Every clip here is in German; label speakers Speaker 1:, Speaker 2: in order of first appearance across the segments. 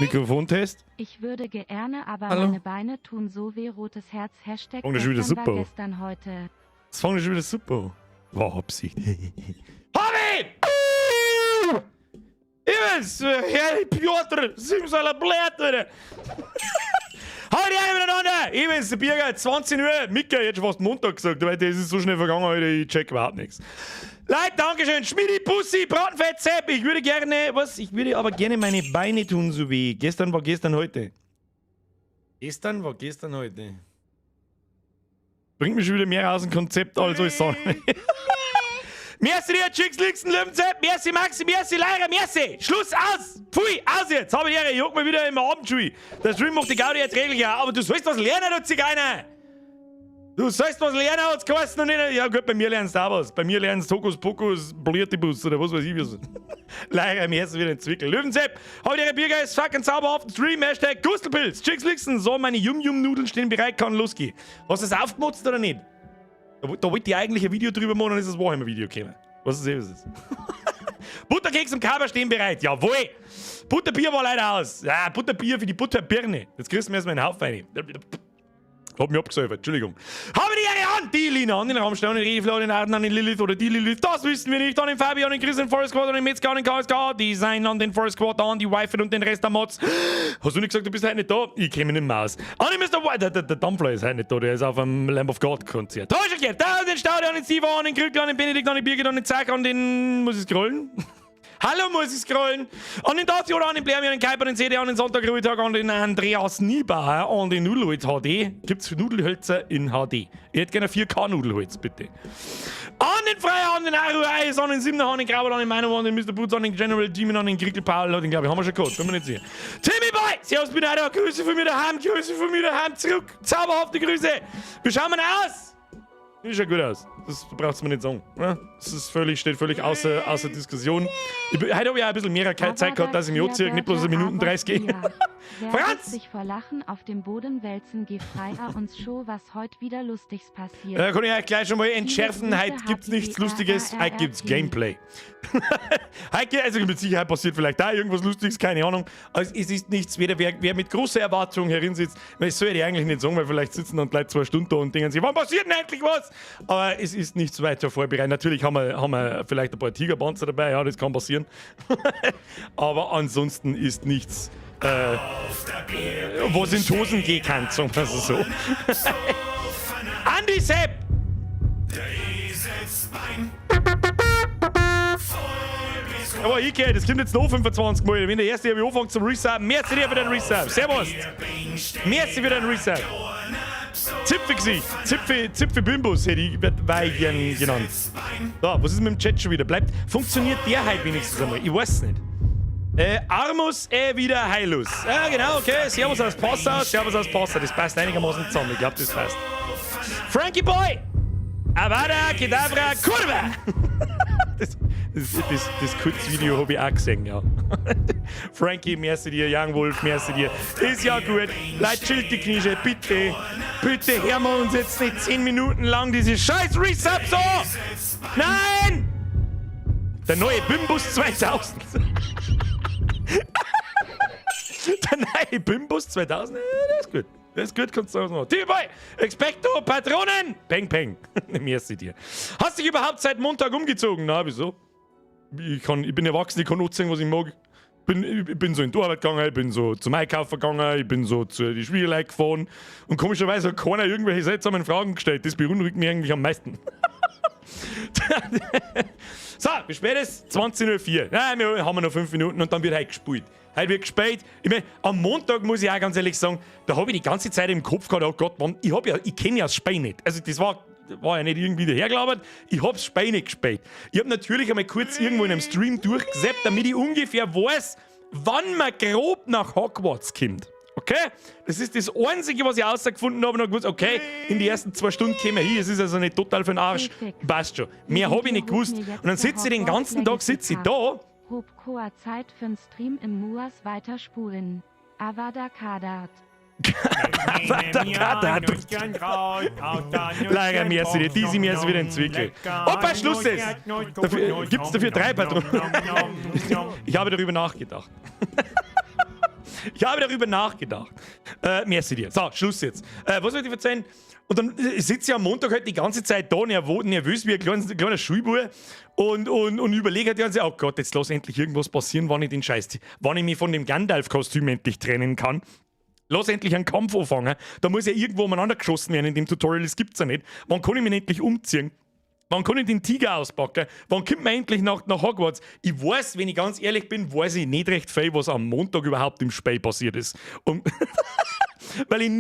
Speaker 1: Mikrofontest.
Speaker 2: Ich würde gerne, aber
Speaker 1: Hallo?
Speaker 2: meine Beine tun so weh. Rotes Herz. Hashtag
Speaker 1: Oh, das ist wieder
Speaker 2: gestern war
Speaker 1: super.
Speaker 2: gestern heute.
Speaker 1: Das fand ich schon wieder super. War Absicht. Hobby! Evans, Herr Piotr, Simsaler Blätter. Hau die Eier miteinander! Evans, der Bierger, 20 Uhr. Mika, jetzt fast Montag gesagt, weil das ist so schnell vergangen, Alter, ich check überhaupt nichts. Leute, Dankeschön. Schmidi, Pussy, Bratenfett, Sepp. Ich würde aber gerne meine Beine tun, so wie. Gestern war gestern heute. Gestern war gestern heute. Bringt mich schon wieder mehr aus dem Konzept, als soll ich sagen. Merci dir, Chicks, Lixen, Löwenzepp. Merci, Maxi, merci, Leira, merci. Schluss, aus. Pfui, aus jetzt. Habe ich ich juck mal wieder im Abendschuh. Der Stream macht die Gaudi erträglicher. Aber du sollst was lernen, du Zigeuner. Du sollst was lernen, hat's geheißen und nicht. Ja gut, bei mir lernst du auch was. Bei mir lernst du Hokus Pokus, Bliertibus oder was weiß ich was. Leider, mir ist wieder entwickelt. Löwenzepp, heute ihre Biergeist, fucking zauberhaften Stream, Hashtag Gustelpilz, Chicks Lixen, so meine Yum-Yum-Nudeln stehen bereit, kann losgehen. Hast du es aufgemutzt oder nicht? Da wollte ich eigentlich ein Video drüber machen, dann ist das Warhammer-Video gekommen. Was ist das? Butterkeks und Kaber stehen bereit, jawohl! Butterbier war leider aus. Ja, Butterbier für die Butterbirne. Jetzt kriegst du mir erstmal einen Haufen rein. Hab mich abgesäufert, Entschuldigung. Habe die Ehre an! Die Lina, an den Raumstein, an den Redeflow, an den Arten, an den Lilith oder die Lilith. Das wissen wir nicht. An den Fabi, an den Chris, an den Forest Squad, an den Metzger, an den KSK. Die sein an den Forest Squad, an die Wi-Fi und den Rest der Mods. Hast du nicht gesagt, du bist heute nicht da? Ich käme nicht mehr aus. An den Mr. White, der Dumbfly ist heute nicht da. Der ist auf einem Lamb of God Konzert. Da ist er gehört. Da an den Staude, an den Steve, an den Krückler, an den Benedikt, an den Birgit, an den Zack, an den... Muss ich scrollen? Hallo, muss ich scrollen. An den Dazio, an den Blair, an den Kuiper, an den CD, an den Sonntag-Ruhetag, an den Andreas Niebauer, an den Nudelholz HD. Gibt's Nudelhölzer in HD? Ich hätte gerne 4K-Nudelholz, bitte. An den Freier, an den Aru-Eis, an den Simner, an den Grauer, an den Meiner, an den Mr. Boots, an den General Demon, an den Krickel Paul, den glaube ich, haben wir schon gehabt, bin mir nicht sicher. Timmy Boy, servus, bin da, Grüße von mir daheim, zurück, zauberhafte Grüße. Wie schauen wir denn aus? Sieht schon gut aus. Das braucht man nicht sagen. Ja? Das ist steht völlig außer Diskussion. Heute habe ich auch ein bisschen mehr Zeit gehabt, dass ich mich anziehe, nicht bloß eine Minuten 30 gehe. Franz!
Speaker 2: sich vor Lachen auf dem Boden wälzen, geh freier uns Show, was heute wieder Lustiges passiert.
Speaker 1: Da kann ich euch gleich schon mal entschärfen. Heute gibt's nichts Lustiges, heute gibt's Gameplay. Heute, also mit Sicherheit passiert vielleicht da irgendwas Lustiges, keine Ahnung. Also es ist nichts, wer mit großer Erwartung herinsitzt, weil ich soll ja eigentlich nicht sagen, weil vielleicht sitzen dann gleich 2 Stunden da und denken sich, wann passiert denn endlich was? Aber es ist nichts weiter vorbereitet. Natürlich haben wir vielleicht ein paar Tigerpanzer dabei, ja, das kann passieren. Aber ansonsten ist nichts, was in die Hosen gehen kann, sagen wir es so. Andi Sepp! Aber ich gehe, das kommt jetzt noch 25 Mal. Wenn der erste habe ich anfangen zum Resub, merci dir für den Resub. Servus! Merci für den Resub. Zipfegesicht, Zipfe Bimbus hätte ich Weigen genannt. Da, was ist mit dem Chat schon wieder? Funktioniert der halt wenigstens einmal? Ich weiß es nicht. Armus wieder Heilus. Ja, genau, okay. Servus aus Passau, Das passt einigermaßen zusammen. Ich glaube, das passt. Frankie Boy! Avada Kedavra Kurva! Das Kurzvideo habe ich auch gesehen, ja. Frankie, merci dir. Young Wolf, merci dir. Ist ja gut. Leute, chillt die Knische, bitte. Bitte hören wir uns jetzt nicht 10 Minuten lang diese scheiß Resub so! Nein! Der neue Bimbus 2000. Der neue Bimbus 2000, der ist gut. Das ist gut, kannst du auch machen. T-Boy, Expecto, Patronen! Peng, peng. Merci dir. Hast dich überhaupt seit Montag umgezogen? Na, wieso? Ich bin erwachsen, ich kann anziehen, was ich mag. Ich bin so in die Arbeit gegangen, ich bin so zum Einkaufen gegangen, ich bin so zu den Schwiegerleuten gefahren. Und komischerweise hat keiner irgendwelche seltsamen Fragen gestellt. Das beunruhigt mich eigentlich am meisten. So, wie spät ist es? 20.04 Uhr. Nein, wir haben noch 5 Minuten und dann wird heute gespielt. Heute wird gespielt. Ich meine, am Montag muss ich auch ganz ehrlich sagen, da habe ich die ganze Zeit im Kopf gehabt, oh Gott, Mann, ich kenne ja das Spiel nicht. Also das war ja nicht irgendwie dahergelabert. Ich habe das Spiel nicht gespielt. Ich habe natürlich einmal kurz irgendwo in einem Stream durchgesäppt, damit ich ungefähr weiß, wann man grob nach Hogwarts kommt. Okay? Das ist das Einzige, was ich herausgefunden habe und habe gewusst, okay, in die ersten 2 Stunden käme ich hin, es ist also nicht total für den Arsch. Passt schon. Mehr habe ich nicht gewusst. Und dann sitze ich den ganzen Tag da.
Speaker 2: Hob Koa Zeit für'n Stream im Muas weiterspulen. Avada Kadat.
Speaker 1: Leider merci dir, diese mir ist wieder entwickelt. Opa, Schluss ist! Gibt's dafür 3 Patronen? Ich habe darüber nachgedacht. Ich habe darüber nachgedacht. Merci dir. So, Schluss jetzt. Was soll ich erzählen? Und dann sitze ich am Montag halt die ganze Zeit da, nervös wie ein kleiner Schulbub und überlege halt die ganze Zeit, oh Gott, jetzt lass endlich irgendwas passieren, wann ich mich von dem Gandalf-Kostüm endlich trennen kann. Lass endlich einen Kampf anfangen. Da muss ja irgendwo umeinander geschossen werden in dem Tutorial, das gibt's ja nicht. Wann kann ich mich endlich umziehen? Wann kann ich den Tiger auspacken? Wann kommt man endlich nach Hogwarts? Ich weiß, wenn ich ganz ehrlich bin, weiß ich nicht recht viel, was am Montag überhaupt im Spiel passiert ist. Und weil ich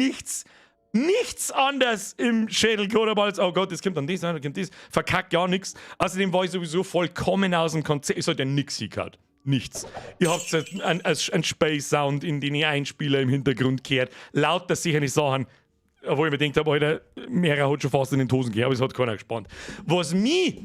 Speaker 1: nichts anderes im Schädel gehabt habe als, oh Gott, das kommt dann das, verkackt gar nichts. Außerdem war ich sowieso vollkommen aus dem Konzept. Es hat ja nichts hingehört. Nichts. Ihr habt einen Space-Sound, in den ich einspiele, im Hintergrund gehört. Lauter sichere Sachen. Obwohl ich mir gedacht habe, Alter, mehrere hat schon fast in den Hosen gegeben, aber es hat keiner gespannt. Was mich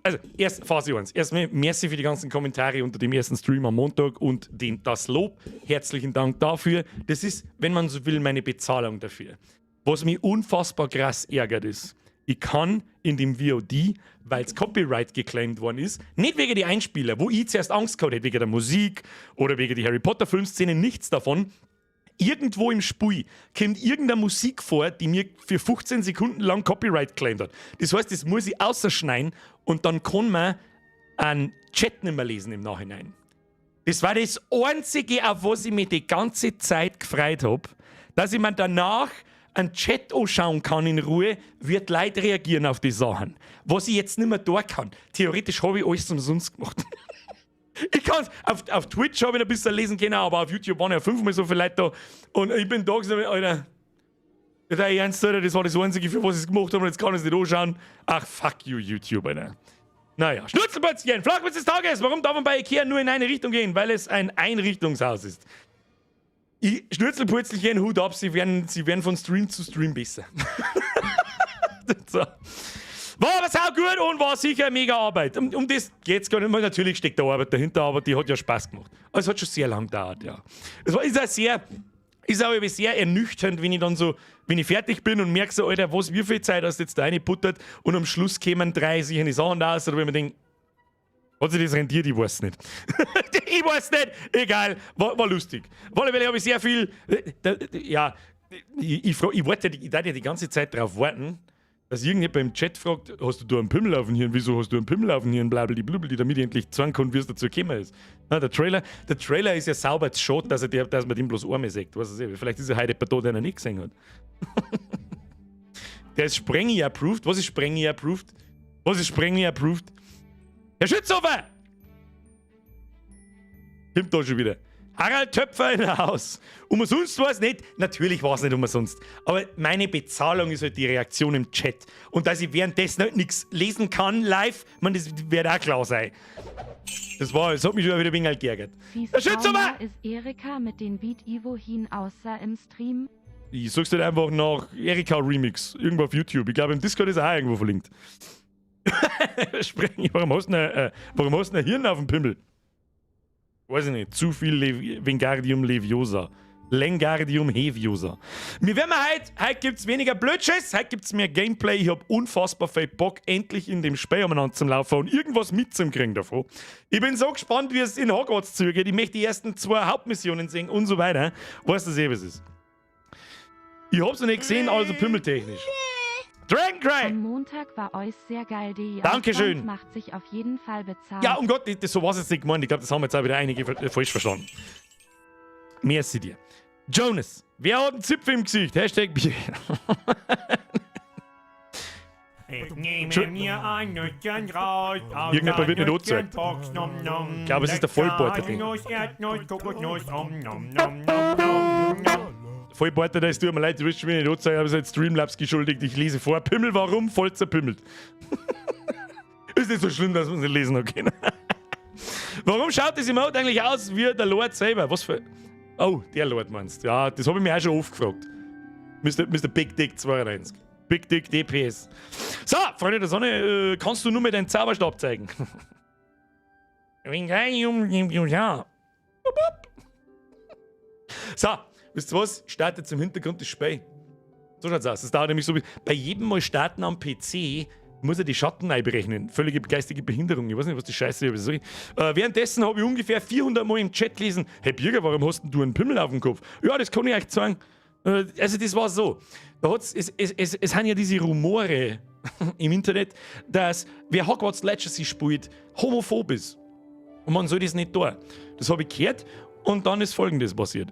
Speaker 1: also, erst Phase 1. Erstmal merci für die ganzen Kommentare unter dem ersten Stream am Montag und das Lob. Herzlichen Dank dafür. Das ist, wenn man so will, meine Bezahlung dafür. Was mich unfassbar krass ärgert ist, ich kann in dem VOD, weil es Copyright geclaimed worden ist, nicht wegen der Einspieler, wo ich zuerst Angst gehabt hätte, wegen der Musik oder wegen der Harry Potter Filmszene, nichts davon. Irgendwo im Spiel kommt irgendeine Musik vor, die mir für 15 Sekunden lang Copyright claimed hat. Das heißt, das muss ich ausschneiden und dann kann man einen Chat nicht mehr lesen im Nachhinein. Das war das Einzige, auf was ich mich die ganze Zeit gefreut habe, dass ich mir danach einen Chat anschauen kann in Ruhe, wird Leute reagieren auf die Sachen. Was ich jetzt nicht mehr da kann. Theoretisch habe ich alles umsonst gemacht. Ich kann's, auf Twitch habe ich ein bisschen lesen können, aber auf YouTube waren ja 5-mal so viele Leute da. Und ich bin da gesagt, Alter, das war ernst, Alter, das war das Einzige, für was ich es gemacht habe und jetzt kann ich es nicht anschauen. Ach, fuck you, YouTube, Alter. Naja, Schnurzelpötzchen, Flachwitz des Tages. Warum darf man bei Ikea nur in eine Richtung gehen? Weil es ein Einrichtungshaus ist. Schnurzelpötzchen, Hut ab, sie werden von Stream zu Stream besser. So. War aber sau gut und war sicher eine mega Arbeit. Um das geht's gar nicht mehr. Natürlich steckt da Arbeit dahinter, aber die hat ja Spaß gemacht. Aber es hat schon sehr lang gedauert, ja. Ist auch sehr ernüchternd, wenn ich fertig bin und merke so, Alter, wie viel Zeit hast du jetzt da reingebuttert und am Schluss kämen 3 sichere Sachen raus, oder wenn man denkt, hat sich das rentiert? Ich weiß nicht. Ich weiß nicht. Egal. War lustig. Auf alle Fälle habe ich sehr viel. Ja, ich darf ja die ganze Zeit darauf warten, dass irgendjemand im Chat fragt, hast du da einen Pimmel auf den Hirn? Wieso hast du einen Pimmel auf den Hirn? Blablabla, damit ich endlich sagen kann, wie es dazu gekommen ist. Na, der Trailer ist ja sauber zu schade, dass man dem bloß Arme sagt. Vielleicht ist er heute jemand da, der ihn nicht gesehen hat. Der ist Sprengi-approved. Was ist Sprengi-approved? Herr Schützhofer! Kommt da schon wieder. Harald Töpfer in Haus. Umsonst war es nicht. Natürlich war es nicht umsonst. Aber meine Bezahlung ist halt die Reaktion im Chat. Und dass ich währenddessen halt nichts lesen kann live, das wird auch klar sein. Das hat mich schon wieder ein wenig geärgert.
Speaker 2: Herr Schützhofer! Ist Erika mit den Beat Ivo hin außer im Stream?
Speaker 1: Ich such's halt einfach nach Erika Remix. Irgendwo auf YouTube. Ich glaube, im Discord ist er auch irgendwo verlinkt. Warum hast du ein Hirn auf dem Pimmel? Weiß ich nicht. Zu viel Wingardium Leviosa. Lengardium Heviosa. Wir werden heute gibt's weniger Blödschiss, heute gibt's mehr Gameplay. Ich hab unfassbar viel Bock, endlich in dem Spiel umeinander zu laufen und irgendwas mitzukriegen davon. Ich bin so gespannt, wie es in Hogwarts zugeht. Ich möchte die ersten 2 Hauptmissionen sehen und so weiter. Weißt du, was ist? Ich hab's noch nicht gesehen, also pimmeltechnisch. Dragoncry!
Speaker 2: Am Montag war euch sehr geil, die
Speaker 1: Dankeschön.
Speaker 2: Macht sich auf jeden Fall bezahlt.
Speaker 1: Ja, um Gott, so war es jetzt nicht gemeint. Ich glaube, das haben jetzt auch wieder einige falsch verstanden. Merci dir. Jonas, wer hat einen Zipfel im Gesicht? Hashtag Bier.
Speaker 3: Ich nehme mir ein Nüsschen raus.
Speaker 1: Irgendjemand wird nicht angezeigt. Ich glaube, es ist der Vollbeuter. Vollbeuter, da ist, tut mir leid, du wirst schon wieder nicht anzeigen, aber es ist jetzt Streamlabs geschuldigt. Ich lese vor. Pimmel, warum? Voll zerpimmelt. Ist nicht so schlimm, dass man es nicht lesen kann. Warum schaut das Emote eigentlich aus wie der Lord selber? Was für. Oh, der Lord meinst. Ja, das habe ich mir auch schon oft gefragt. Mr. Big Dick 92. Big Dick DPS. So, Freunde der Sonne, kannst du nur mit deinen Zauberstab zeigen? So, wisst ihr was? Startet im Hintergrund das Spiel. So schaut's aus. Das dauert nämlich so. Bei jedem Mal starten am PC Muss er die Schatten einberechnen. Völlige geistige Behinderung. Ich weiß nicht, was die Scheiße ist. Währenddessen habe ich ungefähr 400 Mal im Chat gelesen: Hey Birger, warum hast denn du einen Pimmel auf dem Kopf? Ja, das kann ich euch sagen. Also, das war so. Es haben ja diese Rumore im Internet, dass wer Hogwarts Legacy spielt, homophob ist. Und man soll das nicht tun. Das habe ich gehört und dann ist Folgendes passiert.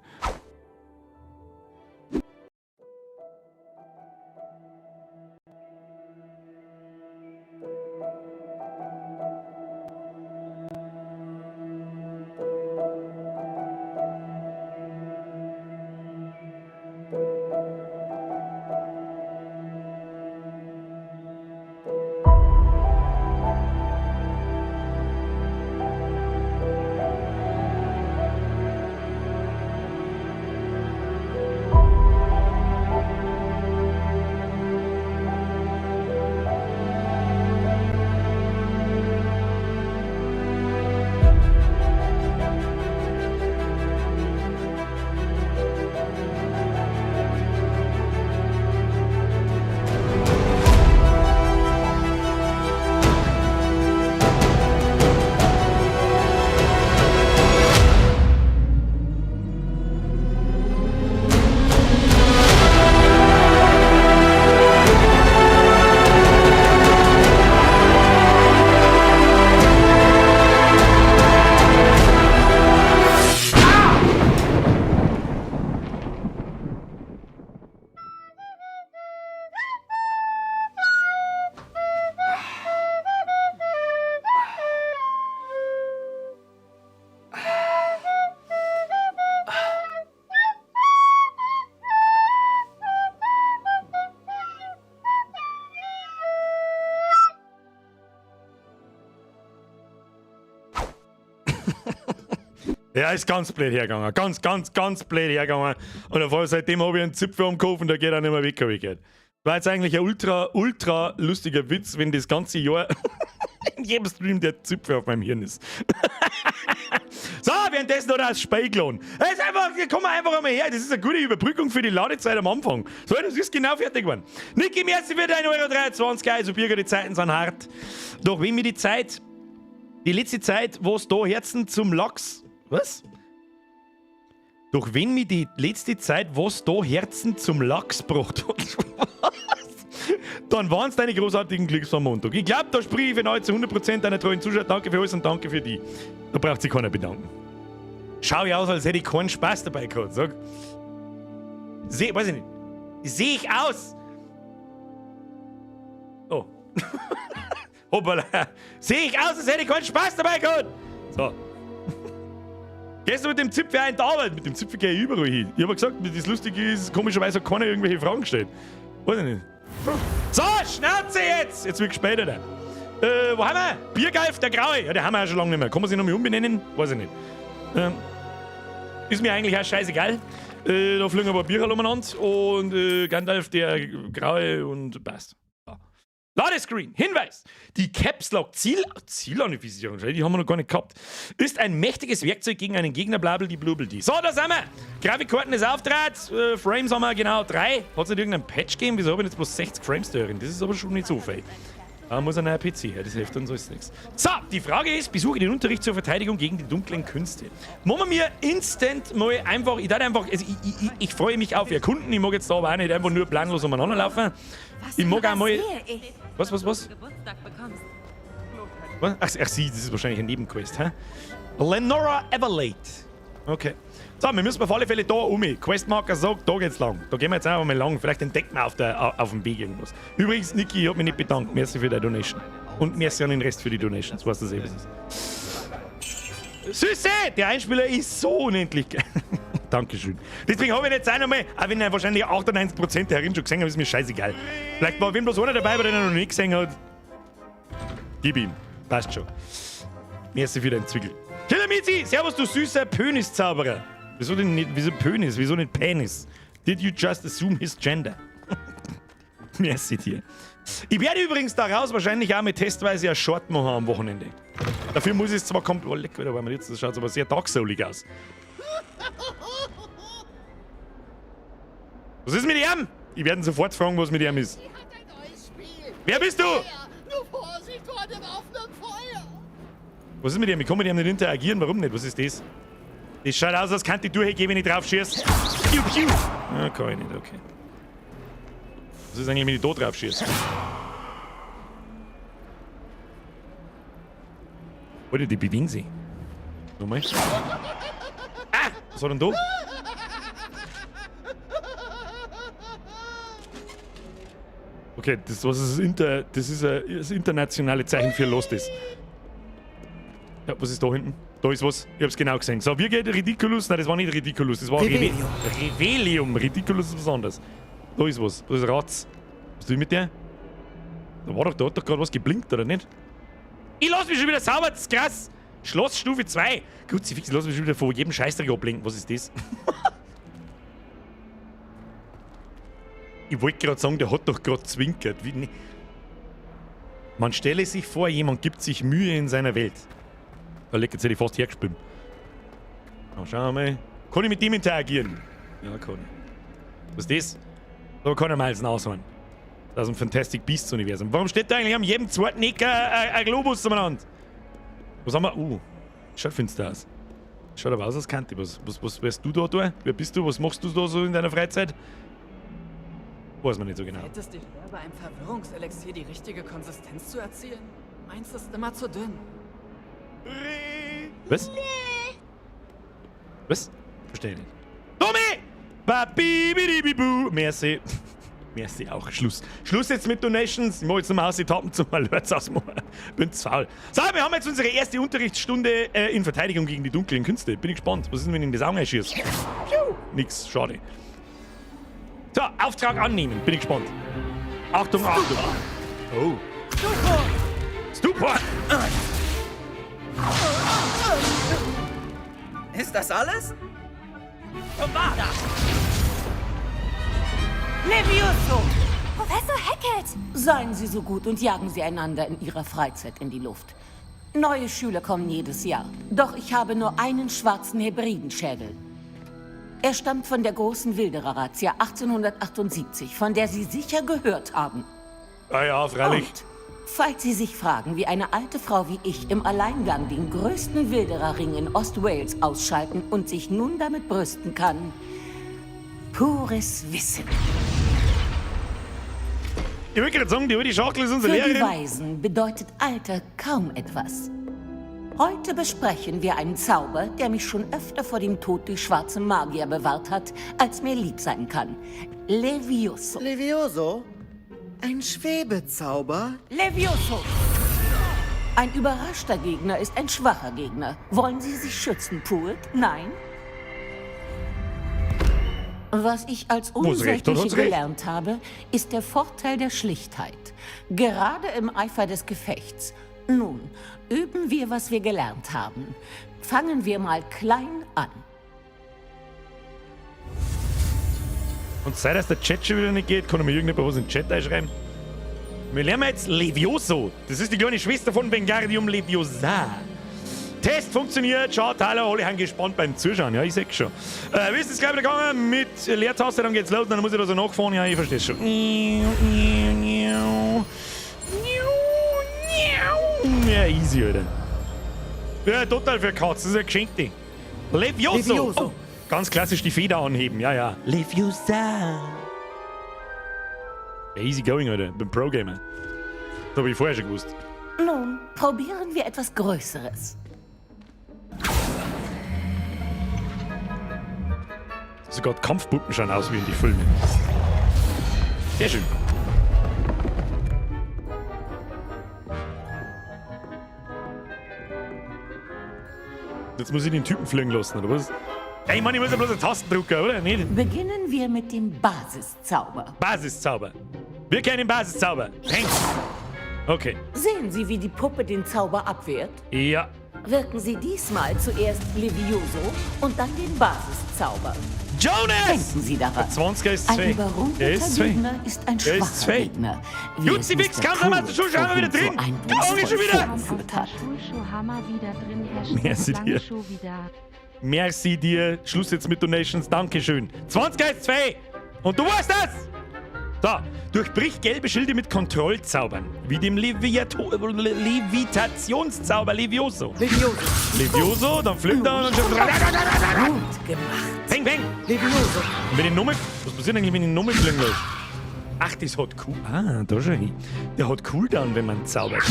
Speaker 1: Ja, ist ganz blöd hergegangen. Ganz blöd hergegangen. Und auf einmal seitdem habe ich einen Zipfel am Kopf und der geht auch nicht mehr weg. War jetzt eigentlich ein ultra lustiger Witz, wenn das ganze Jahr in jedem Stream der Zipfel auf meinem Hirn ist. So, währenddessen noch das Speiklon. Das ist einfach, komm einfach einmal her. Das ist eine gute Überbrückung für die Ladezeit am Anfang. So, das ist genau fertig geworden. Niki, merci für 1,23 €. Also, Birger, die Zeiten sind hart. Doch wenn mir die letzte Zeit, wo es da Herzen zum Lachs. Was? Doch wenn mir die letzte Zeit, was da Herzen zum Lachs gebracht hat, dann waren es deine großartigen Klicks am Montag. Ich glaube, da sprich ich für heute zu 100% deiner treuen Zuschauer. Danke für alles und danke für die. Da braucht sich keiner bedanken. Schau ich aus, als hätte ich keinen Spaß dabei gehabt. Sag. Weiß ich nicht. Sehe ich aus? Oh. Hoppala. Sehe ich aus, als hätte ich keinen Spaß dabei gehabt? So. Gehst du mit dem Zipfel in die Arbeit? Mit dem Zipfel gehe ich überall hin. Ich habe gesagt, das Lustige ist, komischerweise hat keiner irgendwelche Fragen gestellt. Weiß ich nicht. So, Schnauze jetzt! Jetzt wird gespätet. Wo haben wir? Biergeif, der Graue. Ja, den haben wir ja schon lange nicht mehr. Kann man sich noch mal umbenennen? Weiß ich nicht. Ist mir eigentlich auch scheißegal. Da fliegen ein paar Bierer umeinander und Gandalf, der Graue und passt. Ladescreen, Hinweis! Die Caps Lock Zielanvisierung, die haben wir noch gar nicht gehabt, ist ein mächtiges Werkzeug gegen einen Gegner, blabel die blubel die. So, da sind wir! Grafikkarten ist Auftrag, Frames haben wir genau 3. Hat es nicht irgendeinen Patch gegeben? Wieso habe ich jetzt bloß 60 Frames drin? Das ist aber schon nicht so viel. Da muss ein neuer PC her, das hilft uns alles nichts. So, die Frage ist, besuche den Unterricht zur Verteidigung gegen die dunklen Künste. Machen wir mir instant mal einfach, also ich freue mich auf Erkunden, ich mag jetzt da aber auch nicht einfach nur planlos umeinander laufen. Ich mag auch mal... Was? Was? Ach, sie, das ist wahrscheinlich ein Nebenquest, hä? Lenora Everlate. Okay. So, wir müssen auf alle Fälle da Questmarker sagt, da geht's lang. Da gehen wir jetzt einfach mal lang. Vielleicht entdecken wir auf dem Weg irgendwas. Übrigens, Niki, ich hab mich nicht bedankt. Merci für deine Donation. Und merci an den Rest für die Donations. Weißt du das eben? Süße! Der Einspieler ist so unendlich geil. Dankeschön. Deswegen habe ich jetzt auch nochmal, auch wenn er wahrscheinlich 98% der Herren schon gesehen haben, ist mir scheißegal. Vielleicht war wenn bloß einer dabei, der noch nicht gesehen hat. Gib ihm. Passt schon. Merci für deinen Zwickel. Killermizi, servus du süßer Pöniszauberer. Wieso denn nicht, wieso Pönis, wieso nicht Penis? Did you just assume his gender? Merci dir. Ich werde übrigens daraus wahrscheinlich auch mit testweise ein Short machen am Wochenende. Dafür muss es zwar kommt. Oh, leck wieder, weil man jetzt, das schaut aber sehr darksoulig aus. Was ist mit ihm? Ich werde ihn sofort fragen, was mit ihm ist. Wer bist du?
Speaker 4: dem offenen Feuer!
Speaker 1: Was ist mit dem? Ich kann mit dem nicht interagieren. Warum nicht? Was ist das? Das schaut aus, als kann die durchgehen, wenn ich drauf schieße. Piu, piu. Ja, kann ich nicht, okay. Was ist eigentlich, wenn ich da drauf schieße? Alter, die bewegen sich. Nochmal. Ah! Was war denn da? Okay, das, was ist das ist das internationale Zeichen für Lost ist. Ja, was ist da hinten? Da ist was. Ich hab's genau gesehen. So, wie geht Ridiculous? Nein, das war nicht Ridiculous. Das war Revelium. Ridiculous ist was anderes. Da ist was. Da ist Ratz. Was will mit der? Da hat doch gerade was geblinkt, oder nicht? Ich lass mich schon wieder sauber, das ist krass. Schlossstufe 2. Gut, sie fix, ich lass mich schon wieder von jedem Scheißdreck ablenken. Was ist das? Ich wollte gerade sagen, der hat doch gerade zwinkert. Wie, ne? Man stelle sich vor, jemand gibt sich Mühe in seiner Welt. Da leck, jetzt hätte ich fast hergespielt. Na, schauen wir mal. Kann ich mit dem interagieren? Ja, kann ich. Was ist das? Da kann er mal eins ausholen. Das ist ein Fantastic Beasts Universum. Warum steht da eigentlich am jedem zweiten Eck ein Globus umeinander? Was haben wir? Schaut finster aus. Schaut aber aus, als könnte ich was wärst du da tun? Wer bist du? Was machst du da so in deiner Freizeit? Weiß man nicht so genau.
Speaker 4: Hätte es dir schwer, bei einem Verwirrungselixier die richtige Konsistenz zu erzielen? Meins ist immer zu dünn.
Speaker 1: Was? Was? Verstehe nicht. Tommy! Babibibibu! Merci. Merci auch. Schluss. Schluss jetzt mit Donations. Ich mach jetzt nochmal aus die Tappen zum Alerts ausmachen. Bin zu faul. So, wir haben jetzt unsere erste Unterrichtsstunde in Verteidigung gegen die dunklen Künste. Bin ich gespannt. Was ist denn, wenn ich in das Auge einschieße? Nix. Schade. So, Auftrag annehmen. Bin ich gespannt. Achtung, Achtung. Oh. Stupor!
Speaker 4: Ist das alles?
Speaker 5: Avada! Levioso!
Speaker 6: Professor Hackett!
Speaker 5: Seien Sie so gut und jagen Sie einander in Ihrer Freizeit in die Luft. Neue Schüler kommen jedes Jahr. Doch ich habe nur einen schwarzen Hebridenschädel. Er stammt von der großen Wilderer-Razzia 1878, von der Sie sicher gehört haben.
Speaker 1: Ah ja, freilich.
Speaker 5: Und, falls Sie sich fragen, wie eine alte Frau wie ich im Alleingang den größten Wildererring in Ostwales ausschalten und sich nun damit brüsten kann, pures Wissen.
Speaker 1: Ich will gerade sagen, die Schachtel ist unsere
Speaker 5: Für die
Speaker 1: Lehrerin.
Speaker 5: Weisen bedeutet Alter kaum etwas. Heute besprechen wir einen Zauber, der mich schon öfter vor dem Tod durch schwarze Magier bewahrt hat, als mir lieb sein kann. Levioso.
Speaker 7: Levioso? Ein Schwebezauber?
Speaker 5: Levioso! Ein überraschter Gegner ist ein schwacher Gegner. Wollen Sie sich schützen, Poole? Nein? Was ich als Unsägliche gelernt habe, ist der Vorteil der Schlichtheit. Gerade im Eifer des Gefechts. Nun, üben wir, was wir gelernt haben. Fangen wir mal klein an.
Speaker 1: Und seit dass der Chat schon wieder nicht geht, kann mir irgendjemand was in den Chat einschreiben. Wir lernen jetzt Levioso. Das ist die kleine Schwester von Wingardium Leviosa. Test funktioniert. Schaut, hallo, alle haben gespannt beim Zuschauen. Ja, ich seh's schon. Wie ist es gleich wieder gegangen? Mit Leertaste, dann geht's los. Dann muss ich da so nachfahren. Ja, ich versteh's schon. Ja, easy, Alter. Ja, total für Katz. Das ist ein Geschenkte. Levioso.
Speaker 7: Levioso.
Speaker 1: Oh, ganz klassisch die Feder anheben. Ja, ja. Leviosa. Ja, easy going, Alter. Bin Pro-Gamer. Das hab ich vorher schon gewusst.
Speaker 5: Nun, probieren wir etwas Größeres.
Speaker 1: Sogar die Kampfpuppen schauen aus wie in die Filme. Sehr schön. Jetzt muss ich den Typen fliegen lassen, oder was? Ey, ich meine, ich muss ja bloß eine Tasten drücken, oder? Nicht?
Speaker 5: Beginnen wir mit dem Basiszauber.
Speaker 1: Basiszauber. Wir kennen Basiszauber. Thanks. Okay.
Speaker 5: Sehen Sie, wie die Puppe den Zauber abwehrt?
Speaker 1: Ja.
Speaker 5: Wirken Sie diesmal zuerst Levioso und dann den Basiszauber.
Speaker 1: Jonas!
Speaker 5: Denken Sie daran.
Speaker 1: Der 20er ist
Speaker 5: Ein
Speaker 1: 2. Der
Speaker 5: überrundeter
Speaker 1: ist 2.
Speaker 5: Gegner ist ein
Speaker 1: Der ist
Speaker 5: schwacher
Speaker 1: 2.
Speaker 5: Gegner. wie
Speaker 1: Gut,
Speaker 5: es
Speaker 1: die Wix
Speaker 5: Mr.
Speaker 1: kam damals
Speaker 5: Poole
Speaker 1: schon wieder
Speaker 5: vorhin
Speaker 1: drin.
Speaker 5: so
Speaker 1: Die Augen schon wieder.
Speaker 5: vorgeführt hat.
Speaker 2: Schulschuhhammer wieder drin,
Speaker 1: Merci
Speaker 2: Hashtag
Speaker 1: dir.
Speaker 2: Show wieder.
Speaker 1: Merci dir. Schluss jetzt mit Donations. Dankeschön. 20er ist 2. Und du weißt das! So, durchbricht gelbe Schilde mit Kontrollzaubern. Wie dem Levitationszauber Levioso. Levioso, dann fliegt er und dann schon.
Speaker 5: Gut gemacht.
Speaker 1: Peng, peng.
Speaker 7: Levioso.
Speaker 1: Und wenn die Nummer. Was passiert eigentlich, wenn die Nummer fliegen lässt? Ach, das hat cool. Ah, da schau hin. Der hat Cooldown, wenn man zaubert.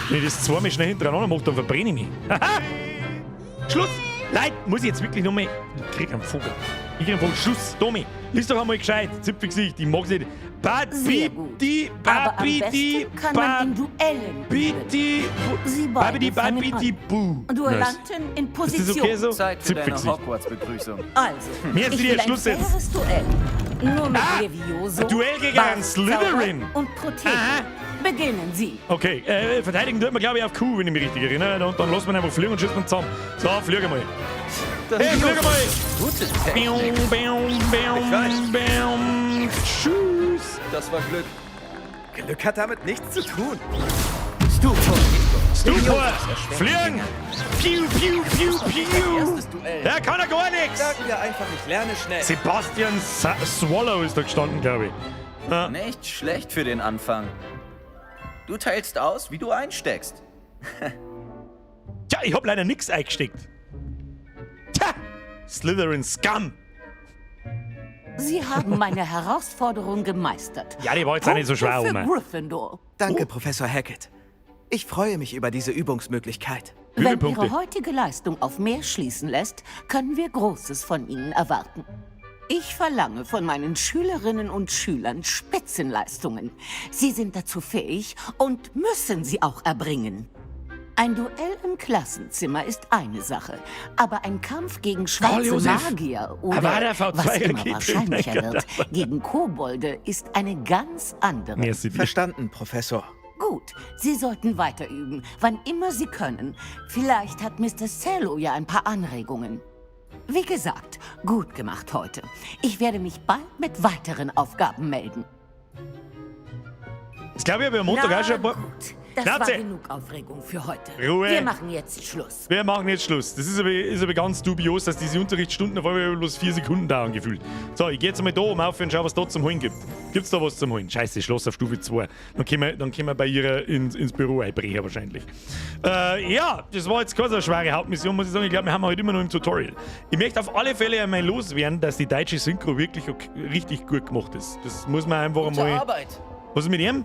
Speaker 1: Wenn ich das zweimal schnell hintereinander mache, dann verbrenne ich mich. Haha! Schluss! Leute, muss ich jetzt wirklich noch mal. Ich krieg einen Vogel. Ich krieg einen Vogel. Schluss, Tommy. Lies doch einmal gescheit. Zipfelgesicht. Ich mag's nicht.
Speaker 5: Sehr gut. Aber am besten kann man in Duellen
Speaker 1: Babidi.
Speaker 5: Sie beide fangen
Speaker 1: Babidi.
Speaker 5: an. Duellanten in
Speaker 1: Ist das
Speaker 5: Position.
Speaker 1: okay so?
Speaker 6: Zeit für deine
Speaker 1: Zipfelgesicht.
Speaker 6: Hogwarts-Begrüßung.
Speaker 5: Also,
Speaker 1: Mir ist
Speaker 5: ich
Speaker 1: wieder
Speaker 5: will ein
Speaker 1: Schluss jetzt.
Speaker 5: faires Duell. Nur mit Levioso,
Speaker 1: ein Duell gegen einen
Speaker 5: Basiszauber
Speaker 1: Slytherin.
Speaker 5: und Protego.
Speaker 1: Aha.
Speaker 5: Beginnen Sie.
Speaker 1: Okay, verteidigen tut man, glaube ich, auf Q, wenn ich mich richtig erinnere. Und dann lässt man einfach fliegen und schießt man zusammen. So, fliege mal. Hey, fliege mal!
Speaker 6: Gute
Speaker 1: Bium,
Speaker 6: Technik.
Speaker 1: bium, bium, bium. Tschüss!
Speaker 6: Das war Glück.
Speaker 7: Glück hat damit nichts zu tun.
Speaker 1: Stupor! Fliegen! Piu, piu, piu, piu!
Speaker 6: Erstes Duell.
Speaker 1: Der kann er gar nichts!
Speaker 7: Sagen wir einfach, ich lerne schnell.
Speaker 1: Sebastian Swallow ist da gestanden, glaube ich. Ja.
Speaker 6: Nicht schlecht für den Anfang. Du teilst aus, wie du einsteckst.
Speaker 1: Tja, ich hab leider nichts eingesteckt. Tja! Slytherin Scum!
Speaker 5: Sie haben meine Herausforderung gemeistert.
Speaker 1: Ja, die war jetzt auch nicht so schwer,
Speaker 5: Punkte für
Speaker 1: Oma.
Speaker 5: Gryffindor.
Speaker 7: Danke, Professor Hackett. Ich freue mich über diese Übungsmöglichkeit.
Speaker 1: Wie viele
Speaker 5: Wenn
Speaker 1: Punkte?
Speaker 5: Ihre heutige Leistung auf mehr schließen lässt, können wir Großes von Ihnen erwarten. Ich verlange von meinen Schülerinnen und Schülern Spitzenleistungen. Sie sind dazu fähig und müssen sie auch erbringen. Ein Duell im Klassenzimmer ist eine Sache, aber ein Kampf gegen
Speaker 1: Karl
Speaker 5: schwarze
Speaker 1: Josef.
Speaker 5: Magier
Speaker 1: Er war
Speaker 5: oder,
Speaker 1: der V2
Speaker 5: was immer
Speaker 1: Rakete.
Speaker 5: wahrscheinlicher
Speaker 1: Mein Gott,
Speaker 5: wird, gegen Kobolde ist eine ganz andere.
Speaker 1: Merci dir.
Speaker 7: Verstanden, Professor.
Speaker 5: Gut, Sie sollten weiter üben, wann immer Sie können. Vielleicht hat Mr. Cello ja ein paar Anregungen. Wie gesagt, gut gemacht heute. Ich werde mich bald mit weiteren Aufgaben melden.
Speaker 1: Das glaube ich, habe ich am Montag auch schon ein paar.
Speaker 5: gut. Das
Speaker 1: Schnauze.
Speaker 5: war genug Aufregung für heute.
Speaker 1: Ruhe.
Speaker 5: Wir machen jetzt Schluss.
Speaker 1: Wir machen jetzt Schluss. Das ist aber ganz dubios, dass diese Unterrichtsstunden auf einmal bloß 4 Sekunden dauern gefühlt. So, ich gehe jetzt mal da oben auf und schau, was da zum Holen gibt. Gibt's da was zum Holen? Scheiße, Schloss auf Stufe 2. Dann können wir bei ihr ins Büro einbrechen wahrscheinlich. Ja, das war jetzt keine so schwere Hauptmission, muss ich sagen. Ich glaube, wir haben heute immer noch im Tutorial. Ich möchte auf alle Fälle einmal loswerden, dass die deutsche Synchro wirklich richtig gut gemacht ist. Das muss man einfach
Speaker 6: Gute
Speaker 1: einmal...
Speaker 6: Arbeit.
Speaker 1: Was ist mit ihm?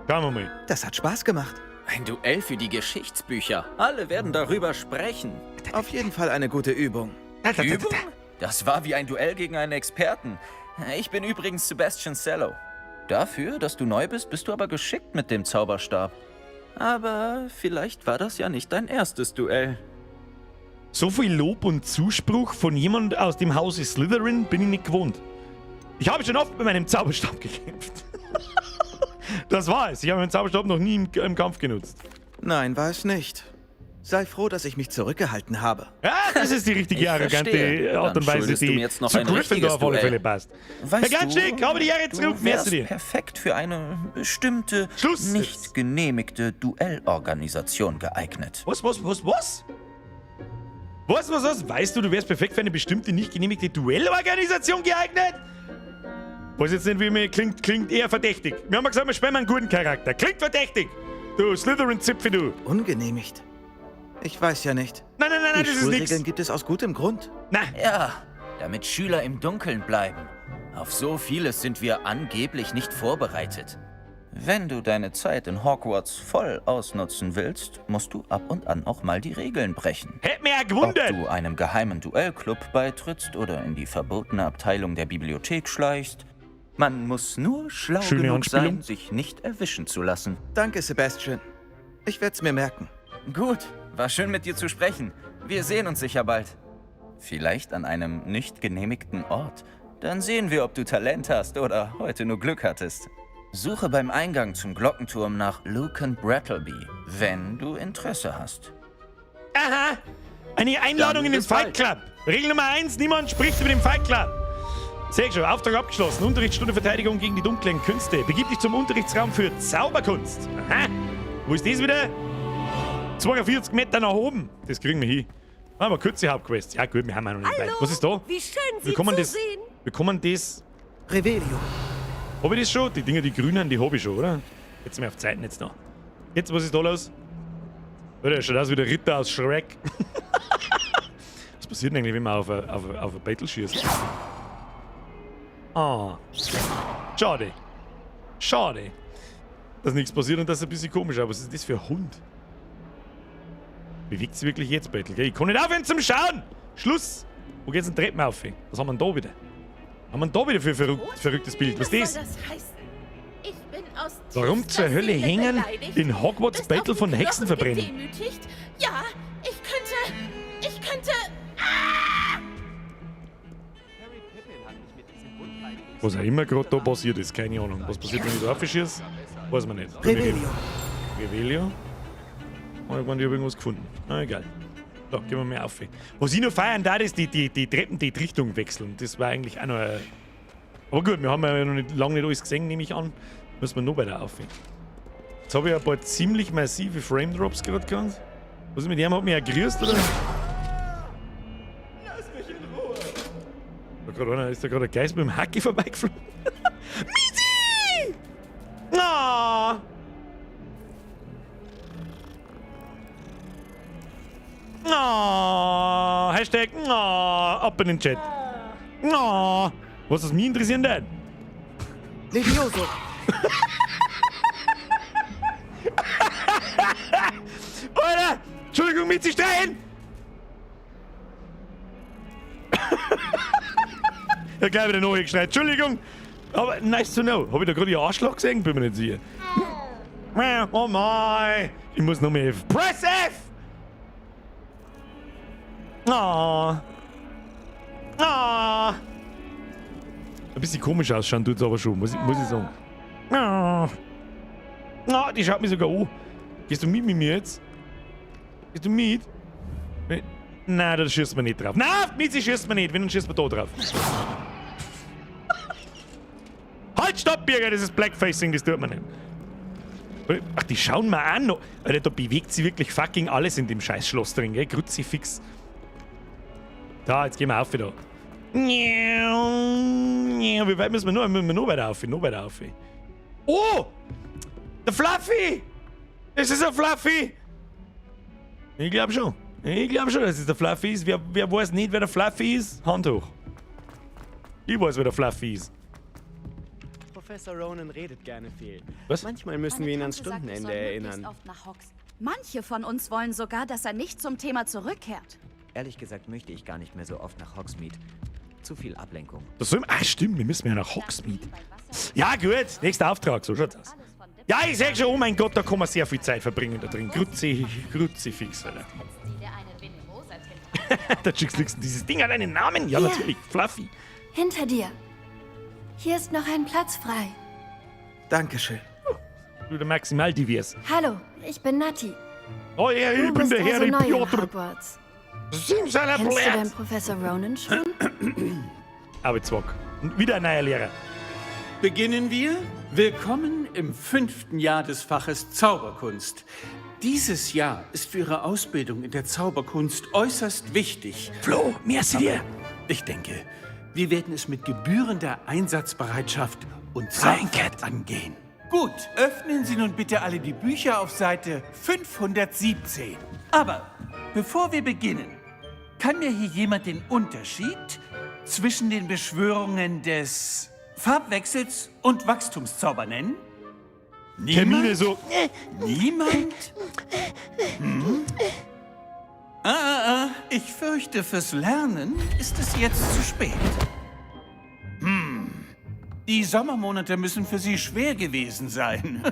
Speaker 1: Schauen wir mal.
Speaker 7: Das hat Spaß gemacht.
Speaker 6: Ein Duell für die Geschichtsbücher. Alle werden darüber sprechen.
Speaker 7: Auf jeden Fall eine gute Übung.
Speaker 6: Übung? Das war wie ein Duell gegen einen Experten. Ich bin übrigens Sebastian Cello. Dafür, dass du neu bist, bist du aber geschickt mit dem Zauberstab. Aber vielleicht war das ja nicht dein erstes Duell.
Speaker 1: So viel Lob und Zuspruch von jemand aus dem Hause Slytherin bin ich nicht gewohnt. Ich habe schon oft mit meinem Zauberstab gekämpft. Das war es. Ich habe meinen Zauberstab noch nie im Kampf genutzt.
Speaker 7: Nein, war es nicht. Sei froh, dass ich mich zurückgehalten habe.
Speaker 1: Ja, das ist die richtige
Speaker 6: Ich
Speaker 1: arrogante
Speaker 6: verstehe.
Speaker 1: Art und
Speaker 6: Dann
Speaker 1: Weise,
Speaker 6: schuldest du
Speaker 1: die
Speaker 6: mir jetzt noch
Speaker 1: zu
Speaker 6: ein
Speaker 1: Gryffindor auf alle
Speaker 6: richtiges
Speaker 1: Fälle
Speaker 6: Duell.
Speaker 1: passt.
Speaker 6: Weißt
Speaker 1: Herr Ganschnick, habe die Ehre zurück.
Speaker 6: du
Speaker 1: Merci
Speaker 6: wärst
Speaker 1: dir.
Speaker 6: perfekt für eine bestimmte,
Speaker 1: Schluss jetzt.
Speaker 6: nicht genehmigte Duellorganisation geeignet.
Speaker 1: Was? Was? Weißt du, du wärst perfekt für eine bestimmte, nicht genehmigte Duellorganisation geeignet? Was jetzt nicht wie mir klingt eher verdächtig. Wir haben ja gesagt, wir spielen einen guten Charakter. Klingt verdächtig. Du Slytherin-Zipfel, du.
Speaker 7: Ungenehmigt. Ich weiß ja nicht.
Speaker 1: Nein,
Speaker 7: Die
Speaker 1: das ist
Speaker 7: Schulregeln
Speaker 1: nichts.
Speaker 7: gibt es aus gutem Grund.
Speaker 1: Nein.
Speaker 6: Ja, damit Schüler im Dunkeln bleiben. Auf so vieles sind wir angeblich nicht vorbereitet. Wenn du deine Zeit in Hogwarts voll ausnutzen willst, musst du ab und an auch mal die Regeln brechen.
Speaker 1: Hätte mich ja
Speaker 6: Ob
Speaker 1: gewundert.
Speaker 6: du einem geheimen Duellclub beitrittst oder in die verbotene Abteilung der Bibliothek schleichst, man muss nur schlau
Speaker 1: Schöne
Speaker 6: genug
Speaker 1: Anspielung.
Speaker 6: sein, sich nicht erwischen zu lassen.
Speaker 7: Danke, Sebastian. Ich werde es mir merken.
Speaker 6: Gut, war schön mit dir zu sprechen. Wir sehen uns sicher bald. Vielleicht an einem nicht genehmigten Ort. Dann sehen wir, ob du Talent hast oder heute nur Glück hattest. Suche beim Eingang zum Glockenturm nach Lucan Brattleby, wenn du Interesse hast.
Speaker 1: Aha. Eine Einladung in den
Speaker 6: bis bald.
Speaker 1: Fight Club. Regel Nummer 1, niemand spricht über den Fight Club. Sehe ich schon, Auftrag abgeschlossen. Unterrichtsstunde Verteidigung gegen die dunklen Künste. Begib dich zum Unterrichtsraum für Zauberkunst. Aha. Wo ist das wieder? 42 Meter nach oben. Das kriegen wir hin. Aber kurze Hauptquest. Ja gut, wir haben auch noch nicht weit. Was ist da?
Speaker 8: Wie schön, Sie
Speaker 1: Wir kommen
Speaker 8: zu
Speaker 1: das.
Speaker 8: sehen.
Speaker 1: Wir kommen das.
Speaker 7: Revelio.
Speaker 1: Hab ich das schon? Die Dinger, die grünen, die hab ich schon, oder? Jetzt sind wir auf Zeiten jetzt noch. Jetzt, was ist da los? Alter, schaut aus wie der Ritter aus Shrek. Was passiert denn eigentlich, wenn man auf ein Battle schießt? Ah. Schade. Schade. Dass nichts passiert und das ist ein bisschen komisch, aber was ist das für ein Hund? Bewegt sich wirklich jetzt, Battle? Ich kann nicht aufhören zum Schauen! Schluss! Wo geht's denn Treppen auf? Was haben wir denn da wieder? Haben wir denn da wieder für ein verrücktes Bild? Was ist das?
Speaker 8: Ich bin aus
Speaker 1: Warum zur Hölle hängen in Hogwarts
Speaker 8: Bist
Speaker 1: Battle
Speaker 8: auf
Speaker 1: von
Speaker 8: die Knochen
Speaker 1: Hexen verbrennen?
Speaker 8: gedemütigt? Ja, ich könnte...
Speaker 1: Was auch immer gerade da passiert ist, keine Ahnung. Was passiert, wenn ich da aufschieße? Weiß man nicht.
Speaker 7: Revelio.
Speaker 1: Revelio? Oh, ich meine, ich habe irgendwas gefunden. Na, egal. So, gehen wir mal auf. Was ich noch feiern darf, ist die Treppen, die Richtung wechseln. Das war eigentlich auch noch aber gut, wir haben ja noch nicht, lange nicht alles gesehen, nehme ich an. Müssen wir noch weiter auf. Jetzt habe ich ein paar ziemlich massive Frame Drops gerade gehabt. Was ist mit dem? Hat mich ja grüßt, oder? Lass mich in Ruhe! Ist da gerade ein Geist mit dem Hacki vorbeigeflogen? Misi! Oh. Oh. Hashtag oh. Ab in den Chat. Oh. Was das mich interessieren denn?
Speaker 7: Levioso.
Speaker 1: Alter! Entschuldigung, mit sich stehen! Ja, gleich wieder neu geschneit. Entschuldigung! Aber nice to know. Hab ich da gerade Ihr Arschloch gesehen? Bin mir nicht sicher. Oh mein! Ich muss noch mehr F. Press F! Ah! Ah! Ein bisschen komisch ausschauen tut's aber schon, muss ich sagen. Ah! Ah, die schaut mich sogar an. Gehst du mit mir jetzt? Gehst du mit? Nein, da schießt man nicht drauf. Nein, mit sie schießt man nicht, wenn dann schießt man da drauf. Halt, stopp, Birger, das ist Blackfacing, das tut man nicht. Ach, die schauen mir an noch. Alter, da bewegt sie wirklich fucking alles in dem scheiß Schloss drin, gell? Kruzifix. Da, jetzt gehen wir auf wieder. Wie weit müssen wir noch? Müssen wir noch weiter auf? Noch weiter auf. Oh! Der Fluffy! Das ist ein Fluffy! Ich glaube schon. Ich glaube schon, dass es der Fluffy ist. Wer weiß nicht, wer der Fluffy ist? Hand hoch. Ich weiß, wer der Fluffy ist.
Speaker 9: Professor Ronan redet gerne viel.
Speaker 1: Was?
Speaker 9: Manchmal müssen wir ihn ans Stundenende erinnern.
Speaker 8: Manche von uns wollen sogar, dass er nicht zum Thema zurückkehrt.
Speaker 10: Ehrlich gesagt möchte ich gar nicht mehr so oft nach Hogsmeade. Zu viel Ablenkung.
Speaker 1: Das soll, stimmt, wir müssen ja nach Hogsmeade. Ja, gut, nächster Auftrag, so schaut's aus. Ja, ich sag schon, oh mein Gott, da kann man sehr viel Zeit verbringen da drin. Kruzifix, Alter. Da schickst du dieses Ding hat einen Namen? Ja, natürlich, Fluffy.
Speaker 11: Hinter dir. Hier ist noch ein Platz frei.
Speaker 7: Dankeschön.
Speaker 1: Du der maximal divers.
Speaker 11: Hallo, ich bin Nati.
Speaker 1: Oh ja, ich
Speaker 11: Du
Speaker 1: bin
Speaker 11: bist
Speaker 1: der Harry
Speaker 11: also neu in
Speaker 1: Potter.
Speaker 11: Hogwarts.
Speaker 1: Kennst
Speaker 11: Kennst du denn Professor Ronan schon?
Speaker 1: Aber Zwock. Wieder ein neuer Lehrer.
Speaker 12: Beginnen wir? Willkommen im 5. Jahr des Faches Zauberkunst. Dieses Jahr ist für Ihre Ausbildung in der Zauberkunst äußerst wichtig.
Speaker 1: Flo, merci dir.
Speaker 12: Ich denke, wir werden es mit gebührender Einsatzbereitschaft und Sorgfalt angehen. Gut, öffnen Sie nun bitte alle die Bücher auf Seite 517. Aber bevor wir beginnen, kann mir hier jemand den Unterschied zwischen den Beschwörungen des Farbwechsels und Wachstumszauber nennen?
Speaker 1: Termine so.
Speaker 12: Niemand? Ich fürchte, fürs Lernen ist es jetzt zu spät. Die Sommermonate müssen für Sie schwer gewesen sein.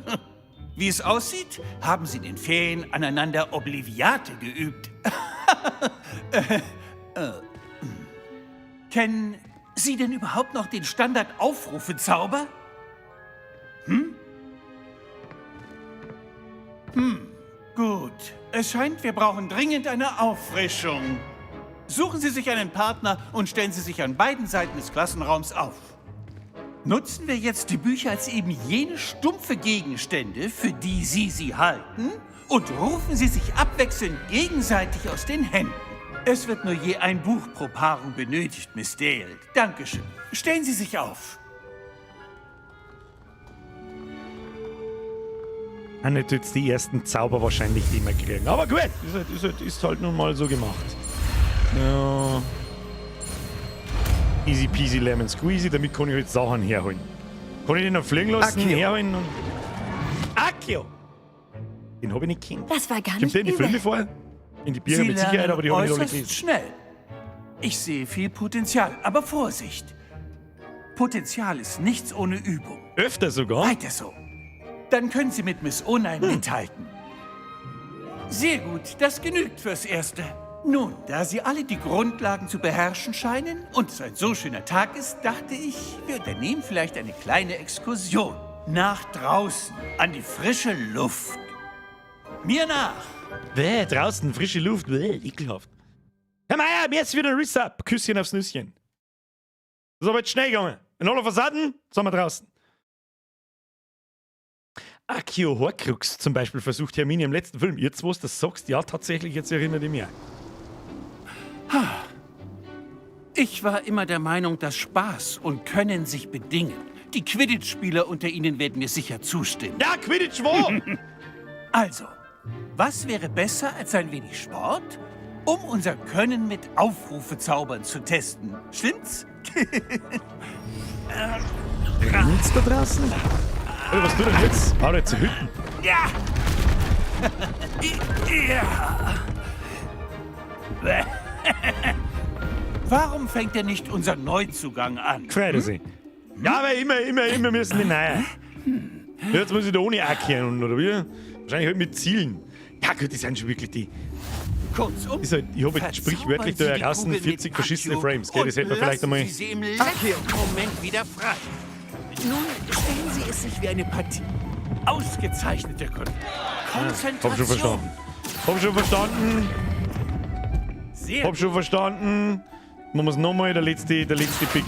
Speaker 12: Wie es aussieht, haben Sie in den Ferien aneinander Obliviate geübt. Kennen Sie denn überhaupt noch den Standard-Aufrufe-Zauber? Gut. Es scheint, wir brauchen dringend eine Auffrischung. Suchen Sie sich einen Partner und stellen Sie sich an beiden Seiten des Klassenraums auf. Nutzen wir jetzt die Bücher als eben jene stumpfe Gegenstände, für die Sie halten, und rufen Sie sich abwechselnd gegenseitig aus den Händen. Es wird nur je ein Buch pro Paarung benötigt, Miss Dale. Dankeschön. Stellen Sie sich auf.
Speaker 1: Haben nicht jetzt die ersten Zauber wahrscheinlich, die wir kriegen. Aber gut, ist halt nun mal so gemacht. Ja. Easy peasy lemon squeezy, damit kann ich jetzt Sachen herholen. Kann ich den noch fliegen lassen,
Speaker 7: Accio.
Speaker 1: herholen und... Accio! Den habe ich nicht gekannt.
Speaker 11: Das war gar
Speaker 1: Kommt
Speaker 11: nicht
Speaker 1: der in die
Speaker 11: übel.
Speaker 1: Filme vor? In die Bücher
Speaker 12: Sie
Speaker 1: mit Sicherheit, aber die habe ich nicht alle
Speaker 12: äußerst
Speaker 1: gelesen.
Speaker 12: schnell. Ich sehe viel Potenzial, aber Vorsicht. Potenzial ist nichts ohne Übung.
Speaker 1: Öfter sogar?
Speaker 12: Weiter so. Dann können Sie mit Miss Onai mithalten. Sehr gut, das genügt fürs Erste. Nun, da Sie alle die Grundlagen zu beherrschen scheinen und es ein so schöner Tag ist, dachte ich, wir unternehmen vielleicht eine kleine Exkursion. Nach draußen, an die frische Luft. Mir nach.
Speaker 1: Bäh, draußen, frische Luft, bäh, ekelhaft. Herr Meier, jetzt wieder ein Resup. Küsschen aufs Nüsschen. Das ist aber jetzt schnell gegangen. In aller Fassaden sind wir draußen. Accio Horcrux zum Beispiel versucht Hermine im letzten Film. Jetzt, wo du das sagst, ja, tatsächlich, jetzt erinnere ich mich.
Speaker 12: Ich war immer der Meinung, dass Spaß und Können sich bedingen. Die Quidditch-Spieler unter Ihnen werden mir sicher zustimmen.
Speaker 1: Ja, Quidditch wo?
Speaker 12: Also, was wäre besser als ein wenig Sport, um unser Können mit Aufrufezaubern zu testen? Stimmt's?
Speaker 1: Rinnt's da draußen? Oder was tut denn jetzt? Hau jetzt zu Hütten.
Speaker 12: Ja! Ja! Warum fängt er nicht unser Neuzugang an?
Speaker 1: Crazy. Ja, aber immer müssen wir nahe. Jetzt muss ich da ohne erkennen, oder wie? Wahrscheinlich halt mit Zielen. Ja gut, die sind schon wirklich die...
Speaker 12: Kurzum,
Speaker 1: Ist halt, ich habe jetzt sprichwörtlich da draußen 40 verschissene Frames, gell? Das hätte man vielleicht einmal...
Speaker 12: Sie sie im letzten Moment wieder frei. Nun stellen Sie es sich wie eine Partie. Ausgezeichnete Konzentration.
Speaker 1: Hab schon verstanden. Hab schon verstanden.
Speaker 12: Sehr
Speaker 1: Hab schon verstanden. Man muss nochmal der letzte Pick.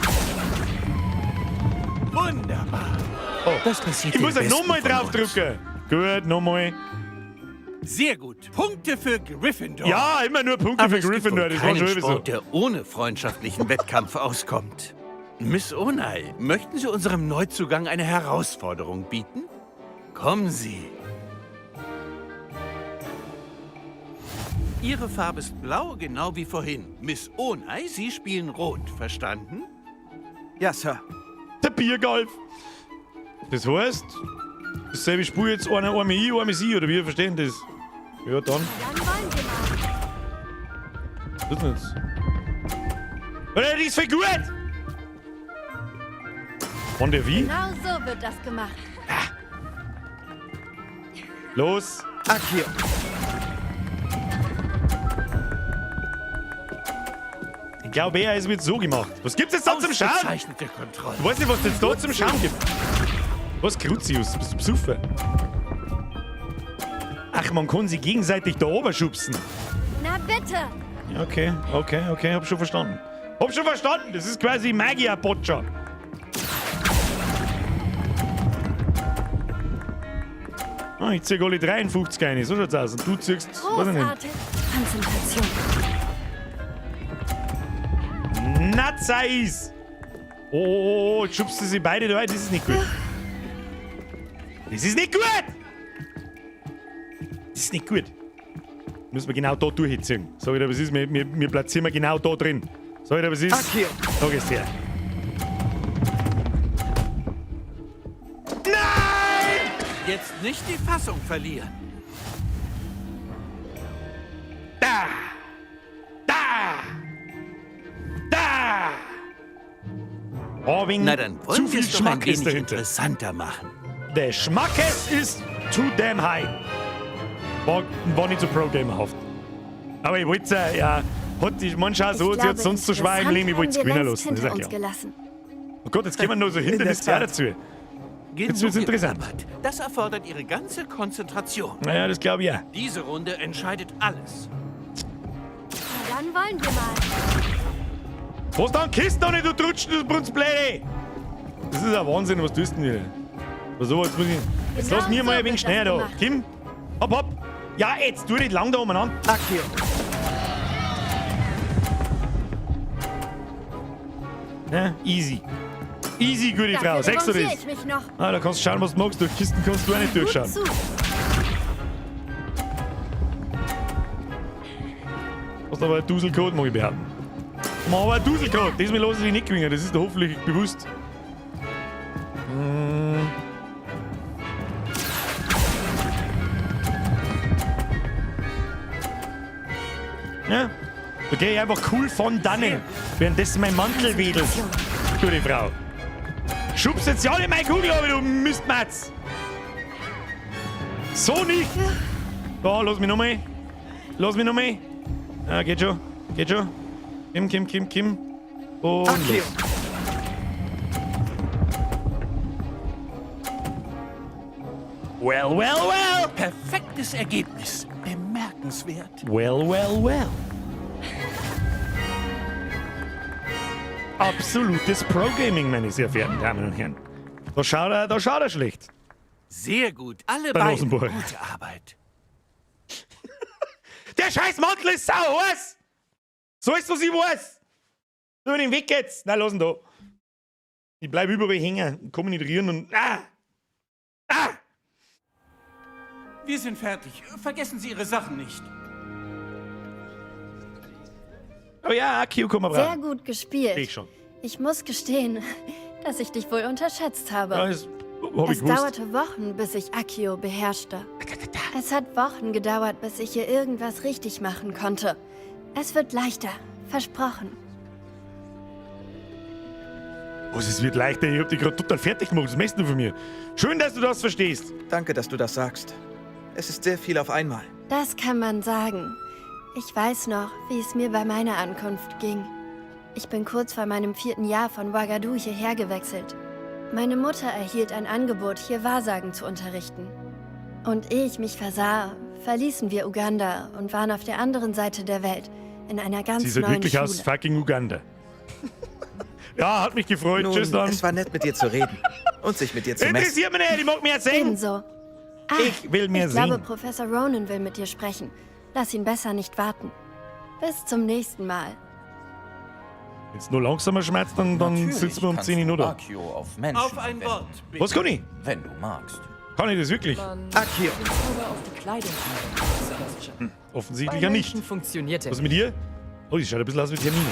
Speaker 12: wunderbar.
Speaker 1: Oh,
Speaker 12: Das passiert
Speaker 1: ich muss
Speaker 12: den
Speaker 1: ja nochmal
Speaker 12: Besten von
Speaker 1: draufdrücken. Gut, nochmal.
Speaker 12: Sehr gut. Punkte für Gryffindor.
Speaker 1: Ja, immer nur Punkte
Speaker 12: Aber
Speaker 1: für
Speaker 12: es gibt
Speaker 1: Gryffindor,
Speaker 12: wohl
Speaker 1: das war
Speaker 12: keinen
Speaker 1: schon sowieso.
Speaker 12: Sport, der ohne freundschaftlichen Wettkampf auskommt. Miss Onai, möchten Sie unserem Neuzugang eine Herausforderung bieten? Kommen Sie. Ihre Farbe ist blau, genau wie vorhin. Miss Onai, Sie spielen rot, verstanden?
Speaker 7: Ja, Sir.
Speaker 1: Der Biergolf. Das heißt, dasselbe Spiel jetzt einer ich, einer sie, oder wie verstehen das? Ja, dann.
Speaker 11: Dann wollen wir mal.
Speaker 1: Was ist denn jetzt? Oder die ist voll gut! Von der wie?
Speaker 11: Genau so wird das gemacht.
Speaker 1: Los!
Speaker 7: Accio.
Speaker 1: Ich glaube, er ist mit so gemacht. Was gibt's jetzt da zum Schauen?
Speaker 12: Ausgezeichnete Kontrolle.
Speaker 1: Ich weiß nicht, was es jetzt da zum Schauen gibt. Was, Crucius? Bist du besoffen? Ach, man kann sie gegenseitig da oben schubsen.
Speaker 11: Na bitte.
Speaker 1: Ja, okay, hab schon verstanden. Hab schon verstanden, das ist quasi Magier-Botcher. Ah, ich zieh alle 53 rein, so schaut's aus. Und du ziehst, weiß ich nicht.
Speaker 11: Großartig. Konzentration.
Speaker 1: Natzeis! Oh, jetzt schubst du sie beide da rein, das ist nicht gut. Das ist nicht gut! Das ist nicht gut. Müssen wir genau da durchziehen. Sag ich dir, was ist, wir platzieren wir genau da drin. Sag ich dir, was ist?
Speaker 7: Accio.
Speaker 1: Sag es dir. Nein!
Speaker 12: Jetzt nicht die Fassung verlieren.
Speaker 1: Da! Oh,
Speaker 12: Na dann wollen
Speaker 1: zu
Speaker 12: wir
Speaker 1: viel
Speaker 12: es doch ein
Speaker 1: Schmack ist
Speaker 12: wenig
Speaker 1: dahinter.
Speaker 12: interessanter machen.
Speaker 1: Der Schmackes ist too damn high. War nicht so pro-gamerhaft. Aber ich wollte ja, hat die Mannschaft so, sie hat sonst so schwer im Leben, ich wollte es gewinnen lassen. Das ist ja klar.
Speaker 11: Gelassen.
Speaker 1: Oh Gott, jetzt gehen wir noch so Hindernis dazu. Jetzt wird's interessant.
Speaker 12: geplappert. Das erfordert Ihre ganze Konzentration.
Speaker 1: Naja, das glaube ich ja.
Speaker 12: Diese Runde entscheidet alles.
Speaker 11: Na dann wollen wir mal.
Speaker 1: Was dann? Kiss doch nicht, du Trutschen, du Brunzbläde! Das ist ein Wahnsinn, was tust du denn wieder? So, jetzt muss ich. Jetzt
Speaker 11: Genau
Speaker 1: lass mir
Speaker 11: so
Speaker 1: mal ein
Speaker 11: wird
Speaker 1: wenig
Speaker 11: das
Speaker 1: schneller da.
Speaker 11: gemacht.
Speaker 1: Kim, hopp. Ja, jetzt tu nicht lang da umeinander.
Speaker 7: Accio.
Speaker 1: Ja, easy. Easy, gute Frau.
Speaker 11: Dafür
Speaker 1: Sagst du
Speaker 11: revanchiere
Speaker 1: das?
Speaker 11: ich mich noch.
Speaker 1: Ah, da kannst du schauen, was du magst. Durch Kisten kannst du auch nicht
Speaker 11: Gut
Speaker 1: durchschauen.
Speaker 11: zu.
Speaker 1: aber ein Duselcode, mag ich behaupten. Mach aber ein Duselcode. Diesmal lassen sie nicht gewinnen, das ist dir hoffentlich bewusst. Ja, da geh ich einfach cool von dannen, währenddessen mein Mantel wedelt. Du, die Frau. Schubst jetzt ja alle meine Kugel, aber du Mistmatz. So nicht. Da, lass mich nochmal. Lass mich nochmal. Ah, geht schon. Geht schon. Kim. Und
Speaker 7: Akio.
Speaker 1: los. Well.
Speaker 12: Perfektes Ergebnis. Bemerkenswert.
Speaker 1: Well. Absolutes Pro-Gaming, meine sehr verehrten Damen und Herren. Da schaut er schlecht.
Speaker 12: Sehr gut. Alle
Speaker 1: Bei
Speaker 12: beiden.
Speaker 1: Rosenburg.
Speaker 12: Gute Arbeit.
Speaker 1: Der scheiß Mantel ist sauheiß! So ist was ich weiß! Du den Weg jetzt! Na, lass ihn da. Ich bleib überall hängen, komm nicht rieren und...
Speaker 12: Wir sind fertig. Vergessen Sie Ihre Sachen nicht.
Speaker 1: Oh ja, Akio, komm mal
Speaker 11: Sehr
Speaker 1: rein.
Speaker 11: gut gespielt.
Speaker 1: Ich schon.
Speaker 11: Ich muss gestehen, dass ich dich wohl unterschätzt habe.
Speaker 1: Ja, das hab ich
Speaker 11: Es
Speaker 1: gewusst.
Speaker 11: dauerte Wochen, bis ich Akio beherrschte. Es hat Wochen gedauert, bis ich hier irgendwas richtig machen konnte. Es wird leichter. Versprochen.
Speaker 1: Was, es wird leichter? Ich hab dich gerade total fertig gemacht. Was möchtest du von mir? Schön, dass du das verstehst.
Speaker 7: Danke, dass du das sagst. Es ist sehr viel auf einmal.
Speaker 11: Das kann man sagen. Ich weiß noch, wie es mir bei meiner Ankunft ging. Ich bin kurz vor meinem 4. Jahr von Ouagadougou hierher gewechselt. Meine Mutter erhielt ein Angebot, hier Wahrsagen zu unterrichten. Und ehe ich mich versah, verließen wir Uganda und waren auf der anderen Seite der Welt, in einer ganz
Speaker 1: Sie ist halt
Speaker 11: neuen
Speaker 1: wirklich
Speaker 11: Schule.
Speaker 1: aus fucking Uganda. Ja, hat mich gefreut.
Speaker 7: Nun,
Speaker 1: Tschüss dann.
Speaker 7: es war nett, mit dir zu reden und sich mit dir zu messen.
Speaker 1: Interessiert mich nicht, ich mag mehr singen.
Speaker 11: Ebenso.
Speaker 1: Ich will mehr
Speaker 11: Ich glaube,
Speaker 1: singen.
Speaker 11: Professor Ronan will mit dir sprechen. Lass ihn besser nicht warten. Bis zum nächsten Mal.
Speaker 1: Wenn es nur langsamer schmerzt, dann sitzen wir um 10 Uhr da.
Speaker 6: Akio auf Menschen
Speaker 12: Auf ein
Speaker 6: wenden,
Speaker 12: Wort. bitte.
Speaker 1: Was kann ich?
Speaker 6: wenn du magst.
Speaker 1: Kann ich das wirklich?
Speaker 7: Akio.
Speaker 4: auf die Kleidung
Speaker 1: Offensichtlich ja nicht.
Speaker 4: funktioniert
Speaker 1: Was ist mit dir? Oh, die schaut ein bisschen aus wie Termine.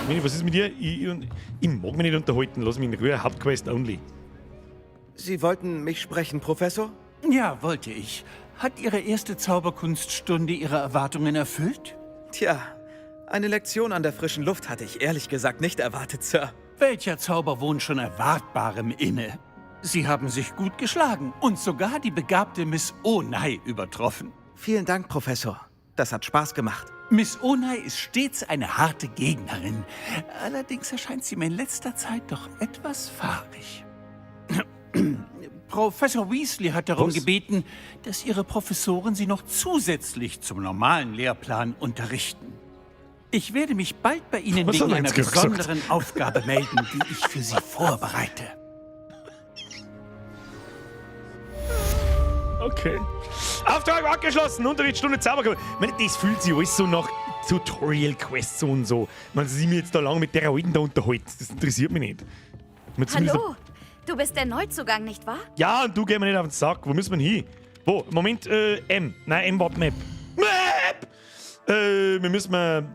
Speaker 1: Termine, was ist mit dir? Ich mag mich nicht unterhalten. Lass mich in Ruhe. Hauptquest only.
Speaker 7: Sie wollten mich sprechen, Professor?
Speaker 12: Ja, wollte ich. Hat Ihre erste Zauberkunststunde Ihre Erwartungen erfüllt?
Speaker 7: Tja, eine Lektion an der frischen Luft hatte ich ehrlich gesagt nicht erwartet, Sir.
Speaker 12: Welcher Zauber wohnt schon Erwartbarem inne? Sie haben sich gut geschlagen und sogar die begabte Miss Onai übertroffen.
Speaker 7: Vielen Dank, Professor. Das hat Spaß gemacht.
Speaker 12: Miss Onai ist stets eine harte Gegnerin. Allerdings erscheint sie mir in letzter Zeit doch etwas fahrig. Professor Weasley hat darum gebeten, dass Ihre Professoren Sie noch zusätzlich zum normalen Lehrplan unterrichten. Ich werde mich bald bei Ihnen
Speaker 1: Was
Speaker 12: wegen
Speaker 1: hat er
Speaker 12: einer
Speaker 1: jetzt gesagt?
Speaker 12: besonderen Aufgabe melden, die ich für Sie vorbereite.
Speaker 1: Okay. Auftrag abgeschlossen. Unterrichtsstunde Zauberkunst. Ich meine, das fühlt sich alles so nach Tutorial-Quests und so. Man sie mir jetzt da lang mit der Alten da unterhalten. Das interessiert mich nicht. Man zumindest-
Speaker 8: Hallo? Du bist der Neuzugang, nicht wahr?
Speaker 1: Ja, und du geh mir nicht auf den Sack. Wo müssen wir hin? Wo? Moment, M. Nein, M war Map. Map! Wir müssen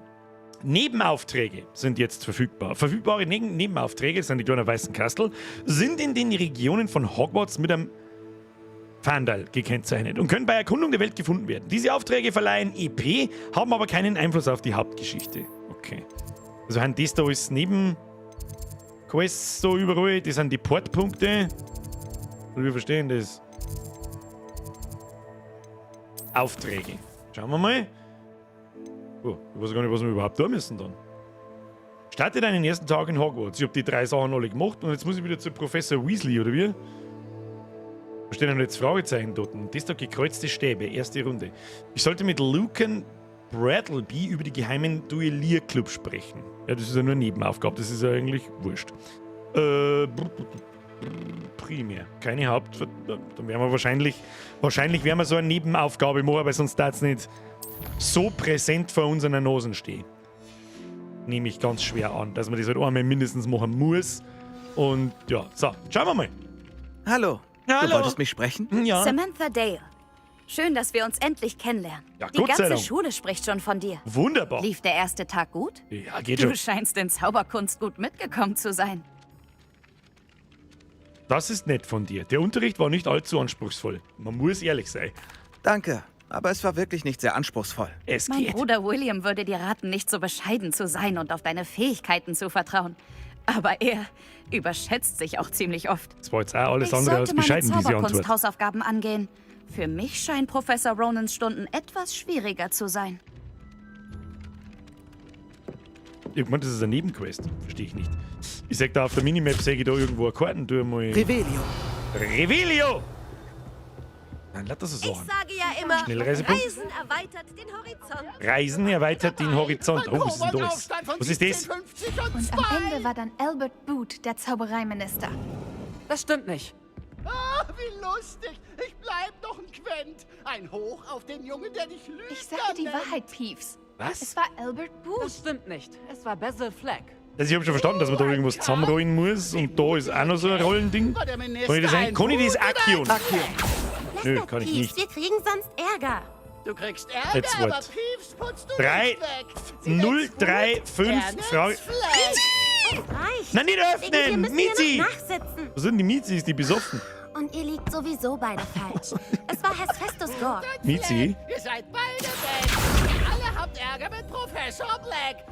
Speaker 1: Nebenaufträge sind jetzt verfügbar. Verfügbare Nebenaufträge, das sind die kleinen weißen Kastel, sind in den Regionen von Hogwarts mit einem Fahndal gekennzeichnet und können bei Erkundung der Welt gefunden werden. Diese Aufträge verleihen EP, haben aber keinen Einfluss auf die Hauptgeschichte. Okay. Also haben das da als Nebenquests so überall, das sind die Portpunkte. Und wir verstehen das. Aufträge. Schauen wir mal. Oh, ich weiß gar nicht, was wir überhaupt tun müssen dann. Starte deinen ersten Tag in Hogwarts. Ich habe die 3 Sachen alle gemacht und jetzt muss ich wieder zu Professor Weasley, oder wie? Da stehen dann jetzt Fragezeichen dort. Und das da gekreuzte Stäbe, erste Runde. Ich sollte mit Lucan Bradleby über die geheimen Duellierclubs sprechen. Ja, das ist ja nur eine Nebenaufgabe, das ist ja eigentlich wurscht. Primär. Keine Haupt... Dann werden wir wahrscheinlich werden wir so eine Nebenaufgabe machen, weil sonst darf es nicht so präsent vor unseren Nasen stehen. Nehme ich ganz schwer an, dass man das halt einmal mindestens machen muss. Und ja, so, schauen wir mal.
Speaker 7: Hallo.
Speaker 1: Hallo.
Speaker 7: Du wolltest mich sprechen?
Speaker 1: Ja.
Speaker 8: Samantha Dale. Schön, dass wir uns endlich kennenlernen.
Speaker 1: Ja,
Speaker 8: Die
Speaker 1: Gott sei
Speaker 8: ganze
Speaker 1: Dank.
Speaker 8: Schule spricht schon von dir.
Speaker 1: Wunderbar.
Speaker 8: Lief der erste Tag gut?
Speaker 1: Ja, geht
Speaker 8: Du
Speaker 1: schon.
Speaker 8: scheinst in Zauberkunst gut mitgekommen zu sein.
Speaker 1: Das ist nett von dir. Der Unterricht war nicht allzu anspruchsvoll. Man muss ehrlich sein.
Speaker 7: Danke, aber es war wirklich nicht sehr anspruchsvoll.
Speaker 1: Es
Speaker 8: Mein
Speaker 1: geht.
Speaker 8: Bruder William würde dir raten, nicht so bescheiden zu sein und auf deine Fähigkeiten zu vertrauen. Aber er überschätzt sich auch ziemlich oft.
Speaker 1: Das war jetzt auch alles
Speaker 8: Ich
Speaker 1: andere als
Speaker 8: sollte meine
Speaker 1: bescheiden, diese Antwort.
Speaker 8: Zauberkunst-Hausaufgaben angehen. Für mich scheinen Professor Ronans Stunden etwas schwieriger zu sein.
Speaker 1: Irgendwann, das ist eine Nebenquest. Verstehe ich nicht. Ich sag da auf der Minimap, sehe ich da irgendwo eine Karten, tu mal.
Speaker 7: Revelio.
Speaker 1: Revelio! Nein, lass das so sagen.
Speaker 11: sage ja immer,
Speaker 1: Schnellreisepunkt.
Speaker 11: Reisen erweitert den Horizont.
Speaker 1: Reisen erweitert den Horizont. Oh, was ist denn das? Was ist das?
Speaker 11: Und am Ende war dann Albert Boot der Zaubereiminister.
Speaker 4: Das stimmt nicht.
Speaker 3: Ah, wie lustig. Ich bleib noch ein Quent. Ein Hoch auf den Jungen, der dich lügt.
Speaker 11: Ich sage die Wahrheit, Peeves.
Speaker 1: Was?
Speaker 11: Es war Albert Boot.
Speaker 4: Das stimmt nicht. Es war Basil Fleck.
Speaker 1: Also ich habe schon verstanden, dass man da irgendwas zusammenrollen muss und da ist auch noch so ein Rollending. Kann ich das Akion? Nö, kann ich nicht.
Speaker 11: Wir kriegen sonst Ärger.
Speaker 3: Du kriegst Ärger,
Speaker 1: Jetzt
Speaker 3: aber
Speaker 1: wird's.
Speaker 3: Peeves putzt du
Speaker 1: 3,
Speaker 3: nicht weg. Sie
Speaker 1: 0,
Speaker 3: lässt gut.
Speaker 1: 3, 5,
Speaker 3: Der
Speaker 1: Frage.
Speaker 3: nimmt's Fleck.
Speaker 11: Es reicht.
Speaker 1: Nein, nicht öffnen! Mizi!
Speaker 11: Nachsitzen.
Speaker 1: Was sind die Mizis? Die besoffen.
Speaker 11: Und ihr liegt sowieso beide falsch. Es war Hephaestus Gord.
Speaker 1: Mizi?
Speaker 3: Ihr seid beide weg. Ihr alle habt Ärger mit Professor Black.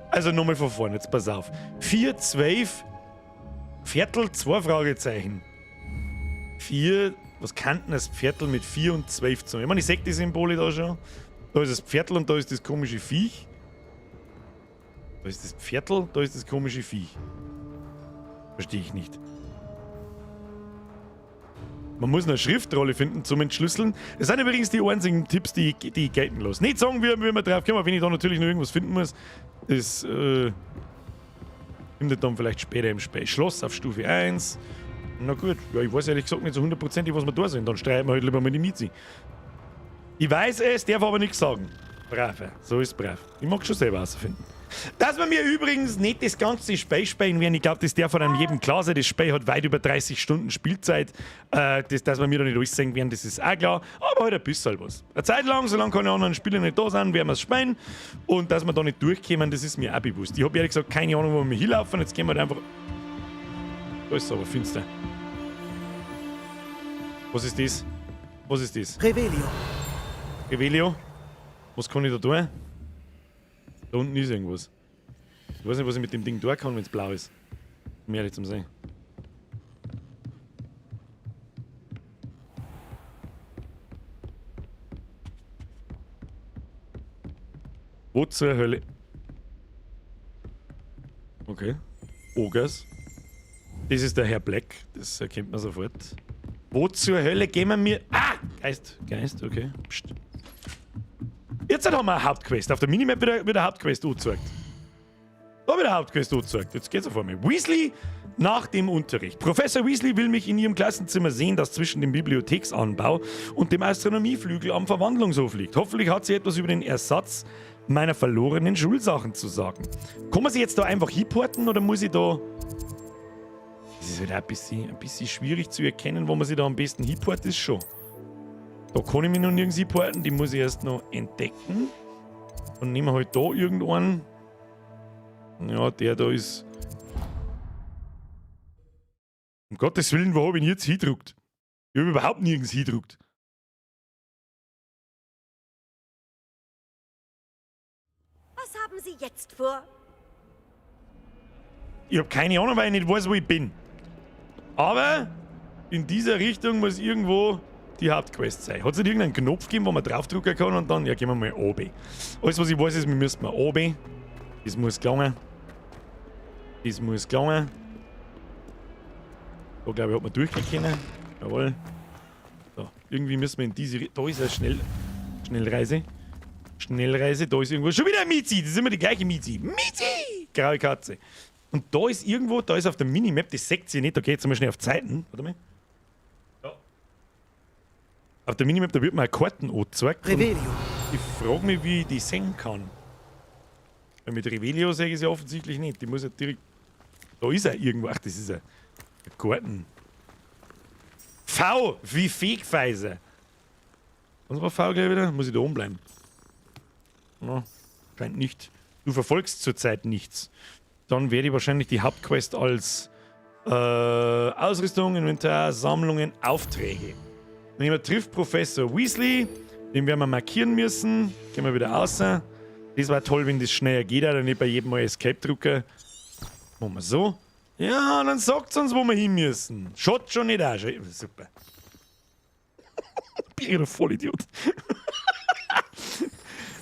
Speaker 1: Also nochmal von vorne, jetzt pass auf. 4, 12, Viertel, 2 Fragezeichen. 4, was kann denn das Viertel mit 4 und 12 zu? Ich meine, ich sehe die Symbole da schon. Da ist das Viertel und da ist das komische Viech. Da ist das Viertel, da ist das komische Viech. Verstehe ich nicht. Man muss eine Schriftrolle finden zum Entschlüsseln. Das sind übrigens die einzigen Tipps, die ich gelten lasse. Nicht sagen, wie wir drauf kommen, wenn ich da natürlich noch irgendwas finden muss. Das findet dann vielleicht später im Schloss auf Stufe 1. Na gut, ja, ich weiß ehrlich gesagt nicht so hundertprozentig, was wir da sind. Dann streiten wir halt lieber mal die Miezi. Ich weiß es, darf aber nichts sagen. Brav, ja. So ist brav. Ich mag schon selber herausfinden. Dass wir mir übrigens nicht das ganze Spiel spielen werden, ich glaube, das darf von einem jedem klar sein. Das Spiel hat weit über 30 Stunden Spielzeit. Dass wir mir da nicht alles sehen werden, das ist auch klar. Aber halt ein bisschen was. Eine Zeit lang, solange keine anderen Spieler nicht da sind, werden wir es spielen. Und dass wir da nicht durchkommen, das ist mir auch bewusst. Ich habe ehrlich gesagt keine Ahnung, wo wir hinlaufen. Jetzt gehen wir einfach... Da ist es aber finster. Was ist das? Was ist das?
Speaker 7: Revelio.
Speaker 1: Revelio? Was kann ich da tun? Da unten ist irgendwas. Ich weiß nicht, was ich mit dem Ding tun kann, wenn es blau ist. Um ehrlich zu sein. Wo zur Hölle? Okay. Ogers. Das ist der Herr Black. Das erkennt man sofort. Wo zur Hölle gehen wir mir... Ah! Geist, okay. Psst. Jetzt haben wir eine Hauptquest. Auf der Minimap wird eine Hauptquest angezeigt. Da wird eine Hauptquest angezeigt. Jetzt geht's vor mir. Weasley nach dem Unterricht. Professor Weasley will mich in ihrem Klassenzimmer sehen, das zwischen dem Bibliotheksanbau und dem Astronomieflügel am Verwandlungshof liegt. Hoffentlich hat sie etwas über den Ersatz meiner verlorenen Schulsachen zu sagen. Kann man sie jetzt da einfach hinporten oder muss ich da... Das ist halt auch ein bisschen schwierig zu erkennen, wo man sie da am besten hinportet, ist schon. Da kann ich mich noch nirgends hinporten, die muss ich erst noch entdecken. Und nehmen wir halt da irgendeinen. Ja, der da ist... Um Gottes Willen, wo habe ich ihn jetzt hingedruckt? Ich habe überhaupt nirgends hingedruckt.
Speaker 11: Was haben Sie jetzt vor?
Speaker 1: Ich habe keine Ahnung, weil ich nicht weiß, wo ich bin. Aber in dieser Richtung muss irgendwo die Hauptquest sein. Hat es nicht irgendeinen Knopf gegeben, wo man draufdrücken kann und dann, ja, gehen wir mal oben. Alles, was ich weiß, ist, wir müssen mal oben. Das muss gelingen. Das muss gelingen. Da, glaube ich, hat man durchgehen können. Jawohl. So, irgendwie müssen wir in diese Richtung. Da ist eine Schnellreise. Schnellreise, da ist irgendwo. Schon wieder ein Mizi! Das ist immer die gleiche Mizi. Mizi! Graue Katze. Und da ist irgendwo, da ist auf der Minimap, das seht ihr nicht, da geht es mal schnell auf Zeiten. Warte mal. Ja. Auf der Minimap, da wird mir eine Karten angezeigt.
Speaker 7: Revelio.
Speaker 1: Ich frage mich, wie ich die sehen kann. Weil mit Revelio sehe ich sie offensichtlich nicht. Die muss ja direkt Da ist er irgendwo. Ach, das ist ein Garten. V wie Fegfeise. Was war V gleich wieder? Muss ich da oben bleiben? No, scheint nicht. Du verfolgst zurzeit nichts. Dann werde ich wahrscheinlich die Hauptquest als Ausrüstung, Inventar, Sammlungen, Aufträge. Wenn jemand trifft Professor Weasley, den werden wir markieren müssen. Gehen wir wieder raus. Das war toll, wenn das schneller geht, oder nicht bei jedem Mal Escape drucken. Machen wir so. Ja, dann sagt uns, wo wir hin müssen. Schaut schon nicht aus. Super. Ich bin ein Vollidiot.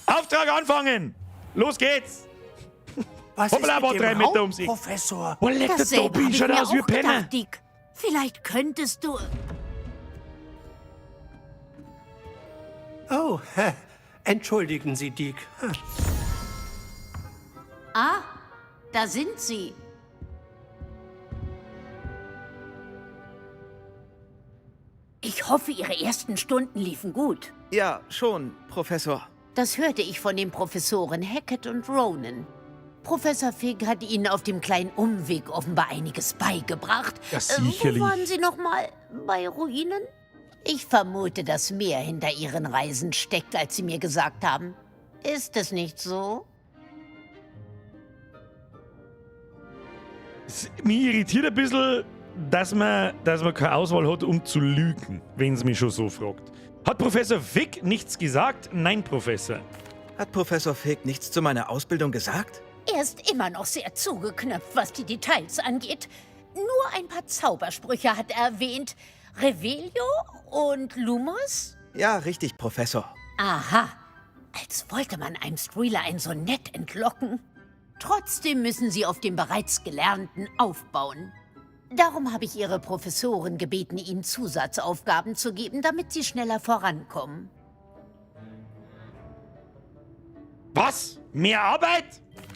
Speaker 1: Auftrag anfangen! Los geht's!
Speaker 3: Was
Speaker 1: Hoppla,
Speaker 3: ist mit dem
Speaker 1: 3 Meter
Speaker 3: Raum,
Speaker 1: um sich.
Speaker 3: Professor?
Speaker 1: Oh, leck der Tobi, schaut aus wie Penner.
Speaker 5: Dick. Vielleicht könntest du...
Speaker 3: Oh, entschuldigen Sie, Dick.
Speaker 5: Ah, da sind sie. Ich hoffe, Ihre ersten Stunden liefen gut.
Speaker 7: Ja, schon, Professor.
Speaker 5: Das hörte ich von den Professoren Hackett und Ronan. Professor Fig hat Ihnen auf dem kleinen Umweg offenbar einiges beigebracht.
Speaker 1: Ja, sicherlich.
Speaker 5: Wo waren Sie nochmal? Bei Ruinen? Ich vermute, dass mehr hinter Ihren Reisen steckt, als Sie mir gesagt haben. Ist es nicht so?
Speaker 1: Mich irritiert ein bisschen, dass man keine Auswahl hat, um zu lügen, wenn es mich schon so fragt. Hat Professor Fig nichts gesagt? Nein, Professor.
Speaker 7: Hat Professor Fig nichts zu meiner Ausbildung gesagt?
Speaker 5: Er ist immer noch sehr zugeknöpft, was die Details angeht. Nur ein paar Zaubersprüche hat er erwähnt. Revelio und Lumos?
Speaker 7: Ja, richtig, Professor.
Speaker 5: Aha, als wollte man einem Streeler ein Sonett entlocken. Trotzdem müssen Sie auf dem bereits Gelernten aufbauen. Darum habe ich Ihre Professoren gebeten, Ihnen Zusatzaufgaben zu geben, damit Sie schneller vorankommen.
Speaker 1: Was? Mehr Arbeit?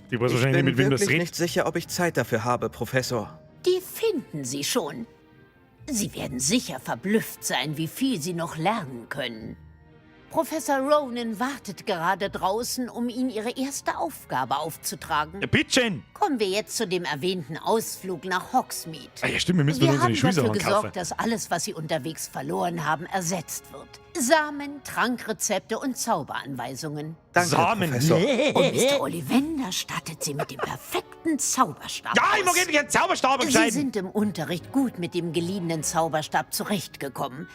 Speaker 1: Die weiß
Speaker 7: Ich
Speaker 1: wahrscheinlich
Speaker 7: bin
Speaker 1: nicht, mit wem das
Speaker 7: wirklich
Speaker 1: redet.
Speaker 7: nicht sicher, ob ich Zeit dafür habe, Professor.
Speaker 5: Die finden Sie schon. Sie werden sicher verblüfft sein, wie viel Sie noch lernen können. Professor Ronan wartet gerade draußen, um Ihnen Ihre erste Aufgabe aufzutragen.
Speaker 1: Ja, bitteschön.
Speaker 5: Kommen wir jetzt zu dem erwähnten Ausflug nach Hogsmeade.
Speaker 1: Ah, ja, stimmt, wir müssen
Speaker 5: Wir
Speaker 1: unsere
Speaker 5: haben
Speaker 1: Schulsachen
Speaker 5: dafür
Speaker 1: kaufen.
Speaker 5: gesorgt, dass alles, was Sie unterwegs verloren haben, ersetzt wird. Samen, Trankrezepte und Zauberanweisungen.
Speaker 7: Danke,
Speaker 1: Samen.
Speaker 7: Professor.
Speaker 5: Und Mr. Ollivander stattet Sie mit dem perfekten Zauberstab
Speaker 1: Ja, ich mag
Speaker 5: aus.
Speaker 1: endlich einen Zauberstab
Speaker 5: Sie
Speaker 1: entscheiden.
Speaker 5: sind im Unterricht gut mit dem geliehenen Zauberstab zurechtgekommen.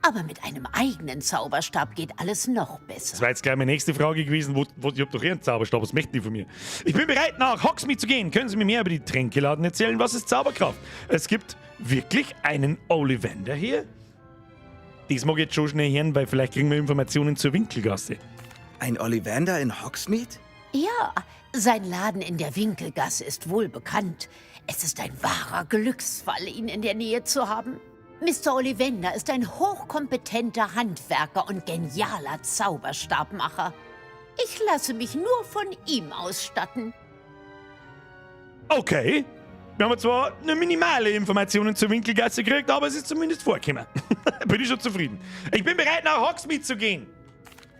Speaker 5: Aber mit einem eigenen Zauberstab geht alles noch
Speaker 1: Das
Speaker 5: besser.
Speaker 1: war jetzt gleich meine nächste Frage gewesen. Ich hab doch ihren Zauberstab, was möchten die von mir? Ich bin bereit, nach Hogsmeade zu gehen. Können Sie mir mehr über die Tränkeladen erzählen? Was ist Zauberkraft? Es gibt wirklich einen Ollivander hier? Das mag ich jetzt schon schnell hören, weil vielleicht kriegen wir Informationen zur Winkelgasse.
Speaker 7: Ein Ollivander in Hogsmeade?
Speaker 5: Ja, sein Laden in der Winkelgasse ist wohl bekannt. Es ist ein wahrer Glücksfall, ihn in der Nähe zu haben. Mr. Ollivander ist ein hochkompetenter Handwerker und genialer Zauberstabmacher. Ich lasse mich nur von ihm ausstatten.
Speaker 1: Okay. Wir haben zwar eine minimale Informationen zur Winkelgasse gekriegt, aber es ist zumindest vorgekommen. Bin ich schon zufrieden. Ich bin bereit, nach Hogsmeade zu gehen.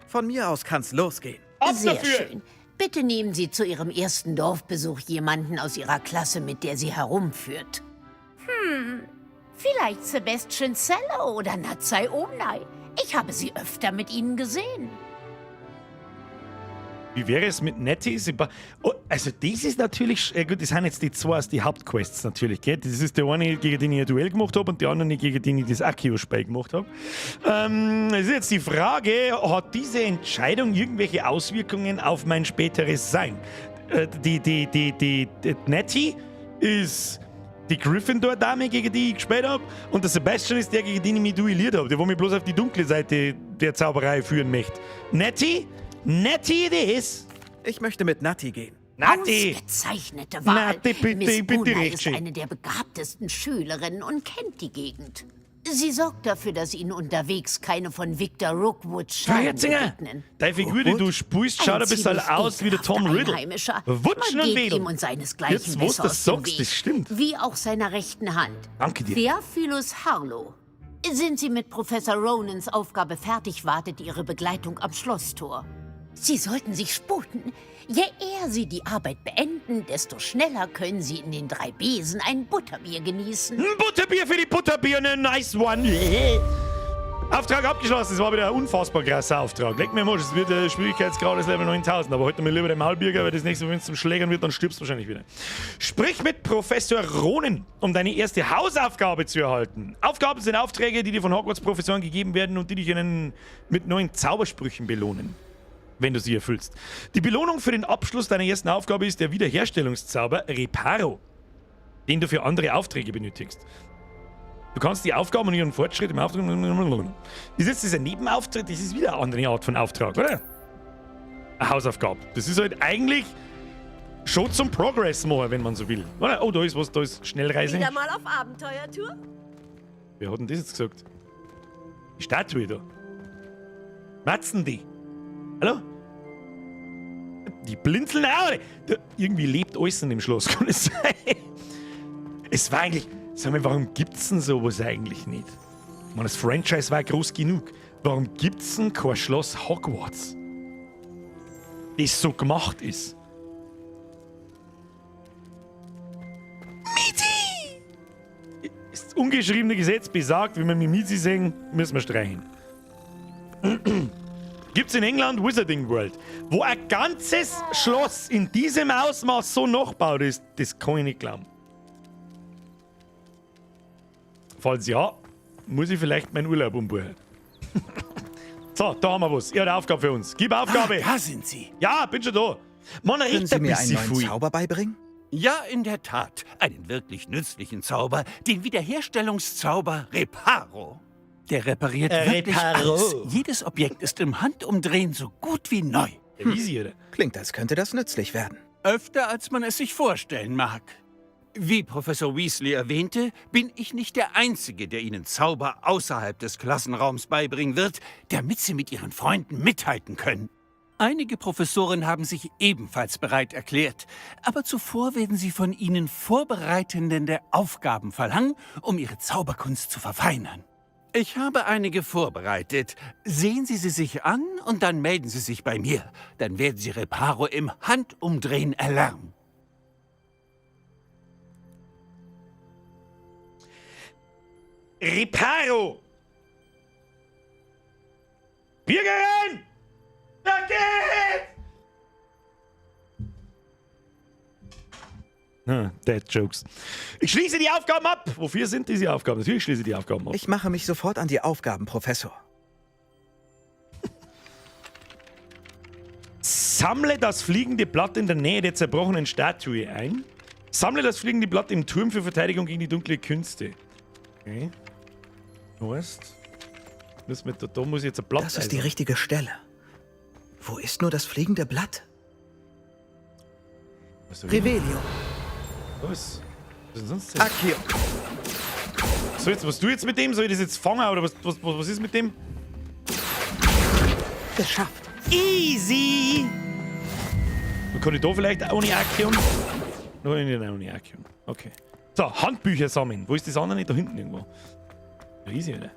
Speaker 7: Von mir aus kann's losgehen.
Speaker 1: Ab
Speaker 5: Sehr
Speaker 1: dafür.
Speaker 5: schön. Bitte nehmen Sie zu Ihrem ersten Dorfbesuch jemanden aus Ihrer Klasse mit, der Sie herumführt. Vielleicht Sebastian Cello oder Natsai Omnai. Ich habe sie öfter mit Ihnen gesehen.
Speaker 1: Wie wäre es mit Nettie? Oh, also das ist natürlich... gut, das sind jetzt die zwei aus die Hauptquests natürlich, gell? Das ist der eine, gegen den ich ein Duell gemacht habe und der andere, gegen den ich das Accio-Spiel gemacht habe. Es ist jetzt die Frage, hat diese Entscheidung irgendwelche Auswirkungen auf mein späteres Sein? Die Nettie ist die Gryffindor-Dame, gegen die ich gespielt habe, und der Sebastian ist der, gegen den ich mich duelliert habe, der wo mich bloß auf die dunkle Seite der Zauberei führen möchte. Nettie it is.
Speaker 7: Ich möchte mit Natti gehen.
Speaker 1: Natti!
Speaker 5: Ausgezeichnete Wahl.
Speaker 1: Natti, bitte,
Speaker 5: Miss
Speaker 1: bitte
Speaker 5: Una
Speaker 1: recht
Speaker 5: ist
Speaker 1: schön.
Speaker 5: eine der begabtesten Schülerinnen und kennt die Gegend. Sie sorgt dafür, dass Ihnen unterwegs keine von Victor Rookwoods
Speaker 1: Frau
Speaker 5: Scharen
Speaker 1: Herzinger,
Speaker 5: begegnen.
Speaker 1: deine Figur, die du spielst, schaut ein bisschen
Speaker 5: ziemlich
Speaker 1: aus wie der Tom
Speaker 5: ekelhafter
Speaker 1: Riddle.
Speaker 5: Einheimischer.
Speaker 1: Wutschen
Speaker 5: Man
Speaker 1: und
Speaker 5: geht
Speaker 1: wedeln.
Speaker 5: ihm und seinesgleichen
Speaker 1: Jetzt, wo du
Speaker 5: besser
Speaker 1: das
Speaker 5: aus dem
Speaker 1: sagst,
Speaker 5: Weg.
Speaker 1: das stimmt.
Speaker 5: Wie auch seiner rechten Hand.
Speaker 1: Danke dir.
Speaker 5: Theophilus Harlow. Sind Sie mit Professor Ronans Aufgabe fertig, wartet Ihre Begleitung am Schlosstor. Sie sollten sich sputen. Je eher Sie die Arbeit beenden, desto schneller können Sie in den 3 Besen ein Butterbier genießen.
Speaker 1: Ein Butterbier für die Butterbirne, nice one. Auftrag abgeschlossen, das war wieder ein unfassbar krasser Auftrag. Leg mir mal, das wird der Schwierigkeitsgrad ist Level 9000, aber heute mal lieber den Maulbürger, weil das nächste Mal, wenn es zum Schlägern wird, dann stirbst du wahrscheinlich wieder. Sprich mit Professor Ronen, um deine erste Hausaufgabe zu erhalten. Aufgaben sind Aufträge, die dir von Hogwarts-Professoren gegeben werden und die dich mit neuen Zaubersprüchen belohnen, wenn du sie erfüllst. Die Belohnung für den Abschluss deiner ersten Aufgabe ist der Wiederherstellungszauber Reparo, den du für andere Aufträge benötigst. Du kannst die Aufgaben und ihren Fortschritt im Auftrag... Ist jetzt dieser Nebenauftrag, das ist wieder eine andere Art von Auftrag, oder? Eine Hausaufgabe. Das ist halt eigentlich schon zum Progress machen, wenn man so will. Oder? Oh, da ist was, da ist Schnellreise.
Speaker 13: Wieder mal auf Abenteuertour?
Speaker 1: Wer hat denn das jetzt gesagt? Die Statue da. Matzen die? Hallo? Die blinzeln auch. Irgendwie lebt alles in dem Schloss, kann es sein? Es war eigentlich... Sag mal, warum gibt's denn sowas eigentlich nicht? Ich meine, das Franchise war groß genug. Warum gibt's denn kein Schloss Hogwarts, das so gemacht ist? Mizi! Das ungeschriebene Gesetz besagt, wenn wir mit Mizi singen, müssen wir streichen. Gibt's in England Wizarding World, wo ein ganzes Schloss in diesem Ausmaß so nachgebaut ist, das kann ich nicht glauben. Falls ja, muss ich vielleicht meinen Urlaub umbuchen. So, da haben wir was. Ihr habt eine Aufgabe für uns. Gib Aufgabe.
Speaker 12: Da sind Sie.
Speaker 1: Ja, bin schon da. Mann, er
Speaker 7: Können Sie mir einen neuen Zauber beibringen?
Speaker 12: Ja, in der Tat. Einen wirklich nützlichen Zauber. Den Wiederherstellungszauber Reparo. Der repariert wirklich alles. Jedes Objekt ist im Handumdrehen so gut wie neu.
Speaker 1: Easy, oder?
Speaker 7: Klingt, als könnte das nützlich werden.
Speaker 12: Öfter, als man es sich vorstellen mag. Wie Professor Weasley erwähnte, bin ich nicht der Einzige, der Ihnen Zauber außerhalb des Klassenraums beibringen wird, damit Sie mit Ihren Freunden mithalten können. Einige Professoren haben sich ebenfalls bereit erklärt, aber zuvor werden sie von Ihnen vorbereitende Aufgaben verlangen, um Ihre Zauberkunst zu verfeinern. Ich habe einige vorbereitet. Sehen Sie sie sich an und dann melden Sie sich bei mir. Dann werden Sie Reparo im Handumdrehen erlernen.
Speaker 1: Reparo! Bürgerin! Da geht! Dead Jokes. Ich schließe die Aufgaben ab. Wofür sind diese Aufgaben? Natürlich schließe ich die Aufgaben ab.
Speaker 7: Ich mache mich sofort an die Aufgaben, Professor.
Speaker 1: Sammle das fliegende Blatt in der Nähe der zerbrochenen Statue ein. Sammle das fliegende Blatt im Turm für Verteidigung gegen die dunkle Künste. Okay. Heißt, da muss jetzt ein Blatt.
Speaker 7: Das ist die richtige Stelle. Wo ist nur das fliegende Blatt? Revelio.
Speaker 1: Was ist denn sonst?
Speaker 7: Accio.
Speaker 1: So, jetzt, was du jetzt mit dem? Soll ich das jetzt fangen oder was ist mit dem?
Speaker 7: Geschafft.
Speaker 1: Easy! Und kann ich da vielleicht ohne Accion? Nein, ohne Accion. Okay. So, Handbücher sammeln. Wo ist das andere nicht? Da hinten irgendwo. Riesig, oder?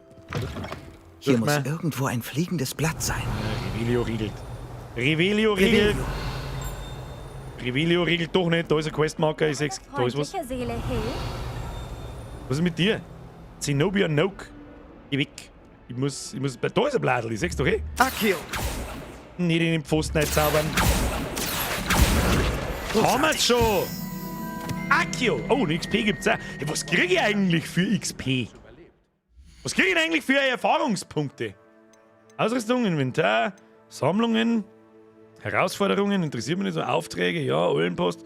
Speaker 7: Hier muss irgendwo ein fliegendes Blatt sein.
Speaker 1: Ja, Revelio riegelt. Revelio riegelt. Revelio riegelt doch nicht. Da ist ein Questmarker. Ich seh's. Da ist was.
Speaker 13: Seele Hill.
Speaker 1: Was ist mit dir? Zenobia Noke. Geh weg. Ich muss. Da ist ein Bladel. Ich seh's doch eh.
Speaker 7: Accio.
Speaker 1: Nicht in den Pfosten zaubern. Haben wir's schon. Accio. Oh, eine XP gibt's auch. Hey, was krieg ich eigentlich für XP? Was kriege ich denn eigentlich für Erfahrungspunkte? Ausrüstung, Inventar, Sammlungen, Herausforderungen, interessiert mich nicht so, Aufträge, ja, Eulenpost,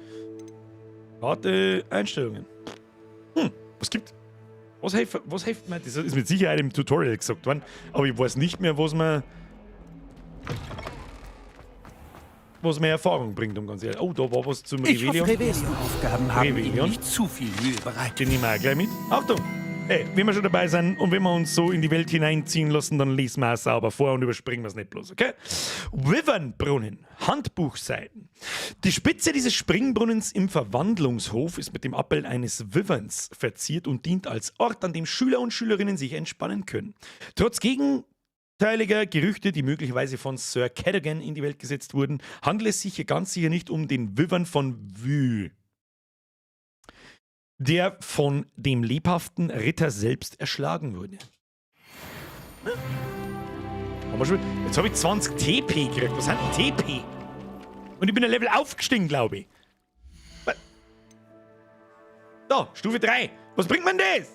Speaker 1: Karte, Einstellungen. Was gibt? Was hilft mir? Das ist mit Sicherheit im Tutorial gesagt worden, aber ich weiß nicht mehr, was mir Erfahrung bringt, um ganz ehrlich. Oh, da war was zum Revelio.
Speaker 12: Die ersten Aufgaben haben Ihnen nicht zu viel Mühe bereitet.
Speaker 1: Den nehmen wir auch gleich mit. Achtung! Hey, wenn wir schon dabei sind und wenn wir uns so in die Welt hineinziehen lassen, dann lesen wir auch sauber vor und überspringen wir es nicht bloß, okay? Wyvernbrunnen, Handbuchseiten. Die Spitze dieses Springbrunnens im Verwandlungshof ist mit dem Abbild eines Wyverns verziert und dient als Ort, an dem Schüler und Schülerinnen sich entspannen können. Trotz Teiliger Gerüchte, die möglicherweise von Sir Cadogan in die Welt gesetzt wurden, handelt es sich hier ganz sicher nicht um den Wyvern von Vue, der von dem lebhaften Ritter selbst erschlagen wurde. Jetzt habe ich 20 TP gekriegt. Was hat denn TP? Und ich bin ein Level aufgestiegen, glaube ich. So, Stufe 3. Was bringt man das?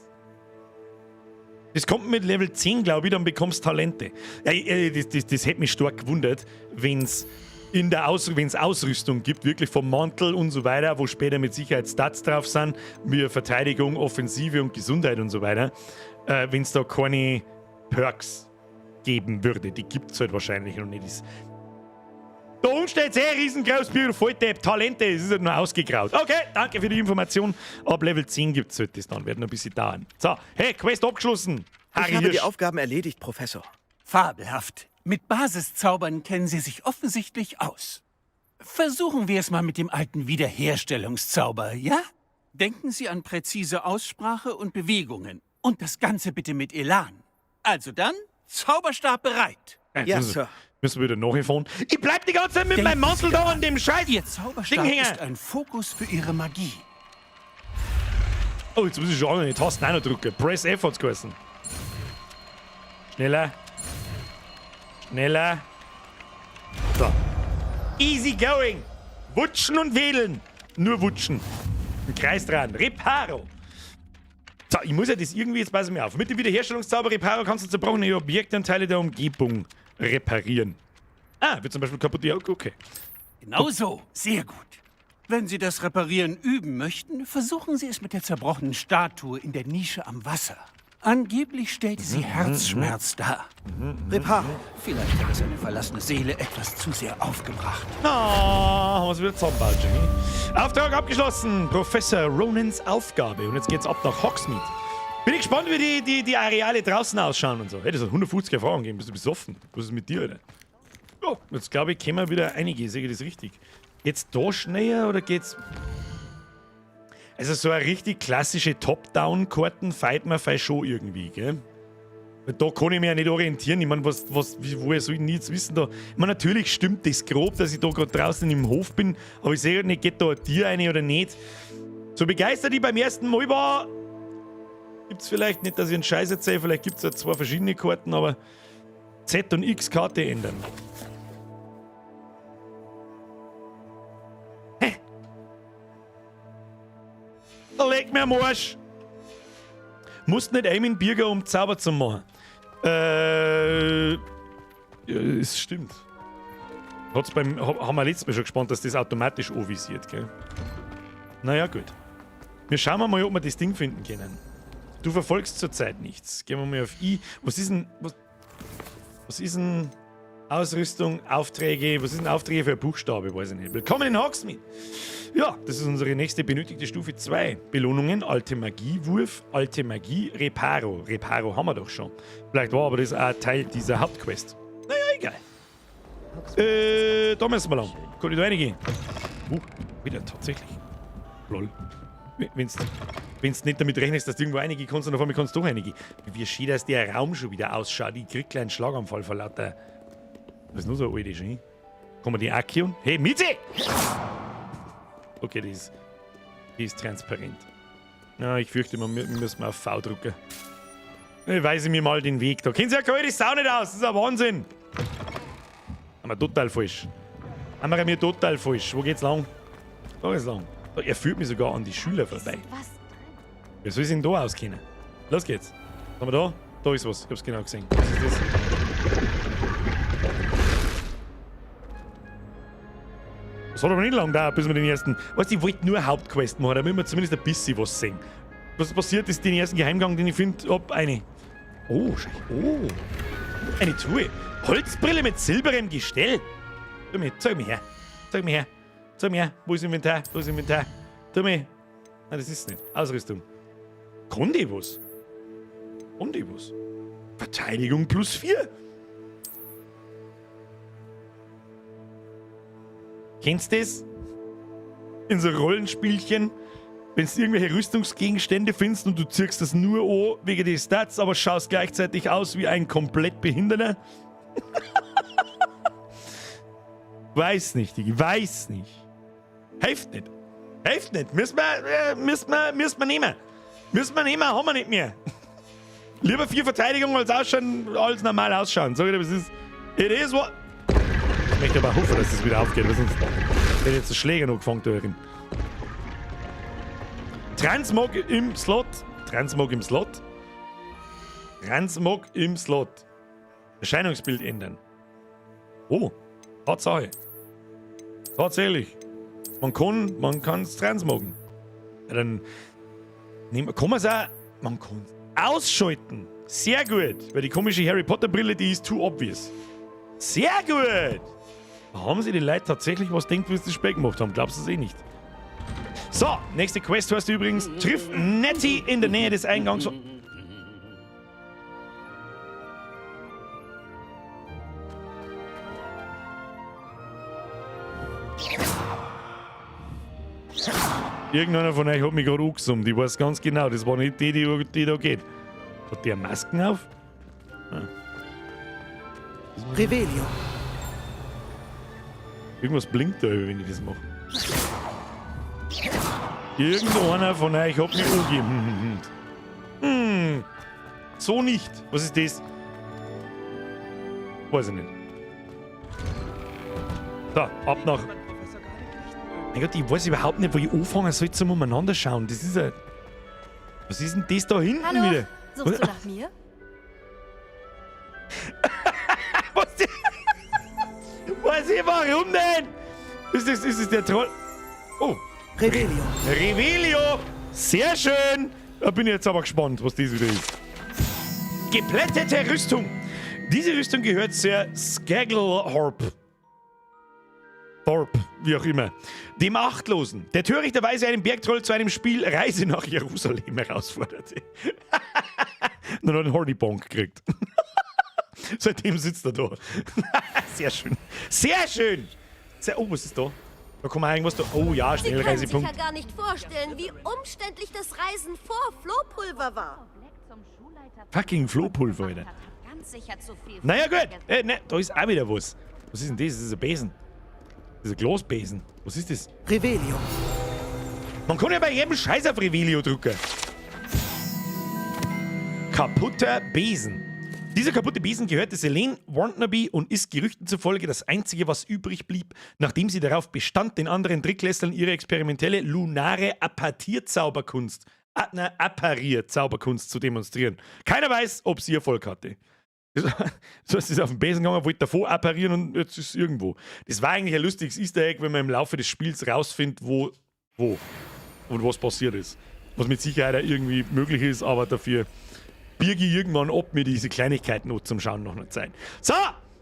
Speaker 1: Das kommt mit Level 10, glaube ich, dann bekommst du Talente. Ja, das hätte mich stark gewundert, wenn es Ausrüstung gibt, wirklich vom Mantel und so weiter, wo später mit Sicherheit Stats drauf sind, wie Verteidigung, Offensive und Gesundheit und so weiter, wenn es da keine Perks geben würde. Die gibt es halt wahrscheinlich noch nicht. Da unten steht sehr riesengroß, Volltap, Talente, es ist halt nur ausgegraut. Okay, danke für die Information. Ab Level 10 gibt es das dann, wird noch ein bisschen dauern. So, hey, Quest abgeschlossen.
Speaker 7: Ich habe die Aufgaben erledigt, Professor.
Speaker 12: Fabelhaft. Mit Basiszaubern kennen Sie sich offensichtlich aus. Versuchen wir es mal mit dem alten Wiederherstellungszauber, ja? Denken Sie an präzise Aussprache und Bewegungen. Und das Ganze bitte mit Elan. Also dann, Zauberstab bereit.
Speaker 7: Ja, Sir.
Speaker 1: Müssen wir wieder nachfahren? Ich bleib die ganze Zeit mit meinem Mantel da an dem Scheiß.
Speaker 12: Ihr Zauberstab ist ein Fokus für Ihre Magie.
Speaker 1: Oh, jetzt muss ich schon andere Tasten auch noch drücken. Press F hat's geheißen. Schneller. Schneller. So. Easy going. Wutschen und wedeln. Nur wutschen. Im Kreis dran. Reparo. So, ich muss ja das irgendwie, jetzt passen wir auf. Mit dem Wiederherstellungszauber Reparo kannst du zerbrochene Objekte und Teile der Umgebung reparieren. Ah, wird zum Beispiel kaputt. Ja, okay.
Speaker 12: Genau so. Sehr gut. Wenn Sie das Reparieren üben möchten, versuchen Sie es mit der zerbrochenen Statue in der Nische am Wasser. Angeblich stellte sie Herzschmerz dar.
Speaker 7: Reparo.
Speaker 12: Vielleicht hat es eine verlassene Seele etwas zu sehr aufgebracht.
Speaker 1: Ah, haben wir es wieder zusammengebaut, Jimmy. Auftrag abgeschlossen. Professor Ronans Aufgabe. Und jetzt geht's ab nach Hogsmeade. Bin ich gespannt, wie die Areale draußen ausschauen und so. Hey, das hat 150 Erfahrung gegeben. Bist du besoffen? Was ist mit dir, Alter? Oh, jetzt glaube ich, kommen wieder einige. Sehe ich das richtig? Geht's da schneller oder geht's... Also so eine richtig klassische Top-Down-Karten fight man vielleicht schon irgendwie, gell? Weil da kann ich mich ja nicht orientieren. Ich meine, woher soll ich denn jetzt wissen? Da? Ich meine, natürlich stimmt das grob, dass ich da gerade draußen im Hof bin, aber ich sehe halt nicht, geht da ein Tier rein oder nicht. So begeistert ich beim ersten Mal war, gibt es vielleicht nicht, dass ich einen Scheiß erzähle, vielleicht gibt es ja 2 verschiedene Karten, aber Z- und X-Karte ändern. Leg mir am Arsch! Musst nicht Eamon Birger, um Zauber zu machen. Ja, es stimmt. Haben wir letztes Mal schon gespannt, dass das automatisch anvisiert, gell? Naja, gut. Wir schauen mal, ob wir das Ding finden können. Du verfolgst zurzeit nichts. Gehen wir mal auf I. Was ist denn Ausrüstung, Aufträge? Was ist denn Aufträge für ein Buchstabe? Weiß ich nicht. Willkommen in Hogsmeade! Ja, das ist unsere nächste benötigte Stufe 2. Belohnungen, alte Magiewurf, alte Magie, Reparo. Reparo haben wir doch schon. Vielleicht war aber das auch Teil dieser Hauptquest. Naja, egal. Da müssen wir lang. Kann ich da reingehen? Wieder tatsächlich. Lol. Wenn's nicht damit rechnest, dass du irgendwo reingehen kannst und auf einmal kannst du doch reingehen. Wie schön, dass der Raum schon wieder ausschaut. Ich krieg gleich einen Schlaganfall vor lauter... Was ist nur so alt, schön? Kann man die Aktion? Hey, Mieze! Okay, die ist transparent. Ja, ich fürchte, wir müssen auf V drücken. Ich weise mir mal den Weg da. Kennen Sie ja keine Sau nicht aus, das ist ein Wahnsinn. Haben wir total falsch. Haben wir mir total falsch. Wo geht's lang? Da geht's lang. Er führt mich sogar an die Schüler vorbei. Wer soll sich denn da auskennen? Los geht's. Was haben wir da? Da ist was. Ich hab's genau gesehen. Was ist das? Das hat aber nicht lange gedauert, bis wir den ersten... Weißt du, ich wollte nur Hauptquest machen, damit wir zumindest ein bisschen was sehen. Was passiert ist, den ersten Geheimgang, den ich finde, ab eine... Oh, schau. Oh. Eine Truhe. Holzbrille mit silbernem Gestell. Zeig mir her. Zeig mir her. Zeig mir her. Wo ist Inventar? Wo ist Inventar? Zeig mir. Nein, das ist nicht. Ausrüstung. Kann die was? Kann die was? Verteidigung +4. Kennst du das? In so Rollenspielchen, wenn du irgendwelche Rüstungsgegenstände findest und du ziehst das nur an wegen des Stats, aber schaust gleichzeitig aus wie ein komplett Behinderter. Weiß nicht, ich weiß nicht. Hilft nicht. Hilft nicht. Müssen wir nehmen. Müssen wir nehmen, haben wir nicht mehr. Lieber 4 Verteidigung als ausschauen, als normal ausschauen. Sag ich dir, was ist. It is what. Ich möchte aber hoffen, dass das wieder aufgeht, weil sonst hätte jetzt der Schläger noch gefangen da drin. Transmog im Slot. Transmog im Slot. Transmog im Slot. Erscheinungsbild ändern. Oh, Tatsache. Tatsächlich. Man kann es transmogen. Ja, dann kann man es auch. Man kann ausschalten. Sehr gut. Weil die komische Harry Potter Brille, die ist too obvious. Sehr gut. Haben sie die Leute tatsächlich was denkt, wie sie das Spiel gemacht haben? Glaubst du es eh nicht? So, nächste Quest heißt übrigens, triff Nettie in der Nähe des Eingangs. Irgendeiner von euch hat mich gerade angesummt. Ich weiß ganz genau, das war nicht die da geht. Hat der Masken auf? Ah.
Speaker 7: Revelio.
Speaker 1: Irgendwas blinkt da, wenn ich das mache. Irgendeiner von euch hat mich angegeben. So nicht. Was ist das? Weiß ich nicht. So, ab nach. Mein Gott, ich weiß überhaupt nicht, wo ich anfangen soll zum umeinander schauen. Das ist ein. Was ist denn das da hinten
Speaker 11: Hallo,
Speaker 1: wieder?
Speaker 11: suchst du nach mir?
Speaker 1: Was die? Weiß ich warum denn? Ist das der Troll? Oh.
Speaker 7: Revelio.
Speaker 1: Revelio. Sehr schön. Da bin ich jetzt aber gespannt, was das wieder ist. Geplättete Rüstung. Diese Rüstung gehört zur Skagglehorp. Thorpe, wie auch immer. Dem Achtlosen, der törichterweise einen Bergtroll zu einem Spiel Reise nach Jerusalem herausforderte. Dann hat einen Hornibonk gekriegt. Seitdem sitzt er da. Sehr schön. Sehr schön. Oh, was ist da? Da kann man irgendwas da. Oh ja, Schnellreisepunkt.
Speaker 13: Ich kann sich ja gar nicht vorstellen, wie umständlich das Reisen vor Flohpulver war.
Speaker 1: Fucking Flohpulver, Alter.
Speaker 8: Ganz sicher zu viel.
Speaker 1: Naja, gut. Ne, da ist auch wieder was. Was ist denn das? Das ist ein Besen. Das ist ein Glasbesen. Was ist das?
Speaker 7: Revelio.
Speaker 1: Man kann ja bei jedem Scheiß auf Revelio drücken. Kaputter Besen. Dieser kaputte Besen gehörte Selene Warnaby und ist Gerüchten zufolge das einzige, was übrig blieb, nachdem sie darauf bestand, den anderen Drittklässlern ihre experimentelle lunare Apparierzauberkunst zu demonstrieren. Keiner weiß, ob sie Erfolg hatte. So ist es auf den Besen gegangen, wollte davor apparieren und jetzt ist es irgendwo. Das war eigentlich ein lustiges Easter Egg, wenn man im Laufe des Spiels rausfindet, wo und was passiert ist. Was mit Sicherheit auch irgendwie möglich ist, aber dafür birge ich irgendwann ab, mir diese Kleinigkeiten noch zum Schauen noch eine Zeit. So,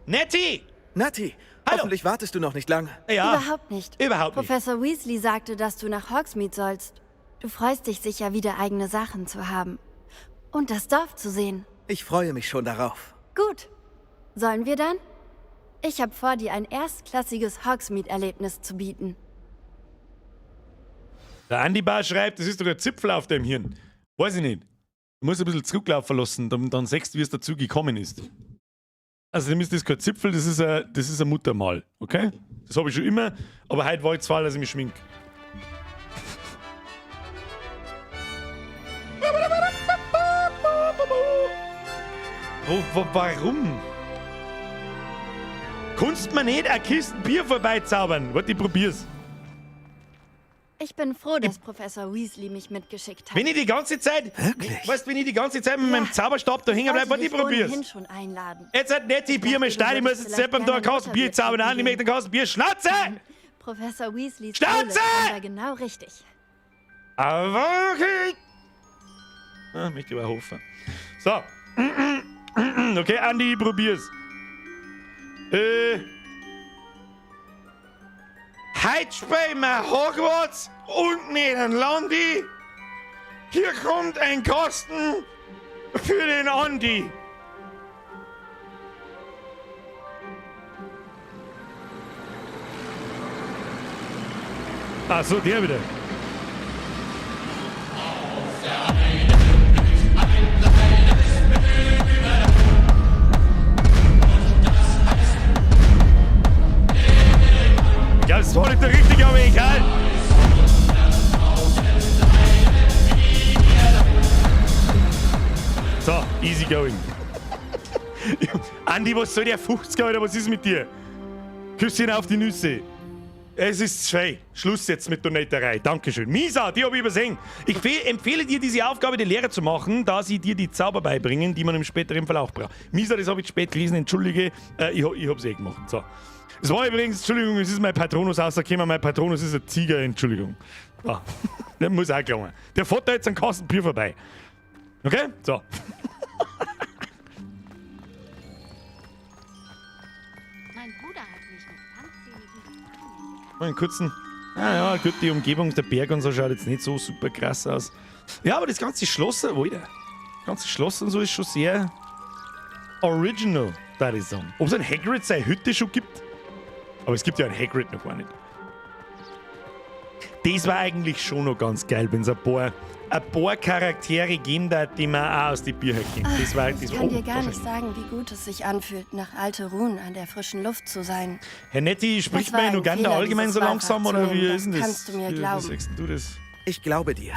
Speaker 1: Nettie!
Speaker 7: Natti,
Speaker 1: hallo.
Speaker 7: Hoffentlich wartest du noch nicht lange.
Speaker 1: Ja,
Speaker 11: Überhaupt nicht.
Speaker 1: Überhaupt nicht.
Speaker 11: Professor Weasley sagte, dass du nach Hogsmeade sollst. Du freust dich sicher, wieder eigene Sachen zu haben. Und das Dorf zu sehen.
Speaker 7: Ich freue mich schon darauf.
Speaker 11: Gut. Sollen wir dann? Ich habe vor, dir ein erstklassiges Hogsmeade-Erlebnis zu bieten.
Speaker 1: Der Andi Bar schreibt, das ist doch ein Zipfel auf deinem Hirn. Weiß ich nicht. Du musst ein bisschen zurücklaufen lassen, dann siehst du, wie es dazu gekommen ist. Also, das ist kein Zipfel, das ist ein Muttermal, okay? Das habe ich schon immer, aber heute war ich zu faul, dass ich mich schminke. Warum? Kannst mir nicht eine Kiste Bier vorbeizaubern? Warte, ich probier's.
Speaker 11: Ich bin froh, dass Professor Weasley mich mitgeschickt hat.
Speaker 1: Wenn ich die ganze Zeit...
Speaker 7: Wirklich?
Speaker 1: Weißt du, wenn ich die ganze Zeit mit meinem Zauberstab da hängen bleibe, warte, ich probier's.
Speaker 11: Schon einladen.
Speaker 1: Jetzt hat nicht die Bier mehr steil, ich muss jetzt selber da ein Kasten Bier zaubern an, ich möchte ein Kasten Bier. Schnauze!
Speaker 11: Professor Weasleys
Speaker 1: Schnauze!
Speaker 11: war genau richtig.
Speaker 1: Aber okay. Ah, möchte ich aber hoffen. So. Okay, Andi, ich probier's. Heute spielen wir Hogwarts und nicht ein Landi. Hier kommt ein Kasten für den Andi. Ach so, der wieder. war nicht der richtige Weg, halt! So, easy going. Andi, was soll der 50er, Alter? Was ist mit dir? Küsschen auf die Nüsse. Es ist schön. Schluss jetzt mit der Netterei. Dankeschön. Misa, die habe ich übersehen. Ich empfehle dir, diese Aufgabe der Lehrer zu machen, da sie dir die Zauber beibringen, die man im späteren Verlauf braucht. Misa, das habe ich spät gelesen. Entschuldige, ich habe es eh gemacht. So. Es war übrigens, Entschuldigung, es ist mein Patronus rausgekommen. Mein Patronus ist ein Tiger, Entschuldigung. Ah, der muss auch klar. Der fährt da jetzt einen Kasten Bier vorbei. Okay? So.
Speaker 2: Mein Bruder hat mich mit feindseligen
Speaker 1: Mal einen kurzen. Ja, gut, die Umgebung, der Berg und so schaut jetzt nicht so super krass aus. Ja, aber das ganze Schloss, Alter. Das ganze Schloss und so ist schon sehr original, da ich sagen. Ob es ein Hagrid seine Hütte schon gibt? Aber es gibt ja einen Hagrid noch gar nicht. Das war eigentlich schon noch ganz geil, wenn es ein paar Charaktere geben, die man auch aus den Büchern kennt. Das war
Speaker 11: Ich kann dir gar nicht sagen, wie gut es sich anfühlt, nach Alte Ruhen an der frischen Luft zu sein.
Speaker 1: Herr Netti, spricht
Speaker 11: Das war
Speaker 1: man in
Speaker 11: ein
Speaker 1: Uganda
Speaker 11: Fehler,
Speaker 1: allgemein so
Speaker 11: dieses
Speaker 1: langsam
Speaker 11: Walfach
Speaker 1: oder
Speaker 11: zu
Speaker 1: wie
Speaker 11: nehmen,
Speaker 1: ist denn
Speaker 11: das
Speaker 1: das?
Speaker 11: kannst du mir
Speaker 1: Wie
Speaker 11: glauben.
Speaker 1: sagst du das?
Speaker 7: Ich glaube dir.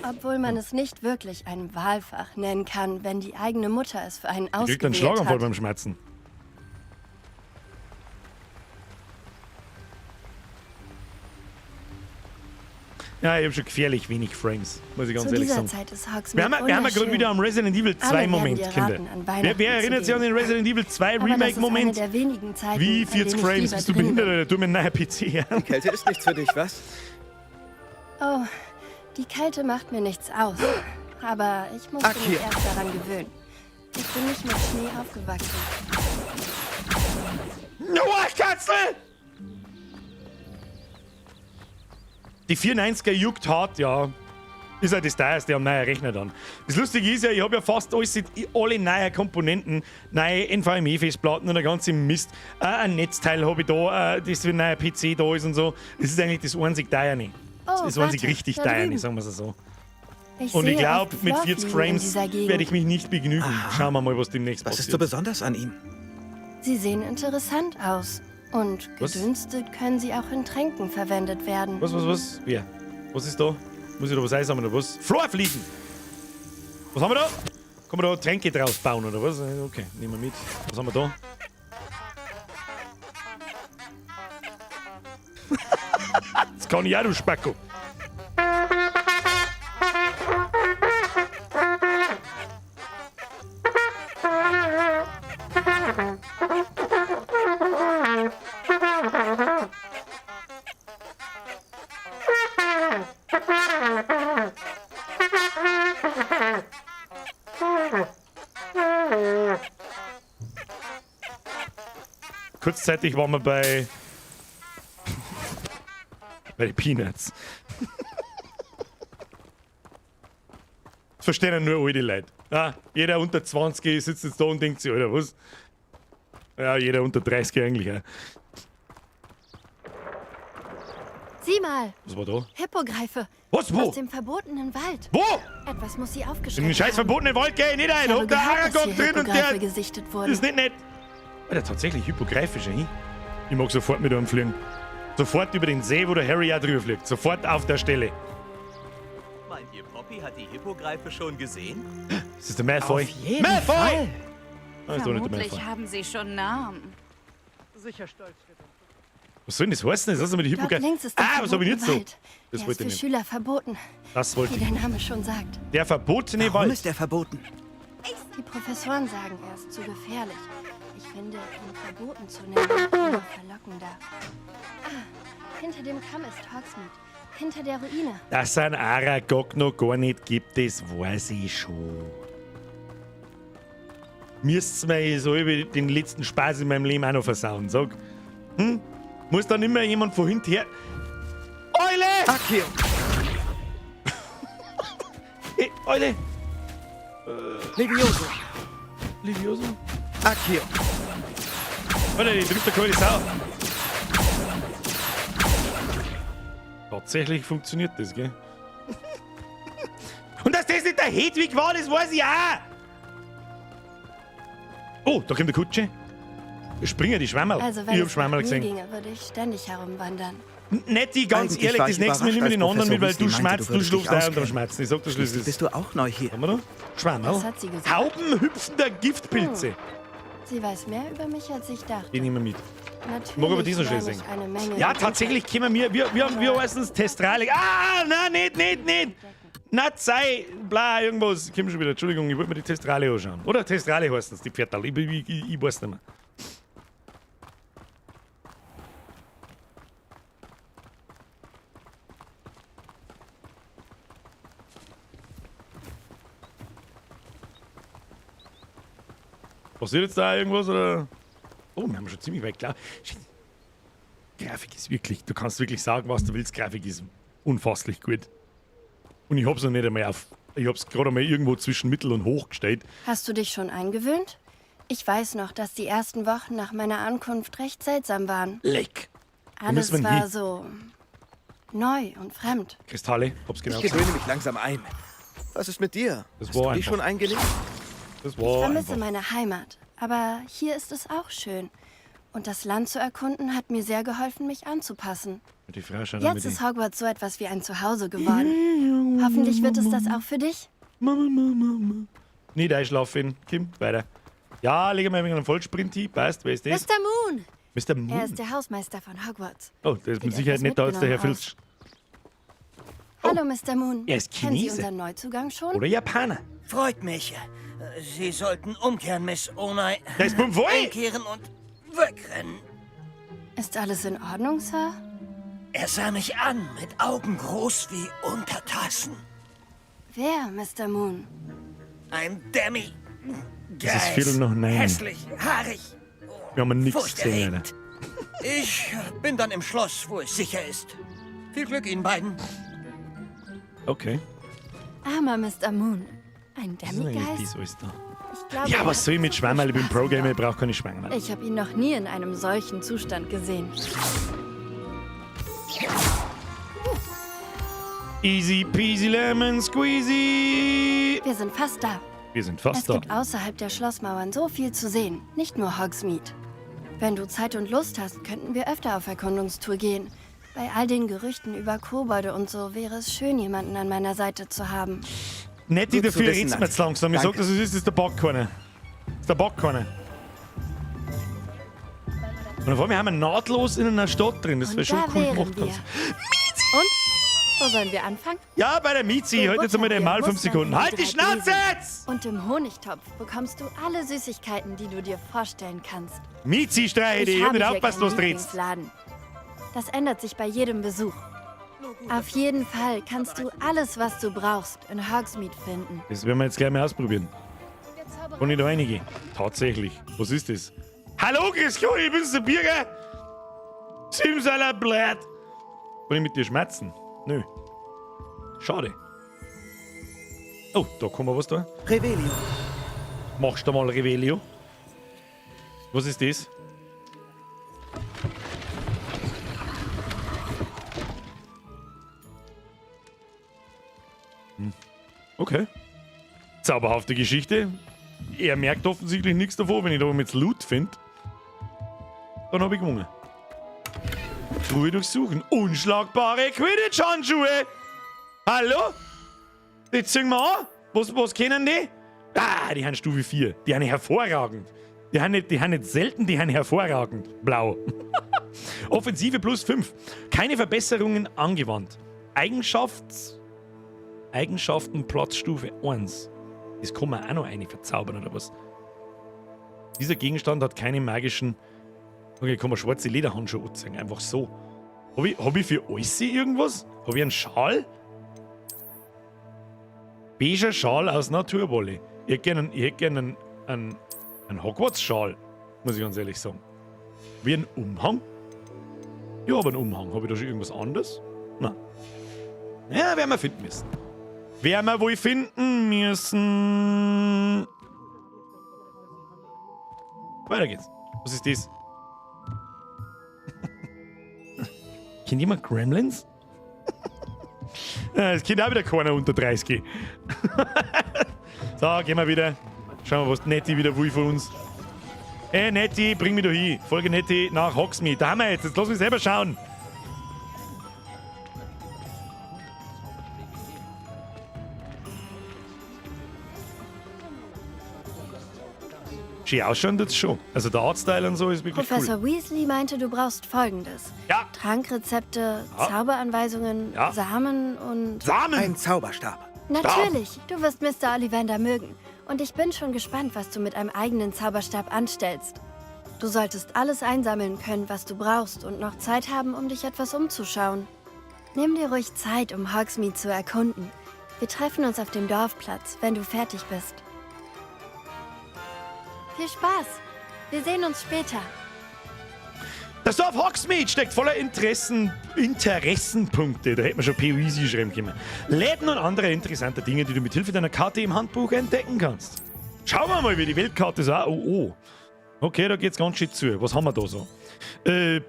Speaker 11: Obwohl man es nicht wirklich ein Walfach nennen kann, wenn die eigene Mutter es für einen
Speaker 1: Ich krieg einen
Speaker 11: ausgewählt
Speaker 1: Schlaganfall
Speaker 11: hat.
Speaker 1: beim Schmerzen. Ja, ich habe schon gefährlich wenig Frames, muss ich ganz
Speaker 11: Zu
Speaker 1: ehrlich
Speaker 11: dieser
Speaker 1: sagen.
Speaker 11: Zeit ist Hogsmeade
Speaker 1: Wir haben ja gerade
Speaker 11: wunderschön.
Speaker 1: wieder am Resident Evil 2
Speaker 11: Alle werden
Speaker 1: Moment,
Speaker 11: dir
Speaker 1: Kinder.
Speaker 11: raten, an Weihnachten
Speaker 1: Wer erinnert
Speaker 11: zu
Speaker 1: sich an den
Speaker 11: gehen.
Speaker 1: Resident Evil 2
Speaker 11: Aber das ist
Speaker 1: Remake-Moment?
Speaker 11: eine der wenigen Zeiten,
Speaker 1: Wie
Speaker 11: an
Speaker 1: 40
Speaker 11: denen ich
Speaker 1: Frames?
Speaker 11: lieber
Speaker 1: Bist du
Speaker 11: drin
Speaker 1: behindert
Speaker 11: bin.
Speaker 1: oder du mit einem neuen PC? Ja?
Speaker 7: Die Kälte ist nichts für dich, was?
Speaker 11: Oh, die Kälte macht mir nichts aus. Aber ich musste mich
Speaker 7: Akio.
Speaker 11: erst daran gewöhnen. Ich bin nicht mit Schnee aufgewachsen.
Speaker 1: Katzel! Die 490er juckt hart, ja. Ist halt das teuerste am neuen Rechner dann. Das Lustige ist ja, ich habe ja fast alles, alle neue Komponenten, neue NVMe-Festplatten und der ganze Mist. Ein Netzteil habe ich da, das für ein neuer PC da ist und so. Das ist eigentlich das einzig teuer nicht.
Speaker 11: Oh,
Speaker 1: Das einzig
Speaker 11: warte,
Speaker 1: richtig
Speaker 11: da
Speaker 1: teuer
Speaker 11: drüben.
Speaker 1: nicht, sagen wir es so.
Speaker 11: Ich
Speaker 1: Und ich
Speaker 11: sehe
Speaker 1: glaube,
Speaker 11: oft
Speaker 1: mit 40
Speaker 11: Florfliegen in
Speaker 1: Frames
Speaker 11: dieser Gegend.
Speaker 1: werde ich mich nicht begnügen. Schauen wir mal, was demnächst
Speaker 7: Was ist
Speaker 1: passiert.
Speaker 7: so besonders an ihm?
Speaker 11: Sie sehen interessant aus. Und
Speaker 1: Was?
Speaker 11: gedünstet können sie auch in Tränken verwendet werden.
Speaker 1: Was? Wer? Was ist da? Muss ich da was einsammeln oder was? Florfliegen! Was haben wir da? Kann man da Tränke drauf bauen oder was? Okay, nehmen wir mit. Was haben wir da? Das kann ich auch, du Spacko. Kurzzeitig waren wir bei den Peanuts. Das verstehen ja nur alte Leute. Ja, jeder unter 20 sitzt jetzt da und denkt sich, Alter, was? Ja, jeder unter 30 eigentlich auch.
Speaker 11: Sieh mal!
Speaker 1: Was war da?
Speaker 11: Hippogreife.
Speaker 1: Was, wo?
Speaker 11: Aus dem verbotenen Wald.
Speaker 1: Wo?
Speaker 11: Etwas muss sie
Speaker 1: In
Speaker 11: aufgeschreckt
Speaker 1: den scheiß
Speaker 11: haben.
Speaker 1: verbotenen Wald geh ich nicht ein.
Speaker 11: Ich habe
Speaker 1: Ob der
Speaker 11: gehört, dass
Speaker 1: Aragog
Speaker 11: hier
Speaker 1: drin und
Speaker 11: Hippogreife
Speaker 1: der...
Speaker 11: gesichtet
Speaker 1: Das
Speaker 11: wurden.
Speaker 1: ist nicht nett. Alter, tatsächlich hypogreifisch, ey. Ich mag sofort mit einem fliegen. Sofort über den See, wo der Harry auch drüber fliegt. Sofort auf der Stelle.
Speaker 10: Meint ihr, Poppy hat die Hippogreife schon gesehen?
Speaker 1: Das ist der Malfoy.
Speaker 10: Auf jeden
Speaker 1: Malfoy!
Speaker 10: Fall.
Speaker 1: Ah, ist doch nicht der
Speaker 8: Vermutlich
Speaker 1: Malfoy.
Speaker 8: haben sie schon Namen.
Speaker 9: Sicher stolz wird er.
Speaker 1: Was soll denn das heißen? Das hast du mit der
Speaker 11: Dort
Speaker 1: Hypogreife...
Speaker 11: links ist der
Speaker 1: Ah, was habe ich nicht so?
Speaker 11: verbotene Wald.
Speaker 1: Das
Speaker 11: Der
Speaker 1: wollte
Speaker 11: ist
Speaker 1: ich
Speaker 11: für
Speaker 1: nicht.
Speaker 11: Schüler verboten.
Speaker 1: Das wollte
Speaker 11: Wie
Speaker 1: ich
Speaker 11: der
Speaker 1: nicht.
Speaker 11: Name schon sagt.
Speaker 1: Der verbotene
Speaker 7: Warum
Speaker 1: Wald.
Speaker 7: ist er verboten?
Speaker 11: Die Professoren sagen, er ist zu gefährlich. Ich finde, ihn verboten zu nennen, immer verlockender. Ah, hinter dem Kamm ist Hogsmeade. Hinter der Ruine.
Speaker 1: Dass es einen Aragog noch gar nicht gibt, das weiß ich schon. Müsst's mir so über den letzten Spaß in meinem Leben auch noch versauen, sag. Hm? Muss dann immer jemand von hinten her... Eule!
Speaker 7: Akio!
Speaker 1: Hey, Eule!
Speaker 7: Levioso!
Speaker 1: Levioso?
Speaker 7: Akio!
Speaker 1: Alter, die trifft der keine Sau. Tatsächlich funktioniert das, gell? Und dass das nicht der Hedwig war, das weiß ich auch! Oh, da kommt der Kutsche. Springen die Schwämmerl.
Speaker 11: Also
Speaker 1: Ich
Speaker 11: wenn
Speaker 1: hab
Speaker 11: es
Speaker 1: Schwämmerl
Speaker 11: nach mir
Speaker 1: gesehen.
Speaker 11: ginge, würde ich ständig herumwandern.
Speaker 1: Netti, ganz
Speaker 7: Eigentlich
Speaker 1: ehrlich,
Speaker 7: war
Speaker 1: das
Speaker 7: ich
Speaker 1: nächste Mal
Speaker 7: überrascht,
Speaker 1: nimm mir den
Speaker 7: als
Speaker 1: anderen mit, weil
Speaker 7: Professor
Speaker 1: du
Speaker 7: Weasley meinte,
Speaker 1: schmerzt,
Speaker 7: du
Speaker 1: du
Speaker 7: würdest
Speaker 1: schluckst
Speaker 7: dich
Speaker 1: ein und dann
Speaker 7: auskennen.
Speaker 1: schmerzt. Ich sag dir Schluss.
Speaker 7: Bist du auch neu hier?
Speaker 1: Haben wir da? Schwämmerl.
Speaker 11: Das hat sie gesagt.
Speaker 1: Haubenhüpfender Giftpilze.
Speaker 11: Sie weiß mehr über mich, als ich dachte.
Speaker 1: Die nehmen wir mit.
Speaker 11: Natürlich
Speaker 1: Mag aber diesen
Speaker 11: lerne
Speaker 1: schnell
Speaker 11: ich
Speaker 1: singen.
Speaker 11: eine Menge
Speaker 1: Ja,
Speaker 11: über
Speaker 1: tatsächlich können wir heißen Testrale. Ah, nein, nicht. Nicht sei, bla, irgendwas. Komm schon wieder, Entschuldigung, ich wollte mir die Testrale anschauen. Oder Testrale heißen es, die Pferdal. Ich weiß nicht mehr. Passiert jetzt da irgendwas, oder? Oh, wir haben schon ziemlich weit klar. Shit. Grafik ist wirklich, du kannst wirklich sagen, was du willst. Grafik ist unfasslich gut. Und ich hab's noch nicht einmal auf. Ich hab's gerade einmal irgendwo zwischen Mittel und Hoch gestellt.
Speaker 11: Hast du dich schon eingewöhnt? Ich weiß noch, dass die ersten Wochen nach meiner Ankunft recht seltsam waren.
Speaker 1: Leck!
Speaker 11: Alles
Speaker 1: müssen wir
Speaker 11: war
Speaker 1: hin.
Speaker 11: so neu und fremd.
Speaker 1: Kristalle, hab's genau
Speaker 7: Ich gewöhne mich langsam ein. Was ist mit dir?
Speaker 1: Das
Speaker 7: Hast
Speaker 1: war
Speaker 7: du dich
Speaker 1: einfach.
Speaker 7: schon eingelegt?
Speaker 1: Das
Speaker 11: Ich
Speaker 1: war
Speaker 11: vermisse
Speaker 1: einfach.
Speaker 11: meine Heimat, aber hier ist es auch schön. Und das Land zu erkunden hat mir sehr geholfen, mich anzupassen.
Speaker 1: Die Frau schaut
Speaker 11: Jetzt ist Hogwarts so etwas wie ein Zuhause geworden. Hoffentlich wird es das auch für dich.
Speaker 1: Mama. Nicht einschlafen. Kim, weiter. Ja, legen wir ein wenig einen Vollsprint hin. Passt, wer ist das?
Speaker 11: Mr. Moon!
Speaker 1: Mr. Moon.
Speaker 11: Er ist der Hausmeister von Hogwarts.
Speaker 1: Oh, das ist mit
Speaker 11: Sieht
Speaker 1: Sicherheit
Speaker 11: etwas
Speaker 1: nicht da als der Herr
Speaker 11: mitgenommen
Speaker 1: Filch.
Speaker 11: Hallo, Mr. Moon.
Speaker 1: Er ist
Speaker 11: Kennen Sie
Speaker 1: Chinese.
Speaker 11: unseren Neuzugang schon?
Speaker 1: Oder Japaner.
Speaker 14: Freut mich. Sie sollten umkehren, Miss Onai.
Speaker 1: Der ist beim Wohl.
Speaker 14: Umkehren und wegrennen.
Speaker 11: Ist alles in Ordnung, Sir?
Speaker 14: Er sah mich an, mit Augen groß wie Untertassen.
Speaker 11: Wer, Mr. Moon?
Speaker 14: Ein Demi.
Speaker 1: Das ist Viertel nach 9.
Speaker 14: Hässlich, haarig.
Speaker 1: Wir haben nichts gesehen, Alter.
Speaker 14: Furchterregend. Ich bin dann im Schloss, wo es sicher ist. Viel Glück Ihnen beiden.
Speaker 1: Okay.
Speaker 11: Armer Mr. Moon. Ein
Speaker 1: Was ist denn eigentlich
Speaker 11: Demi-Geist?
Speaker 1: dies alles da?
Speaker 11: Ich glaube,
Speaker 1: Ja,
Speaker 11: er
Speaker 1: was
Speaker 11: hat
Speaker 1: soll ich mit Schwammerl? Ich bin
Speaker 11: Spaß
Speaker 1: Pro-Gamer, ich
Speaker 11: gehabt.
Speaker 1: brauche keine Schwammerl.
Speaker 11: Ich habe ihn noch nie in einem solchen Zustand gesehen.
Speaker 1: Easy peasy lemon squeezy.
Speaker 11: Wir sind fast da.
Speaker 1: Wir sind
Speaker 11: Es
Speaker 1: fast da.
Speaker 11: gibt außerhalb der Schlossmauern so viel zu sehen, nicht nur Hogsmeade. Wenn du Zeit und Lust hast, könnten wir öfter auf Erkundungstour gehen. Bei all den Gerüchten über Kobolde und so wäre es schön, jemanden an meiner Seite zu haben.
Speaker 1: Nicht die
Speaker 7: Gut zu
Speaker 1: dafür
Speaker 7: wissen,
Speaker 1: redest mir jetzt langsam. Ich
Speaker 7: Danke.
Speaker 1: sag, das ist der Backkorne. Das ist der Backkorne. Und vor allem haben wir nahtlos in einer Stadt drin. Das
Speaker 11: Und
Speaker 1: wäre schon
Speaker 11: da
Speaker 1: cool
Speaker 11: wären
Speaker 1: gemacht.
Speaker 11: wir.
Speaker 1: Ganz.
Speaker 11: Und? Wo sollen wir anfangen?
Speaker 1: Ja, bei der Miezi. Halt jetzt einmal den Mal 5 Sekunden. Halt die Schnauze jetzt!
Speaker 11: Und im Honigtopf bekommst du alle Süßigkeiten, die du dir vorstellen kannst.
Speaker 1: Miezi streiche die. Ich hab nicht aufpasst, was du redest.
Speaker 11: Lieblingsladen. Das ändert sich bei jedem Besuch. Auf jeden Fall kannst du alles, was du brauchst, in Hogsmeade finden.
Speaker 1: Das werden wir jetzt gleich mal ausprobieren. Kann ich da reingehen? Tatsächlich. Was ist das? Hallo, grüß Gott, ich bin's, der Birger. Simsalablatt. Kann ich mit dir schmerzen? Nö. Schade. Oh, da kann man was da.
Speaker 7: Revelio.
Speaker 1: Machst du mal Revelio? Was ist das? Okay. Zauberhafte Geschichte. Er merkt offensichtlich nichts davon, wenn ich da jetzt Loot finde. Dann habe ich gewonnen. Truhe durchsuchen. Unschlagbare Quidditch-Handschuhe! Hallo? Die ziehen wir an. Was kennen die? Ah, die haben Stufe 4. Die haben hervorragend. Die haben nicht selten, die haben hervorragend. Blau. Offensive plus 5. Keine Verbesserungen angewandt. Eigenschaften Platzstufe 1. Das kann man auch noch eine verzaubern, oder was? Dieser Gegenstand hat keine magischen... Okay, kann man schwarze Lederhandschuhe anziehen. Einfach so. Hab ich für alles irgendwas? Hab ich einen Schal? Beiger Schal aus Naturwolle. Ich hätte gerne einen Hogwarts-Schal, muss ich ganz ehrlich sagen. Wie ein Umhang? Ja, aber einen Umhang. Habe ich da schon irgendwas anderes? Nein. Ja, werden wir finden müssen. Werden wir wohl finden müssen. Weiter geht's. Was ist das? Kennt jemand Gremlins? Das kennt auch wieder keiner unter 30. So, gehen wir wieder. Schauen wir, was Nettie wieder will von uns. Nettie, bring mich da hin. Folge Nettie nach Hogsmeade. Da haben wir jetzt lass mich selber schauen. Schön ausschauen tut's schon. Also der Artstyle und so ist wirklich
Speaker 11: Professor
Speaker 1: cool.
Speaker 11: Weasley meinte, du brauchst Folgendes.
Speaker 1: Ja.
Speaker 11: Trankrezepte,
Speaker 1: Ja.
Speaker 11: Zauberanweisungen,
Speaker 1: Ja.
Speaker 11: Samen und...
Speaker 1: Samen!
Speaker 7: Ein Zauberstab.
Speaker 11: Natürlich, du wirst Mr. Ollivander mögen. Und ich bin schon gespannt, was du mit einem eigenen Zauberstab anstellst. Du solltest alles einsammeln können, was du brauchst und noch Zeit haben, um dich etwas umzuschauen. Nimm dir ruhig Zeit, um Hogsmeade zu erkunden. Wir treffen uns auf dem Dorfplatz, wenn du fertig bist. Viel Spaß! Wir sehen uns später.
Speaker 1: Das Dorf Hogsmeade steckt voller Interessenpunkte. Da hätte man schon POEasy schreiben können. Läden und andere interessante Dinge, die du mit Hilfe deiner Karte im Handbuch entdecken kannst. Schauen wir mal, wie die Weltkarte so. Oh. Okay, da geht's ganz schön zu. Was haben wir da so?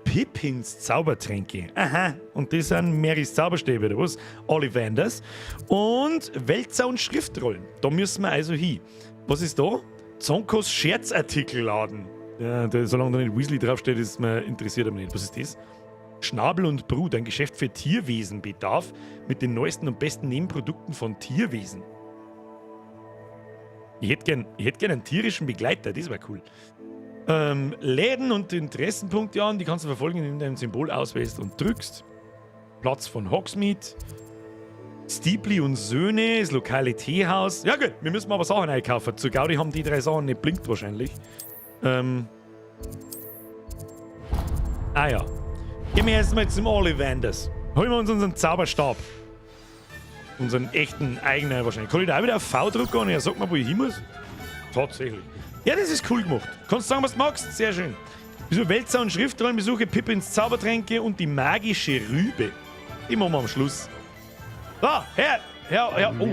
Speaker 1: Pippins Zaubertränke. Aha. Und das sind Marys Zauberstäbe, oder was? Ollivanders. Und Wälzer und Schriftrollen. Da müssen wir also hin. Was ist da? Zonkos Scherzartikelladen. Ja, solange da nicht Weasley draufsteht, ist mir interessiert aber nicht. Was ist das? Schnabel und Brut, ein Geschäft für Tierwesenbedarf mit den neuesten und besten Nebenprodukten von Tierwesen. Ich hätte gern einen tierischen Begleiter, das wäre cool. Läden und Interessenpunkte an, die kannst du verfolgen, indem du ein Symbol auswählst und drückst. Platz von Hogsmeade. Steeply und Söhne, das lokale Teehaus. Ja gut, wir müssen aber Sachen einkaufen. Zu Gaudi haben die 3 Sachen nicht blinkt wahrscheinlich. Ja. Gehen wir erstmal zum Ollivanders. Holen wir uns unseren Zauberstab. Unseren echten eigenen wahrscheinlich. Kann ich da auch wieder auf V drücken und er sagt mir, wo ich hin muss? Tatsächlich. Ja, das ist cool gemacht. Kannst du sagen, was du magst? Sehr schön. Besuche Wälzer und Schriftrollen, besuche Pippins Zaubertränke und die magische Rübe. Die machen wir am Schluss. Da, her. Oh,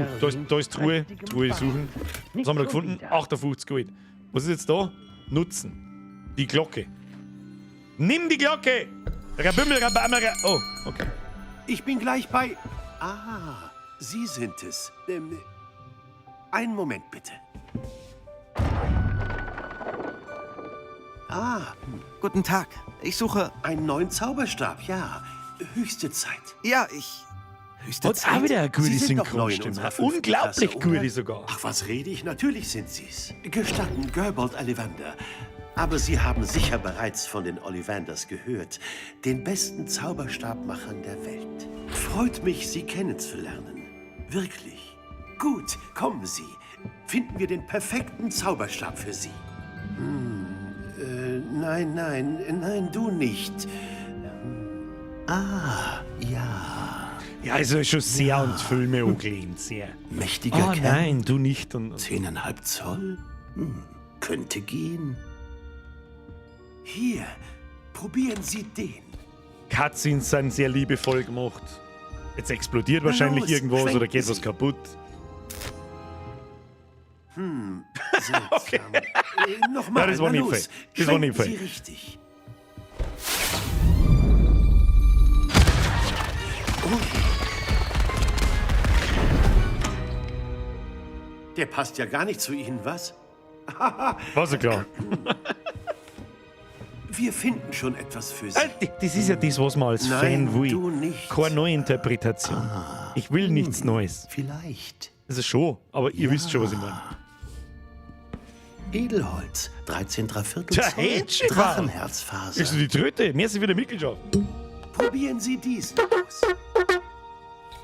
Speaker 1: da ist Truhe. Truhe suchen. Was haben wir da gefunden? 58 Gold. Was ist jetzt da? Nutzen. Die Glocke. Nimm die Glocke! Rabümmel, Rabammer. Oh, okay.
Speaker 15: Ich bin gleich bei... Ah, Sie sind es. Einen Moment, bitte.
Speaker 7: Guten Tag. Ich suche...
Speaker 15: Einen neuen Zauberstab, ja. Höchste Zeit.
Speaker 7: Ja, höchste
Speaker 1: Hat
Speaker 7: Zeit.
Speaker 1: auch wieder eine gute
Speaker 15: Sie sind doch neu in
Speaker 1: Synchronstimme.
Speaker 15: unserer 5.
Speaker 1: Unglaublich
Speaker 15: Klasse, oder?
Speaker 1: gute sogar.
Speaker 15: Ach, was rede ich? Natürlich sind Sie's. Gestatten, Gerbold Ollivander. Aber Sie haben sicher bereits von den Ollivanders gehört, den besten Zauberstabmachern der Welt. Freut mich, Sie kennenzulernen. Wirklich. Gut, kommen Sie. Finden wir den perfekten Zauberstab für Sie. Nein, du nicht. Ja.
Speaker 1: Ja, also schon sehr an die Filme angelehnt, sehr.
Speaker 15: Mächtiger Kern.
Speaker 1: Nein, du nicht. Und
Speaker 15: 10,5 Zoll? Könnte gehen. Hier, probieren Sie den.
Speaker 1: Cutscenes sind sehr liebevoll gemacht. Jetzt explodiert wahrscheinlich
Speaker 15: los,
Speaker 1: irgendwas oder
Speaker 15: schwenken
Speaker 1: geht was
Speaker 15: Sie.
Speaker 1: kaputt.
Speaker 15: Seltsam.
Speaker 1: Okay.
Speaker 15: Nochmal,
Speaker 1: Ja, das war
Speaker 15: na
Speaker 1: nicht
Speaker 15: los.
Speaker 1: fair. Das war nicht
Speaker 15: Schwenken
Speaker 1: fair.
Speaker 15: Sie richtig. Der passt ja gar nicht zu Ihnen, was?
Speaker 1: War so klar.
Speaker 15: Wir finden schon etwas für Sie.
Speaker 1: Das ist ja das, was man als
Speaker 15: Nein,
Speaker 1: Fan will.
Speaker 15: du nicht.
Speaker 1: Keine Neuinterpretation. Ich will nichts Neues.
Speaker 15: Vielleicht.
Speaker 1: Also schon, aber ihr wisst schon, was ich meine.
Speaker 15: Edelholz, 13 3/4
Speaker 1: Der
Speaker 15: Zoll,
Speaker 1: Hähnchen,
Speaker 15: Drachenherzfaser.
Speaker 1: Ist die Tröte? Merci für die Mitgliedschaft.
Speaker 15: Probieren Sie diesen aus.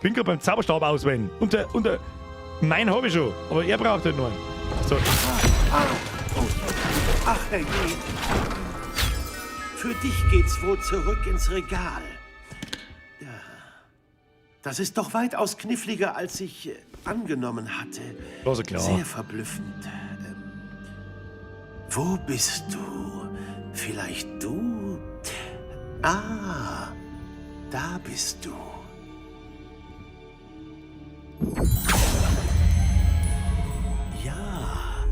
Speaker 1: Bin gerade beim Zauberstab auswählen. Und der mein habe ich schon, aber er braucht halt noch einen. So.
Speaker 15: Ach, Herrje. Für dich geht's wohl zurück ins Regal. Ja. Das ist doch weitaus kniffliger, als ich angenommen hatte.
Speaker 1: War so klar.
Speaker 15: Sehr verblüffend. Wo bist du? Vielleicht du? Ah, da bist du. Ja,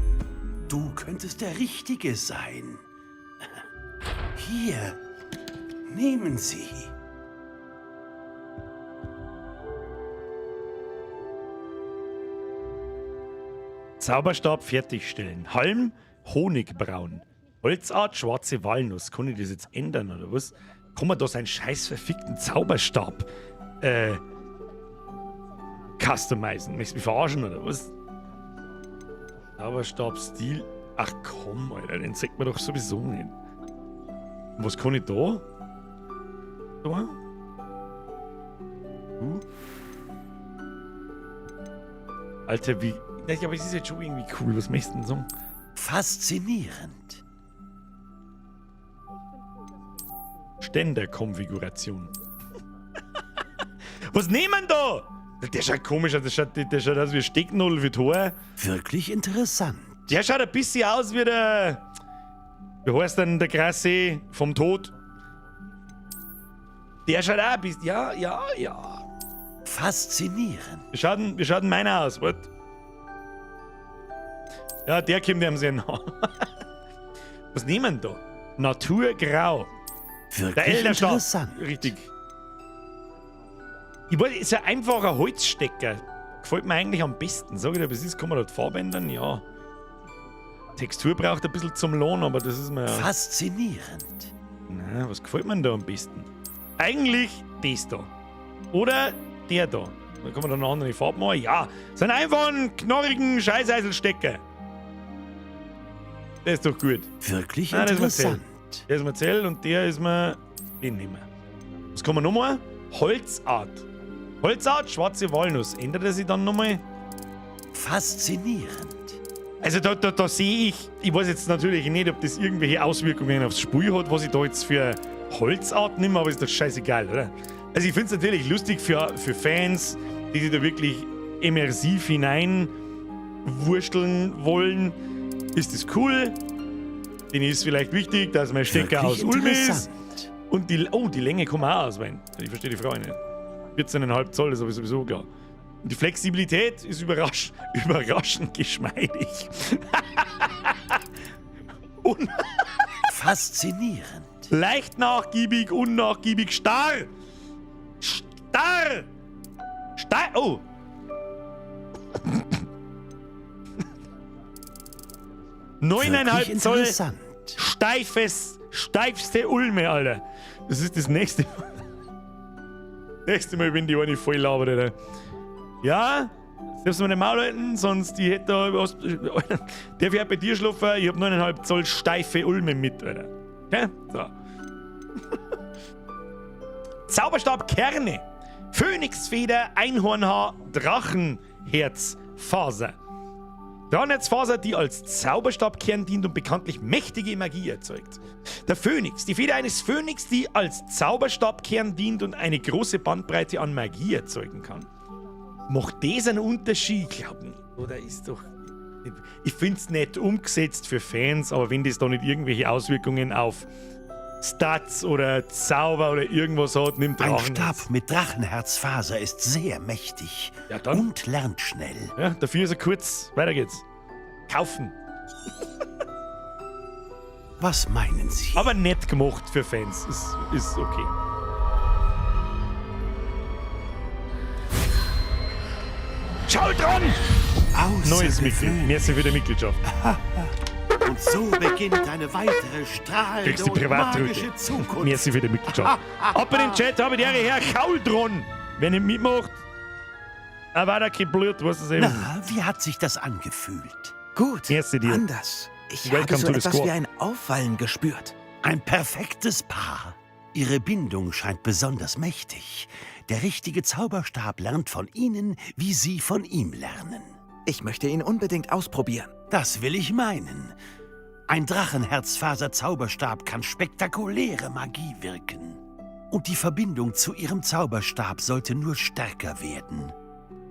Speaker 15: du könntest der Richtige sein. Hier, nehmen Sie.
Speaker 1: Zauberstab fertigstellen. Halm, Honigbraun. Holzart, schwarze Walnuss. Kann ich das jetzt ändern, oder was? Kann man da seinen scheiß verfickten Zauberstab customizen? Möchtest du mich verarschen, oder was? Zauberstab-Stil. Ach komm, Alter, den sagt man doch sowieso nicht. Und was kann ich da? Da? Alter, wie... Ja, aber es ist jetzt schon irgendwie cool. Was möchtest du denn sagen?
Speaker 15: Faszinierend.
Speaker 1: Ständerkonfiguration. Was nehmen da? Der schaut komisch aus. Der schaut aus wie ein Stecknadel für Tor.
Speaker 15: Wirklich interessant.
Speaker 1: Der schaut ein bisschen aus wie der... Wie heißt denn der Krasse vom Tod? Der schaut auch ein bisschen... Ja.
Speaker 15: Faszinierend.
Speaker 1: Wie schaut denn meiner aus? Was? Ja, der kommt dem sehr nah. Was nehmen da? Naturgrau.
Speaker 15: Wirklich
Speaker 1: der Elderstab.
Speaker 15: interessant.
Speaker 1: Richtig. Ich wollte, ist ja einfach ein Holzstecker. Gefällt mir eigentlich am besten. Sag ich dir, was ist, kann man dort Farbe ändern? Ja. Textur braucht ein bisschen zum Lohn, aber das ist mir ja...
Speaker 15: Faszinierend.
Speaker 1: Na, was gefällt mir denn da am besten? Eigentlich das da. Oder der da. Da kann man dann eine andere Farbe machen. Ja, so einfach einen knorrigen Scheißeiselstecker. Der ist doch gut.
Speaker 15: Wirklich
Speaker 1: Nein,
Speaker 15: interessant.
Speaker 1: Der ist mir zähl und der ist mir... Den nehmen wir. Was kann man nochmal? Holzart. Holzart, schwarze Walnuss. Ändert er sich dann nochmal?
Speaker 15: Faszinierend.
Speaker 1: Also da sehe ich weiß jetzt natürlich nicht, ob das irgendwelche Auswirkungen aufs Spiel hat, was ich da jetzt für Holzart nehme, aber ist doch scheißegal, oder? Also ich finde es natürlich lustig für Fans, die sich da wirklich immersiv hineinwursteln wollen. Ist das cool? Denen ist vielleicht wichtig, dass mein Stecker aus Ulm ist. Und die Länge kann man auch auswählen. Ich verstehe die Frage nicht. 14,5 Zoll ist aber sowieso klar. Und die Flexibilität ist überraschend geschmeidig.
Speaker 15: Faszinierend.
Speaker 1: Leicht nachgiebig, unnachgiebig, starr. Starr. Oh. Neuneinhalb Zoll. Steifste Ulme, Alter. Das ist das nächste Mal. Nächste Mal, wenn die eine voll labert, Alter. Ja, darfst du mir den Maul halten, sonst die hätte da was. Der fährt bei dir schlafen, ich hab 9,5 Zoll steife Ulme mit, Alter. Okay? So. Zauberstabkerne. Phönixfeder, Einhornhaar, Drachenherzfaser. Drachenherzfaser, die als Zauberstabkern dient und bekanntlich mächtige Magie erzeugt. Der Phönix, die Feder eines Phönix, die als Zauberstabkern dient und eine große Bandbreite an Magie erzeugen kann. Macht das einen Unterschied? Ich glaube nicht. Oder ist doch... Ich finde es nett umgesetzt für Fans, aber wenn das da nicht irgendwelche Auswirkungen auf Stats oder Zauber oder irgendwas hat, nimmt
Speaker 15: Ein
Speaker 1: Drachenherz.
Speaker 15: Stab mit Drachenherzfaser ist sehr mächtig und lernt schnell.
Speaker 1: Ja, dafür ist er kurz. Weiter geht's. Kaufen.
Speaker 15: Was meinen Sie?
Speaker 1: Aber nett gemacht für Fans. Ist okay. Schau dran! Neues Mitglied. Merci für die Mitgliedschaft.
Speaker 15: Und so beginnt eine weitere strahlende
Speaker 1: Kriegst die
Speaker 15: und
Speaker 1: Privatröte.
Speaker 15: magische Zukunft.
Speaker 1: Merci für die Mitgliedschaft. Ab in den Chat, habe ich die Ehre, Herr Kauldron. Wer nicht mitmacht, war da kein Blut, was es eben.
Speaker 15: Na, wie hat sich das angefühlt?
Speaker 16: Gut,
Speaker 1: Merci dir.
Speaker 16: anders. Ich
Speaker 1: Welcome
Speaker 16: habe so
Speaker 1: to the
Speaker 16: etwas
Speaker 1: squad.
Speaker 16: wie ein Auffallen gespürt.
Speaker 15: Ein perfektes Paar. Ihre Bindung scheint besonders mächtig. Der richtige Zauberstab lernt von Ihnen, wie Sie von ihm lernen.
Speaker 16: Ich möchte ihn unbedingt ausprobieren.
Speaker 15: Das will ich meinen. Ein Drachenherzfaser-Zauberstab kann spektakuläre Magie wirken. Und die Verbindung zu Ihrem Zauberstab sollte nur stärker werden.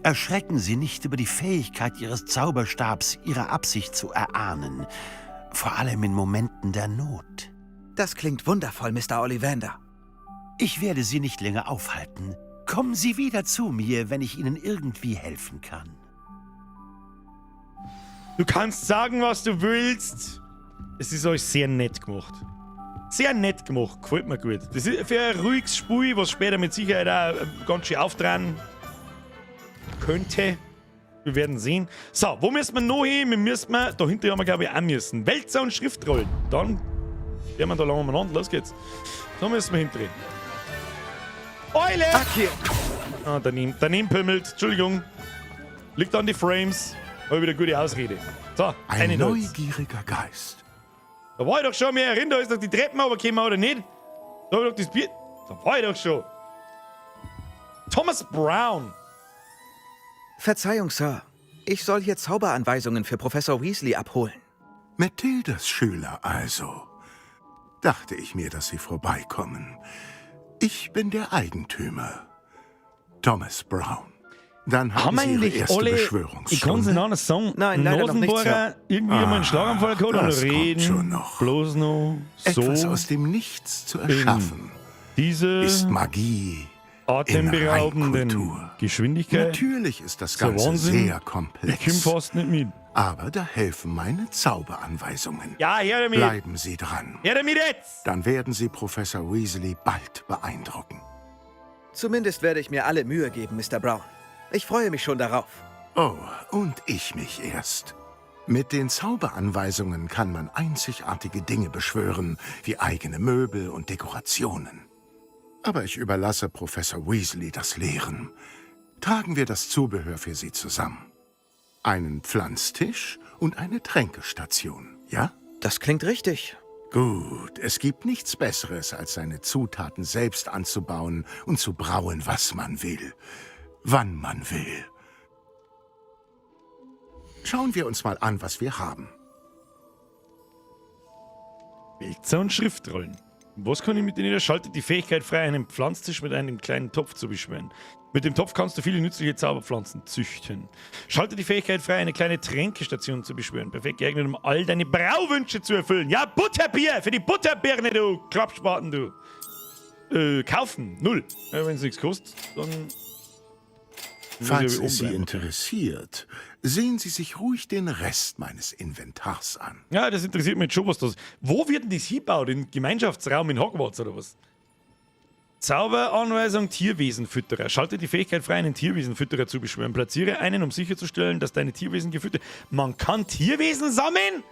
Speaker 15: Erschrecken Sie nicht über die Fähigkeit Ihres Zauberstabs, Ihre Absicht zu erahnen. Vor allem in Momenten der Not.
Speaker 16: Das klingt wundervoll, Mr. Ollivander.
Speaker 15: Ich werde Sie nicht länger aufhalten. Kommen Sie wieder zu mir, wenn ich Ihnen irgendwie helfen kann.
Speaker 1: Du kannst sagen, was du willst. Es ist euch sehr nett gemacht. Sehr nett gemacht, gefällt mir gut. Das ist für ein ruhiges Spiel, was später mit Sicherheit auch ganz schön auftragen könnte. Wir werden sehen. So, wo müssen wir noch hin? Da hinten haben wir, glaube ich, auch müssen. Wälzer und Schriftrollen. Dann werden wir da lang umeinander. Los geht's. Da müssen wir hindrehen. Eule!
Speaker 16: Ach, hier.
Speaker 1: Ah, daneben pümmelt. Entschuldigung. Liegt an die Frames. Habe ich wieder gute Ausrede. So,
Speaker 17: Ein neugieriger Geist.
Speaker 1: Da war ich doch schon, mir erinnert, da ist doch die Treppen runtergekommen, oder nicht? Da habe ich doch das Bier... Da war ich doch schon. Thomas Brown.
Speaker 16: Verzeihung, Sir. Ich soll hier Zauberanweisungen für Professor Weasley abholen.
Speaker 17: Mathildas Schüler also. Dachte ich mir, dass sie vorbeikommen. Ich bin der Eigentümer. Thomas Brown. Dann haben Sie Ihre erste
Speaker 1: alle,
Speaker 17: Beschwörungsstunde.
Speaker 1: ich kann es nicht anders sagen,
Speaker 16: Nein, leider noch nicht,
Speaker 1: Nasenbohrer irgendwie mal einen Schlaganfall gehabt oder
Speaker 17: das kommt
Speaker 1: reden,
Speaker 17: schon noch.
Speaker 1: bloß noch
Speaker 17: Etwas
Speaker 1: so.
Speaker 17: aus dem Nichts zu erschaffen,
Speaker 1: Diese
Speaker 17: ist Magie in
Speaker 1: atemberaubenden
Speaker 17: Reinkultur.
Speaker 1: Geschwindigkeit.
Speaker 17: Natürlich ist das
Speaker 1: So
Speaker 17: Ganze
Speaker 1: Wahnsinn.
Speaker 17: sehr
Speaker 1: Ich
Speaker 17: komplex.
Speaker 1: komme fast nicht mit.
Speaker 17: Aber da helfen meine Zauberanweisungen.
Speaker 1: Ja, her damit.
Speaker 17: Bleiben Sie dran.
Speaker 1: Her damit jetzt.
Speaker 17: Dann werden Sie Professor Weasley bald beeindrucken.
Speaker 16: Zumindest werde ich mir alle Mühe geben, Mr. Brown. Ich freue mich schon darauf.
Speaker 17: Oh, und ich mich erst. Mit den Zauberanweisungen kann man einzigartige Dinge beschwören, wie eigene Möbel und Dekorationen. Aber ich überlasse Professor Weasley das Lehren. Tragen wir das Zubehör für Sie zusammen. Einen Pflanztisch und eine Tränkestation, ja?
Speaker 16: Das klingt richtig.
Speaker 17: Gut, es gibt nichts Besseres, als seine Zutaten selbst anzubauen und zu brauen, was man will. Wann man will. Schauen wir uns mal an, was wir haben.
Speaker 1: Wälzer und Schriftrollen. Was kann ich mit denen? Schaltet die Fähigkeit frei, einen Pflanztisch mit einem kleinen Topf zu beschwören. Mit dem Topf kannst du viele nützliche Zauberpflanzen züchten. Schaltet die Fähigkeit frei, eine kleine Tränkestation zu beschwören. Perfekt geeignet, um all deine Brauwünsche zu erfüllen. Ja, Butterbier für die Butterbirne, du Klappspaten, du. Kaufen, 0. Ja, wenn es nichts kostet, dann...
Speaker 17: Falls es Sie interessiert, sehen Sie sich ruhig den Rest meines Inventars an.
Speaker 1: Ja, das interessiert mich jetzt schon, was das... Wo wird denn das hingebaut? Im Gemeinschaftsraum in Hogwarts oder was? Zauberanweisung Tierwesenfütterer. Schalte die Fähigkeit frei, einen Tierwesenfütterer zu beschwören. Platziere einen, um sicherzustellen, dass deine Tierwesen gefüttert... Man kann Tierwesen sammeln?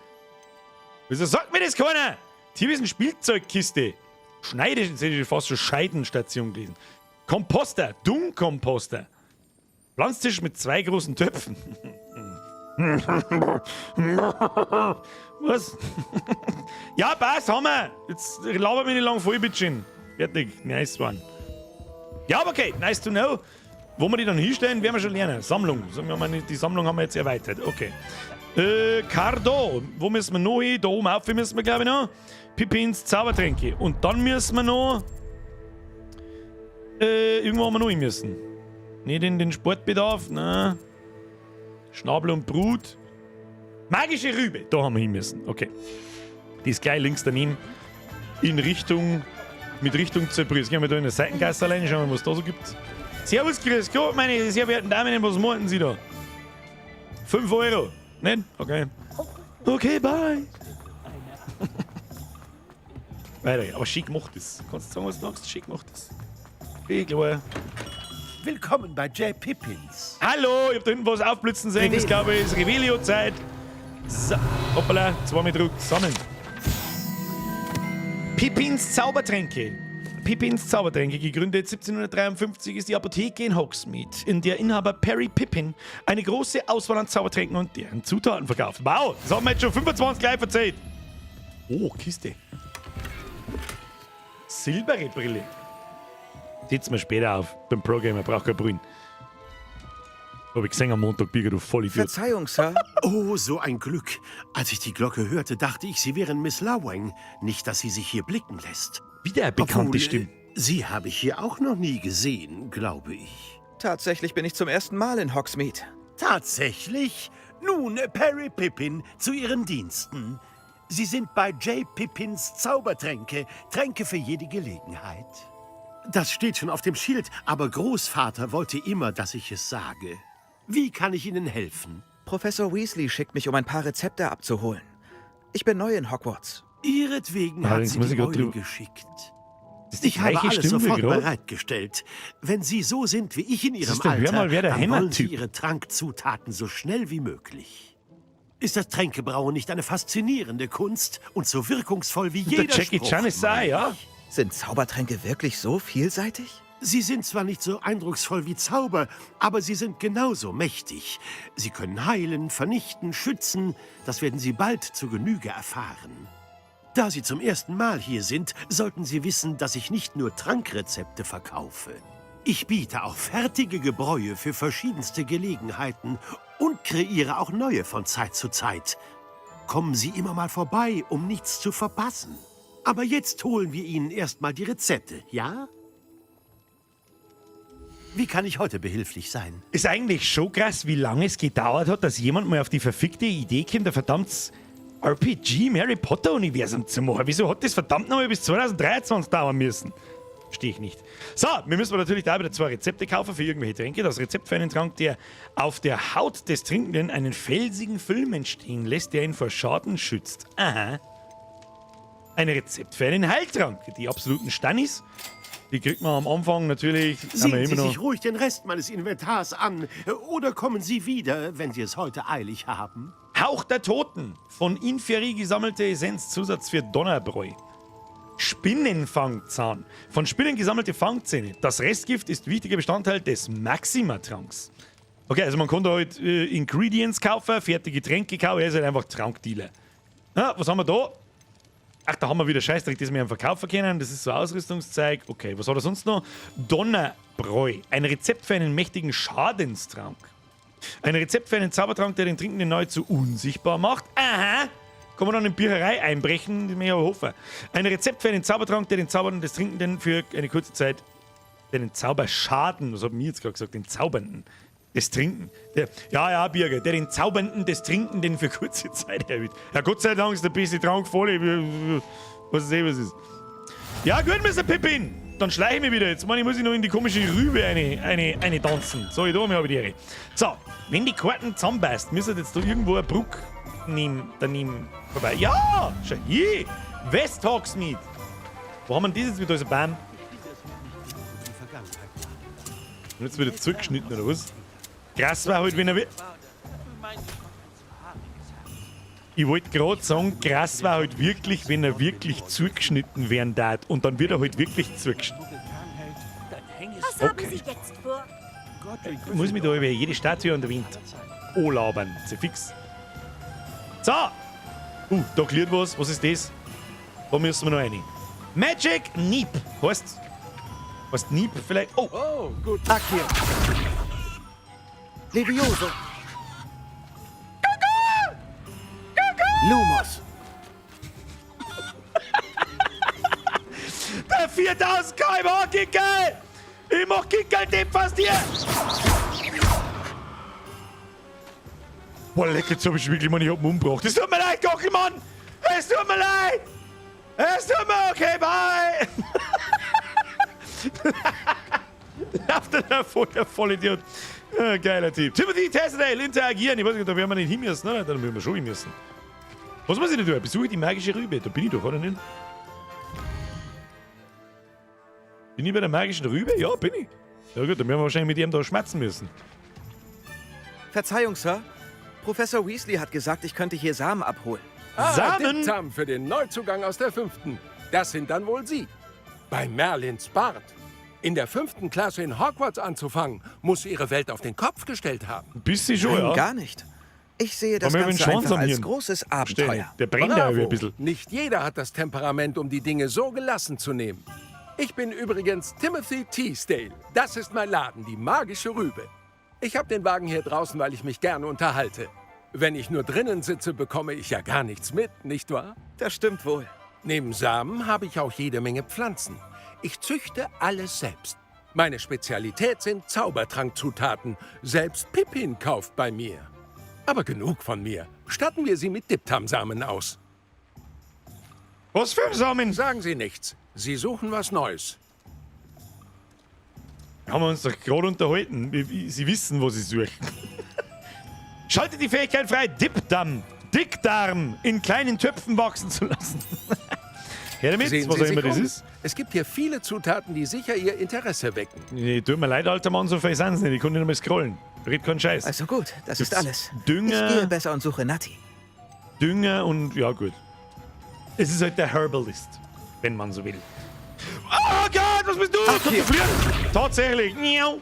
Speaker 1: Wieso sagt mir das keiner? Tierwesen-Spielzeugkiste. Schneide, jetzt hätte ich fast schon Scheidenstation gelesen. Komposter, Dummkomposter. Pflanztisch mit 2 großen Töpfen. Was? Ja, passt, haben wir. Jetzt labern wir nicht lang voll, bitteschön. Fertig, nice one. Ja, aber okay, nice to know. Wo wir die dann hinstellen, werden wir schon lernen. Sammlung. Die Sammlung haben wir jetzt erweitert. Okay. Cardo. Wo müssen wir noch hin? Da oben auf müssen wir, glaube ich, noch. Pippins Zaubertränke. Und dann müssen wir noch... irgendwo haben wir noch hin müssen. Nicht in den Sportbedarf, nein. Schnabel und Brut. Magische Rübe, da haben wir hin müssen. Okay. Die ist gleich links daneben. Mit Richtung Zebrüs. Jetzt gehen wir da in der Seitengasse allein, schauen wir, was da so gibt. Servus, grüß Gott, meine sehr verehrten Damen, was meinten Sie da? 5 Euro. Nicht? Okay. Okay, bye. Weiter, aber schick macht das. Kannst du sagen, was du machst? Schick macht das. Okay, klar.
Speaker 15: Willkommen bei J. Pippins.
Speaker 1: Hallo, ich hab da hinten was aufblitzen sehen. Das glaube ich ist Revelio-Zeit. So, hoppala, 2 mit Druck, sammeln. Pippins Zaubertränke. Pippins Zaubertränke, gegründet 1753, ist die Apotheke in Hogsmeade, in der Inhaber Perry Pippin eine große Auswahl an Zaubertränken und deren Zutaten verkauft. Wow, das haben wir jetzt schon 25 gleich erzählt. Oh, Kiste. Silberne Brille. Setzen wir später auf. Beim Pro-Gamer braucht kein Brühen. Hab ich gesehen am Montag, Bigger, du Vollidiot.
Speaker 16: Verzeihung, Sir.
Speaker 15: Oh, so ein Glück. Als ich die Glocke hörte, dachte ich, Sie wären Miss Lawang. Nicht, dass sie sich hier blicken lässt.
Speaker 1: Wieder eine bekannte
Speaker 15: Obwohl,
Speaker 1: Stimme.
Speaker 15: Sie habe ich hier auch noch nie gesehen, glaube ich.
Speaker 16: Tatsächlich bin ich zum ersten Mal in Hogsmeade.
Speaker 15: Tatsächlich? Nun, Perry Pippin, zu Ihren Diensten. Sie sind bei J. Pippins Zaubertränke. Tränke für jede Gelegenheit. Das steht schon auf dem Schild, aber Großvater wollte immer, dass ich es sage. Wie kann ich Ihnen helfen?
Speaker 16: Professor Weasley schickt mich, um ein paar Rezepte abzuholen. Ich bin neu in Hogwarts.
Speaker 15: Ihretwegen
Speaker 1: Ja,
Speaker 15: hat
Speaker 1: jetzt
Speaker 15: sie
Speaker 1: muss
Speaker 15: die
Speaker 1: ich grad
Speaker 15: Eule
Speaker 1: drüber-
Speaker 15: geschickt.
Speaker 1: ist die
Speaker 15: Ich habe
Speaker 1: gleiche
Speaker 15: alles
Speaker 1: Stimme
Speaker 15: sofort
Speaker 1: gerade?
Speaker 15: bereitgestellt. Wenn Sie so sind wie ich in Ihrem
Speaker 1: Siehst du, hör mal, wer der
Speaker 15: dann wollen Sie
Speaker 1: Hämmer-Typ.
Speaker 15: Ihre Trankzutaten so schnell wie möglich. Ist das Tränkebrauen nicht eine faszinierende Kunst und so wirkungsvoll wie
Speaker 1: Der
Speaker 15: jeder
Speaker 1: Jackie
Speaker 15: Spruch?
Speaker 1: Chan ist da, ja?
Speaker 16: Sind Zaubertränke wirklich so vielseitig?
Speaker 15: Sie sind zwar nicht so eindrucksvoll wie Zauber, aber sie sind genauso mächtig. Sie können heilen, vernichten, schützen. Das werden Sie bald zu Genüge erfahren. Da Sie zum ersten Mal hier sind, sollten Sie wissen, dass ich nicht nur Trankrezepte verkaufe. Ich biete auch fertige Gebräue für verschiedenste Gelegenheiten und kreiere auch neue von Zeit zu Zeit. Kommen Sie immer mal vorbei, um nichts zu verpassen. Aber jetzt holen wir Ihnen erstmal die Rezepte, ja? Wie kann ich heute behilflich sein?
Speaker 1: Ist eigentlich schon krass, wie lange es gedauert hat, dass jemand mal auf die verfickte Idee kommt, ein verdammtes RPG im Harry Potter Universum zu machen. Wieso hat das verdammt nochmal bis 2023 dauern müssen? Verstehe ich nicht. So, wir müssen natürlich da wieder 2 Rezepte kaufen für irgendwelche Tränke. Das Rezept für einen Trank, der auf der Haut des Trinkenden einen felsigen Film entstehen lässt, der ihn vor Schaden schützt. Aha. Ein Rezept für einen Heiltrank. Die absoluten Stannis. Die kriegt man am Anfang natürlich.
Speaker 15: Sehen Sie sich ruhig den Rest meines Inventars an. Oder kommen Sie wieder, wenn Sie es heute eilig haben.
Speaker 1: Hauch der Toten. Von Inferi gesammelte Essenzzusatz für Donnerbräu. Spinnenfangzahn. Von Spinnen gesammelte Fangzähne. Das Restgift ist wichtiger Bestandteil des Maxima-Tranks. Okay, also man kann da halt Ingredients kaufen, fertige Getränke kaufen. Er ist halt einfach Trankdealer. Ja, was haben wir da? Ach, da haben wir wieder Scheißdreck, das wir am Verkaufen können. Das ist so Ausrüstungszeug. Okay, was hat er sonst noch? Donnerbräu. Ein Rezept für einen mächtigen Schadenstrank. Ein Rezept für einen Zaubertrank, der den Trinkenden nahezu unsichtbar macht. Aha! Kann man dann in die Bücherei einbrechen, die mir aber hoffen. Ein Rezept für einen Zaubertrank, der den Zaubernden des Trinkenden für eine kurze Zeit den Zauberschaden, was hat mir jetzt gerade gesagt, den Zaubernden des Trinken. Ja, Birger, der den Zaubernden des Trinkenden für kurze Zeit erhöht. Ja, Gott sei Dank ist der beste Trank voll. Was ist. Ja, gut, Mr. Pippin. Dann schleiche ich mich wieder. Jetzt muss ich noch in die komische Rübe eine tanzen. So, da habe ich die Ehre. So, wenn die Karten zusammenbeißt, müsst ihr jetzt da irgendwo eine Brücke daneben vorbei. Ja, schau hier. West Hogsmeade. Wo haben wir das jetzt wieder? Also Bam. Und jetzt wird er zurückgeschnitten, oder was? Krass war halt, wenn er... Ich wollte gerade sagen, krass war halt wirklich, wenn er wirklich zugeschnitten werden darf. Und dann wird er halt wirklich zugeschnitten.
Speaker 13: Was haben Sie jetzt vor?
Speaker 1: Ich muss mich da über jede Statue an der Wind anlabern. Sehr fix. So! Da klärt was. Was ist das? Da müssen wir noch rein. Magic Neep. Heißt Neep vielleicht? Oh,
Speaker 14: gut. Akir. Levioso. Lumos.
Speaker 1: Der 4000 km/h Kickel! Ich mach Kickel-Tipp fast hier! Boah, leck, jetzt hab ich wirklich mal nicht umgebracht. Es tut mir leid, Gockelmann! Es tut mir leid! Es tut mir... Okay, bye! Lauft er da vor, der Vollidiot. Ja, geiler Typ. Timothy Tessendale, interagieren. Ich weiß nicht, da werden wir nicht hin müssen, oder? Da werden wir schon hin müssen. Was muss ich denn tun? Besuche die magische Rübe. Da bin ich doch, oder nicht? Bin ich bei der magischen Rübe? Ja, bin ich. Ja gut, dann werden wir wahrscheinlich mit ihm da schmerzen müssen.
Speaker 16: Verzeihung, Sir. Professor Weasley hat gesagt, ich könnte hier Samen abholen.
Speaker 1: Samen?
Speaker 18: Diptam für den Neuzugang aus der 5. Das sind dann wohl Sie. Bei Merlins Bart. In der 5. Klasse in Hogwarts anzufangen, muss Ihre Welt auf den Kopf gestellt haben.
Speaker 1: Bisschen schon,
Speaker 16: Nein,
Speaker 1: ja.
Speaker 16: gar nicht. Ich sehe das
Speaker 1: Wollen wir
Speaker 16: Ganze
Speaker 1: den Schwanz
Speaker 16: einfach als
Speaker 1: am
Speaker 16: großes Abenteuer.
Speaker 1: Der brennt ja ein bisschen.
Speaker 18: Nicht jeder hat das Temperament, um die Dinge so gelassen zu nehmen. Ich bin übrigens Timothy Teasdale. Das ist mein Laden, die magische Rübe. Ich habe den Wagen hier draußen, weil ich mich gerne unterhalte. Wenn ich nur drinnen sitze, bekomme ich ja gar nichts mit, nicht wahr?
Speaker 16: Das stimmt wohl.
Speaker 18: Neben Samen habe ich auch jede Menge Pflanzen. Ich züchte alles selbst. Meine Spezialität sind Zaubertrankzutaten. Selbst Pippin kauft bei mir. Aber genug von mir. Statten wir sie mit Diptam-Samen aus.
Speaker 1: Was für Samen?
Speaker 18: Sagen Sie nichts. Sie suchen was Neues.
Speaker 1: Haben wir uns doch gerade unterhalten. Sie wissen, was Sie suchen. Schaltet die Fähigkeit frei, Dickdarm in kleinen Töpfen wachsen zu lassen. Her damit,
Speaker 18: Sehen
Speaker 1: was
Speaker 18: Sie
Speaker 1: auch immer
Speaker 18: sich
Speaker 1: das
Speaker 18: um.
Speaker 1: ist.
Speaker 18: Es gibt hier viele Zutaten, die sicher Ihr Interesse wecken.
Speaker 1: Nee, tut mir leid, alter Mann, so viel sind sie nicht. Ich kann nicht mehr scrollen. Red keinen Scheiß.
Speaker 16: Also gut, das ist alles.
Speaker 1: Dünger.
Speaker 16: Ich gehe besser und suche Natti.
Speaker 1: Dünger und ja gut. Es ist halt der Herbalist, wenn man so will. Oh Gott, was bist du?
Speaker 16: Ach, hier.
Speaker 1: Tatsächlich. Miau.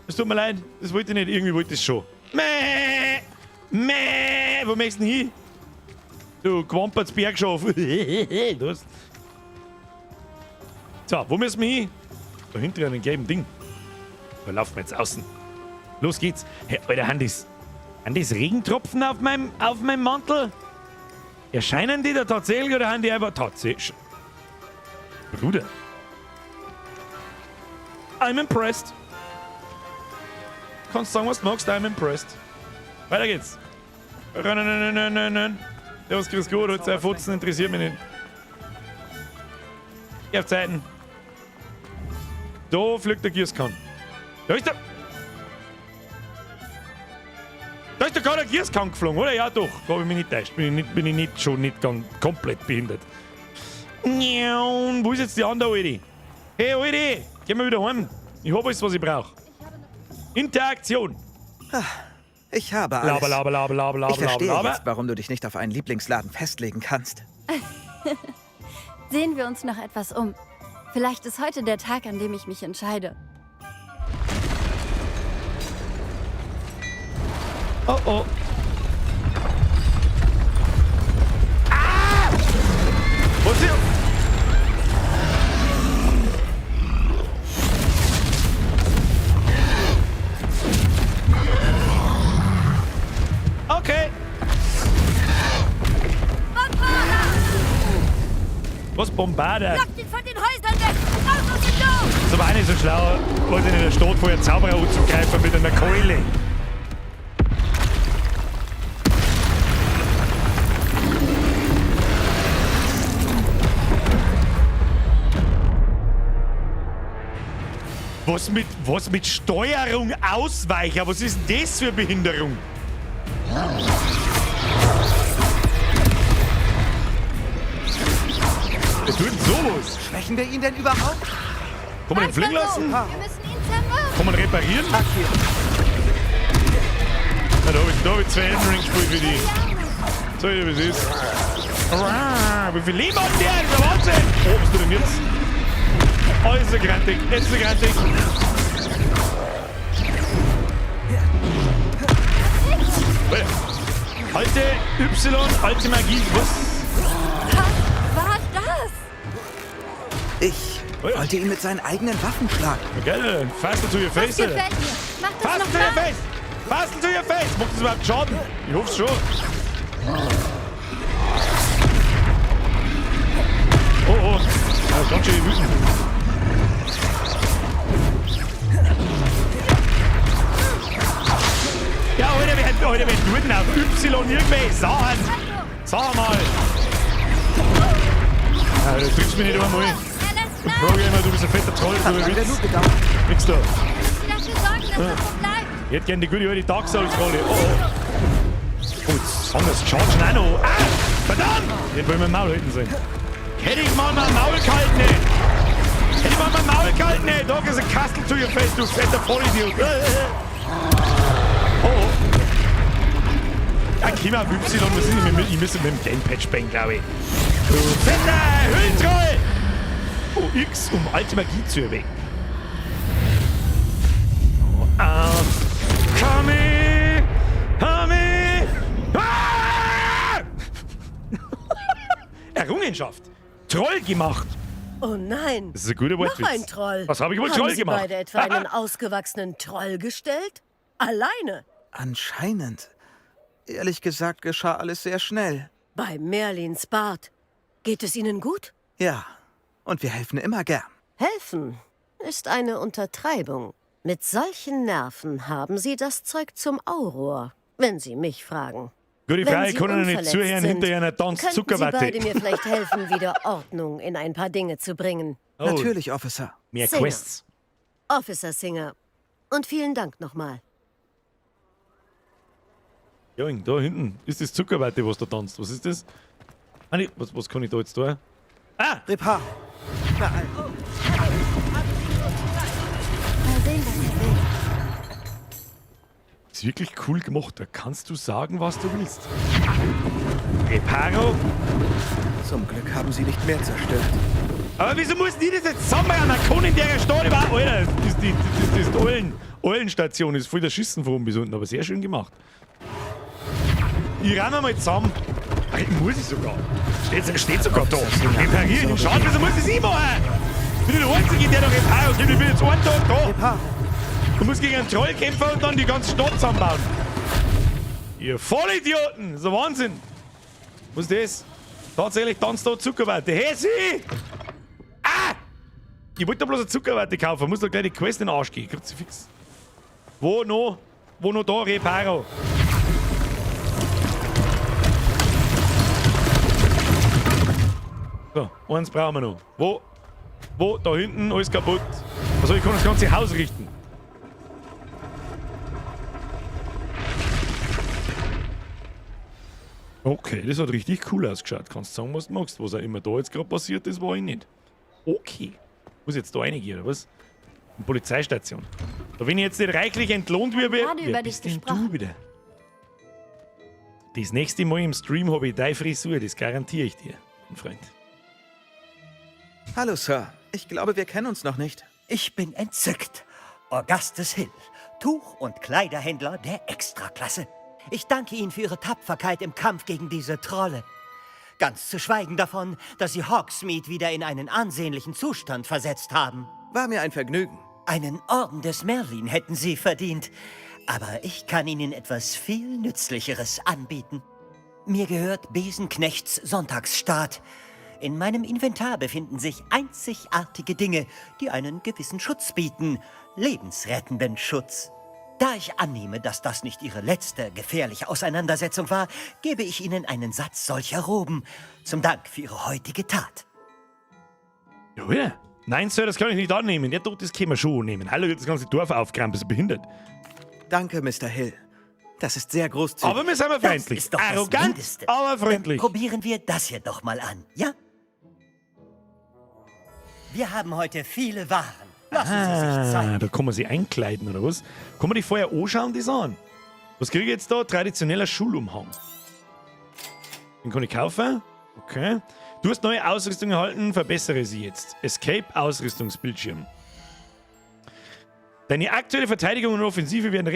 Speaker 1: Es tut mir leid, das wollte ich nicht. Irgendwie wollte ich es schon. Mäh. Mäh. Wo möchtest du denn hin? Du Quamperts Bergschaf. So, wo müssen wir hin? Da hinten an einem gelben Ding. Da laufen wir jetzt außen. Los geht's. Hey, Alter, Handys Regentropfen auf meinem Mantel? Erscheinen die da tatsächlich oder haben die einfach tatsächlich? Bruder. I'm impressed. Kannst sagen, was du magst, I'm impressed. Weiter geht's. Nein. Ja, was kriegst du? Du Futzen interessiert mich nicht. Geh auf Zeiten. Da fliegt der Gießkann. Da ist der. Da ist doch gerade ein Gießkann geflogen, oder? Ja, doch. Habe ich mich nicht täuscht. Bin ich nicht schon nicht ganz komplett behindert. Wo ist jetzt die andere Alte? Hey, Alte, gehen wir wieder heim. Ich habe alles, was ich brauche. Interaktion.
Speaker 16: Ich habe alles.
Speaker 1: Laber.
Speaker 16: Ich verstehe jetzt, warum du dich nicht auf einen Lieblingsladen festlegen kannst.
Speaker 11: Sehen wir uns noch etwas um. Vielleicht ist heute der Tag, an dem ich mich entscheide.
Speaker 1: Oh oh. Ah! Wo ist sie? Okay. Was Bombarder?
Speaker 13: Lock ihn von den Häusern weg! Raus aus dem Dorf!
Speaker 1: So war nicht so schlau, wollte in der Stadt vorher Zauberer anzugreifen mit einer Keule. Was mit Steuerung Ausweicher? Was ist denn das für Behinderung? Wer tut denn sowas?
Speaker 16: Schwächen wir ihn denn überhaupt?
Speaker 1: Kann man den fliegen lassen?
Speaker 13: Wir müssen ihn zermürben!
Speaker 1: Kann man reparieren?
Speaker 16: Ach, hier.
Speaker 1: Na, da hab ich 2 Elden Ring gespielt für die. So, wie es ist. Wie viel Leben hat der? Das ist der Wahnsinn! Oh, was ist du denn jetzt? Oh, jetzt ist er grantig. Jetzt ist er grantig. Alte Y, alte Magie. Was?
Speaker 13: Was war das?
Speaker 16: Ich wollte ihn mit seinen eigenen Waffen schlagen.
Speaker 1: Okay, fasten to your face.
Speaker 13: Das gefällt mir. Mach das
Speaker 1: Fasten to
Speaker 13: noch
Speaker 1: your
Speaker 13: mal.
Speaker 1: face! Fasten to your face! Macht das überhaupt Schaden? Ich hoffe schon. Oh. Das ist ganz schön wütend. Ja, heute wird wütend auf Y irgendwie. Sag mal. Ja, du triffst mich nicht einmal. Programmer, du bist ein fetter Troll. Du willst nix da.
Speaker 13: Dafür sorgen, dass das so bleibt.
Speaker 1: Ich hätte gerne die gute alte Dark Souls-Rolle. Oh. Gut, anders chargen auch noch. Ah, verdammt! Jetzt wollen wir im Maul halten sein. Hätte ich mal mein Maul gehalten, ey. Hätte ich mal mein Maul gehalten, ey. Da ist ein Kastel to your face, du fetter Vollidiot. Oh. Ja, Klima auf Y, ich müssen mit dem Gamepad springen, glaube ich. Du fetter Höhlentroll! Oh, X, um alte Magie zu erwecken. Kami! Ah! Errungenschaft! Troll gemacht!
Speaker 19: Oh nein!
Speaker 1: Das ist ein guter Wortwitz.
Speaker 19: Noch ein Troll.
Speaker 1: Was habe ich wohl
Speaker 19: Haben
Speaker 1: Troll
Speaker 19: Sie
Speaker 1: gemacht?
Speaker 19: beide etwa einen ausgewachsenen Troll gestellt? Alleine?
Speaker 16: Anscheinend. Ehrlich gesagt geschah alles sehr schnell.
Speaker 19: Bei Merlins Bart. Geht es Ihnen gut?
Speaker 16: Ja, und wir helfen immer gern.
Speaker 19: Helfen ist eine Untertreibung. Mit solchen Nerven haben Sie das Zeug zum Auror, wenn Sie mich fragen.
Speaker 1: Gute Frage, ich kann Ihnen nicht zuhören hinter einer Tanz
Speaker 19: könnten
Speaker 1: Zuckerwatte.
Speaker 19: Sie beide mir vielleicht helfen, wieder Ordnung in ein paar Dinge zu bringen.
Speaker 1: Oh.
Speaker 16: Natürlich, Officer.
Speaker 1: Mehr
Speaker 19: Singer.
Speaker 1: Quests.
Speaker 19: Officer Singer. Und vielen Dank nochmal.
Speaker 1: Jung, da hinten ist das Zuckerwatte, was da tanzt. Was ist das? Ah, nee, was kann ich da jetzt tun? Ah!
Speaker 16: Reparo. Na,
Speaker 11: Mal sehen, was er will.
Speaker 1: Ist wirklich cool gemacht. Da kannst du sagen, was du willst. Reparo.
Speaker 16: Zum Glück haben sie nicht mehr zerstört.
Speaker 1: Aber wieso muss die das jetzt zusammenbauen? Man kann in der Stadt überhaupt... Alter, das ist die Eulenstation. Ist voll der Schissen von oben bis unten, aber sehr schön gemacht. Ich renne mal zusammen. Ach, muss ich sogar. Steht sogar da. Reparieren. Schade, wieso muss ich es machen? Ich bin der Einzige, der noch Reparo kriegt. Ich bin jetzt einen Tag da.
Speaker 16: Reparo.
Speaker 1: Du musst gegen einen Troll kämpfen und dann die ganze Stadt zusammenbauen. Ihr Vollidioten! Das ist ein Wahnsinn! Was ist das? Tatsächlich tanzt da Zuckerwatte. Hey, sie! Ah! Ich wollte da bloß eine Zuckerwatte kaufen. Muss da gleich die Quest in den Arsch gehen. Kriegt sie fix. Wo noch da Reparo? So, eins brauchen wir noch. Wo? Da hinten, alles kaputt. Also ich kann das ganze Haus richten. Okay, das hat richtig cool ausgeschaut. Kannst sagen, was du magst. Was auch immer da jetzt gerade passiert ist, war ich nicht. Okay. Muss jetzt da reingehen, oder was? Eine Polizeistation. Da wenn ich jetzt nicht reichlich entlohnt werde, wer bist denn du wieder? Das nächste Mal im Stream habe ich deine Frisur, das garantiere ich dir, mein Freund.
Speaker 16: Hallo, Sir. Ich glaube, wir kennen uns noch nicht.
Speaker 14: Ich bin entzückt. Augustus Hill, Tuch- und Kleiderhändler der Extraklasse. Ich danke Ihnen für Ihre Tapferkeit im Kampf gegen diese Trolle. Ganz zu schweigen davon, dass Sie Hogsmeade wieder in einen ansehnlichen Zustand versetzt haben.
Speaker 16: War mir ein Vergnügen.
Speaker 14: Einen Orden des Merlin hätten Sie verdient. Aber ich kann Ihnen etwas viel Nützlicheres anbieten. Mir gehört Besenknechts Sonntagsstaat. In meinem Inventar befinden sich einzigartige Dinge, die einen gewissen Schutz bieten. Lebensrettenden Schutz. Da ich annehme, dass das nicht Ihre letzte gefährliche Auseinandersetzung war, gebe ich Ihnen einen Satz solcher Roben. Zum Dank für Ihre heutige Tat.
Speaker 1: Ja, nein, Sir, das kann ich nicht annehmen. Der Tod, das können wir schon nehmen. Hallo, das ganze Dorf aufkramen, bist du behindert?
Speaker 16: Danke, Mr. Hill. Das ist sehr großzügig.
Speaker 1: Aber wir sind mal freundlich.
Speaker 14: Das ist doch das
Speaker 1: Arrogant,
Speaker 14: Mindeste.
Speaker 1: aber freundlich.
Speaker 14: Dann probieren wir das hier doch mal an, ja? Wir haben heute viele Waren. Lassen Sie sich Zeit.
Speaker 1: Da kann man sich einkleiden, oder was? Kann man die vorher anschauen, die Sachen? Was kriege ich jetzt da? Traditioneller Schulumhang. Den kann ich kaufen. Okay. Du hast neue Ausrüstung erhalten, verbessere sie jetzt. Escape Ausrüstungsbildschirm. Deine aktuelle Verteidigung und Offensive werden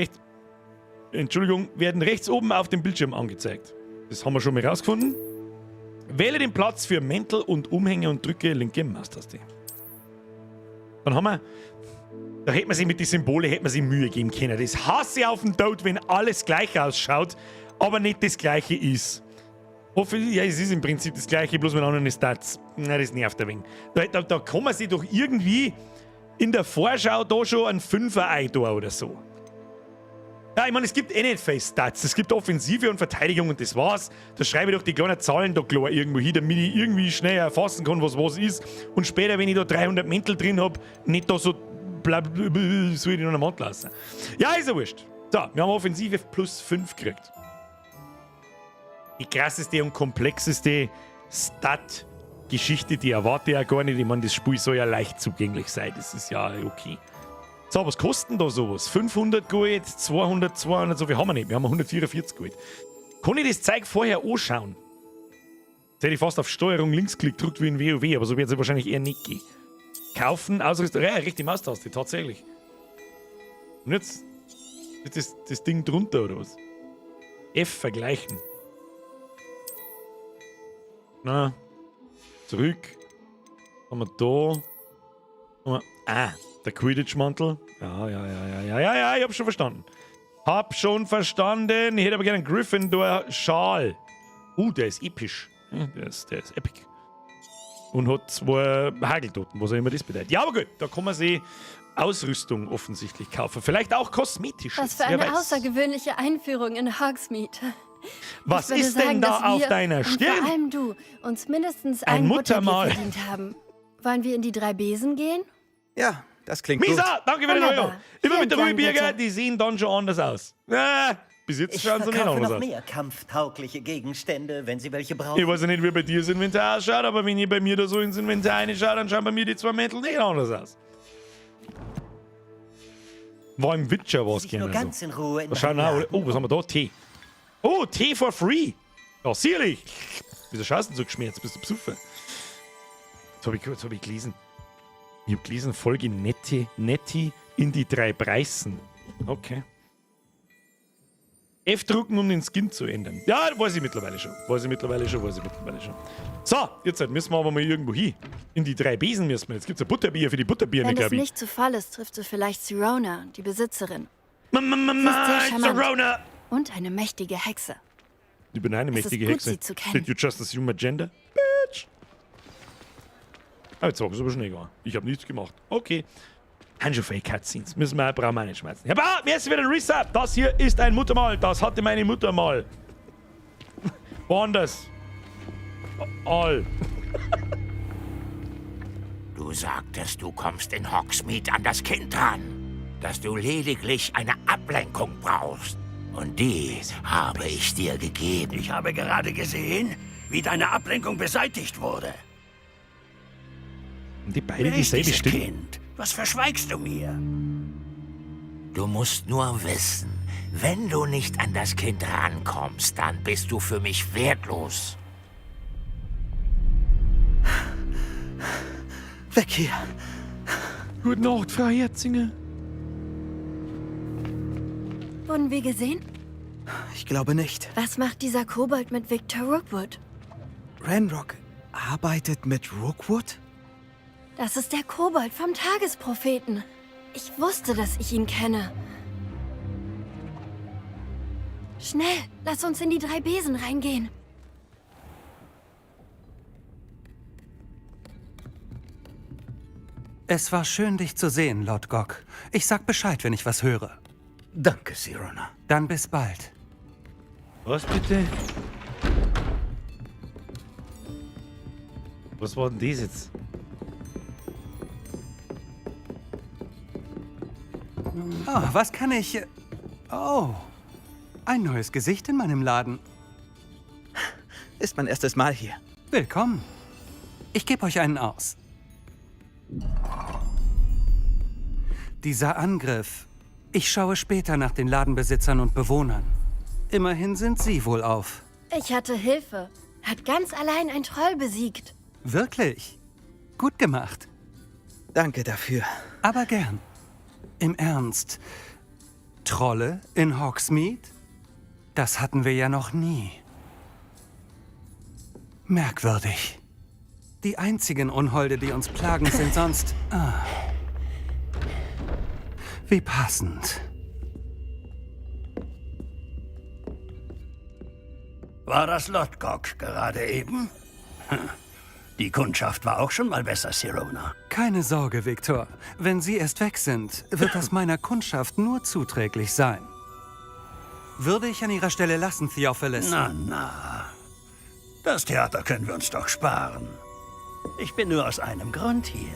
Speaker 1: rechts oben auf dem Bildschirm angezeigt. Das haben wir schon mal rausgefunden. Wähle den Platz für Mäntel und Umhänge und drücke linke Maustaste. Dann haben wir... Da hätte man sich mit den Symbolen Mühe geben können. Das hasse ich auf den Tod, wenn alles gleich ausschaut, aber nicht das gleiche ist. Ja, es ist im Prinzip das gleiche, bloß mit anderen Stats. Na, das nervt ein wenig. Da kann man sich doch irgendwie in der Vorschau da schon einen Fünfer eintun oder so. Ja, ich meine, es gibt eh nicht fest Stats. Es gibt Offensive und Verteidigung und das war's. Da schreibe ich doch die kleinen Zahlen da klar irgendwo hin, damit ich irgendwie schnell erfassen kann, was ist. Und später, wenn ich da 300 Mäntel drin habe, nicht da so soll ich noch eine Wand lassen. Ja, ist ja wurscht. So, wir haben Offensive plus 5 gekriegt. Die krasseste und komplexeste Stat-Geschichte, die erwarte ich ja gar nicht. Ich meine, das Spiel soll ja leicht zugänglich sein. Das ist ja okay. So, was kosten da sowas? 500 Gold, 200, so viel haben wir nicht. Wir haben 144 Gold. Kann ich das Zeug vorher anschauen? Jetzt hätte ich fast auf Steuerung Linksklick gedrückt wie in WoW, aber so wird es wahrscheinlich eher nicht gehen. Kaufen, Ausrüstung, ja, richtig Maustaste, tatsächlich. Und jetzt ist das Ding drunter, oder was? F vergleichen. Na, zurück. Haben wir da. Der Quidditch-Mantel. Ja, ich hab schon verstanden. Ich hätte aber gerne einen Gryffindor-Schal. Der ist episch. Der ist epic. Und hat 2 Hageltoten, was auch immer das bedeutet. Ja, aber gut, da kann man sich Ausrüstung offensichtlich kaufen. Vielleicht auch Kosmetisches.
Speaker 11: Was für eine außergewöhnliche Einführung in Hogsmeade.
Speaker 1: Was ist denn da auf deiner Stirn?
Speaker 11: Vor allem du uns mindestens ein Muttermal verdient haben. Wollen wir in die 3 Besen gehen?
Speaker 16: Ja, das klingt
Speaker 1: Misa,
Speaker 16: gut.
Speaker 1: danke für den Euro. Immer mit der Rübierger, die sehen dann schon anders aus. Bis jetzt
Speaker 14: Ich
Speaker 1: schauen sie nicht
Speaker 14: verkaufe
Speaker 1: anders
Speaker 14: noch
Speaker 1: aus.
Speaker 14: mehr kampftaugliche Gegenstände, wenn Sie welche brauchen.
Speaker 1: Ich weiß ja nicht, wie bei dir das Inventar ausschaut, aber wenn ihr bei mir da so ins Inventar reinschaut, dann schauen bei mir die 2 Mäntel nicht anders aus. War im Witcher was
Speaker 14: Sich nur
Speaker 1: gerne
Speaker 14: ganz
Speaker 1: so.
Speaker 14: in Ruhe in
Speaker 1: Was schauen
Speaker 14: meinem
Speaker 1: wir?
Speaker 14: Laden.
Speaker 1: Oh, was haben wir da? Tee. Oh, Tee for free. Ja, sicherlich. Wieso schaust du so geschmerzt? Bist du besoffen? Jetzt hab ich gelesen. Ich hab gelesen, Folge Netti in die 3 Preisen. Okay. F drucken, um den Skin zu ändern. Ja, weiß ich mittlerweile schon. So, jetzt müssen wir aber mal irgendwo hin. In die 3 Besen müssen wir. Jetzt gibt's ein Butterbier für die Butterbirne,
Speaker 11: Wenn es
Speaker 1: glaube ich.
Speaker 11: nicht zu Fall ist, triffst du vielleicht Sirona, die Besitzerin. Sie ist sehr charmant.
Speaker 1: Sirona!
Speaker 11: Und eine mächtige Hexe.
Speaker 1: Ich bin eine
Speaker 11: Es ist
Speaker 1: mächtige
Speaker 11: gut,
Speaker 1: Hexe.
Speaker 11: sie zu kennen.
Speaker 1: Did you just assume my gender? Bitch! Ah, jetzt sagen sie aber schnell gar. Ich habe nichts gemacht. Okay. Handschuhe Fake Cutscenes. Brauchen wir nicht schmeißen. Ja, aber wer ist wieder ein Reset? Das hier ist ein Muttermal. Das hatte meine Mutter mal. Woanders. All.
Speaker 20: Du sagtest, du kommst in Hogsmeade an das Kind ran. Dass du lediglich eine Ablenkung brauchst. Und die habe ich dir gegeben. Ich habe gerade gesehen, wie deine Ablenkung beseitigt wurde.
Speaker 1: Und die beiden
Speaker 20: Wer ist
Speaker 1: dieselbe
Speaker 20: dieses
Speaker 1: Stimme.
Speaker 20: Kind? Was verschweigst du mir? Du musst nur wissen, wenn du nicht an das Kind rankommst, dann bist du für mich wertlos.
Speaker 16: Weg hier.
Speaker 1: Gute Nacht, Frau Herzinger.
Speaker 11: Wurden wir gesehen?
Speaker 16: Ich glaube nicht.
Speaker 11: Was macht dieser Kobold mit Victor Rookwood?
Speaker 16: Ranrock arbeitet mit Rookwood?
Speaker 11: Das ist der Kobold vom Tagespropheten. Ich wusste, dass ich ihn kenne. Schnell, lass uns in die 3 Besen reingehen.
Speaker 21: Es war schön, dich zu sehen, Lord Gok. Ich sag Bescheid, wenn ich was höre.
Speaker 16: Danke, Sirona.
Speaker 21: Dann bis bald.
Speaker 1: Was bitte? Was war denn das jetzt?
Speaker 21: Oh, was kann ich... Oh, ein neues Gesicht in meinem Laden.
Speaker 16: Ist mein erstes Mal hier.
Speaker 21: Willkommen. Ich gebe euch einen aus. Dieser Angriff. Ich schaue später nach den Ladenbesitzern und Bewohnern. Immerhin sind sie wohlauf.
Speaker 11: Ich hatte Hilfe. Hat ganz allein ein Troll besiegt.
Speaker 21: Wirklich? Gut gemacht.
Speaker 16: Danke dafür.
Speaker 21: Aber gern. Im Ernst. Trolle in Hogsmeade? Das hatten wir ja noch nie. Merkwürdig. Die einzigen Unholde, die uns plagen, sind sonst... Ah. Wie passend.
Speaker 20: War das Lord Gok gerade eben? Die Kundschaft war auch schon mal besser, Sirona.
Speaker 21: Keine Sorge, Victor. Wenn Sie erst weg sind, wird das meiner Kundschaft nur zuträglich sein. Würde ich an Ihrer Stelle lassen, Theophilus.
Speaker 20: Na. Das Theater können wir uns doch sparen. Ich bin nur aus einem Grund hier.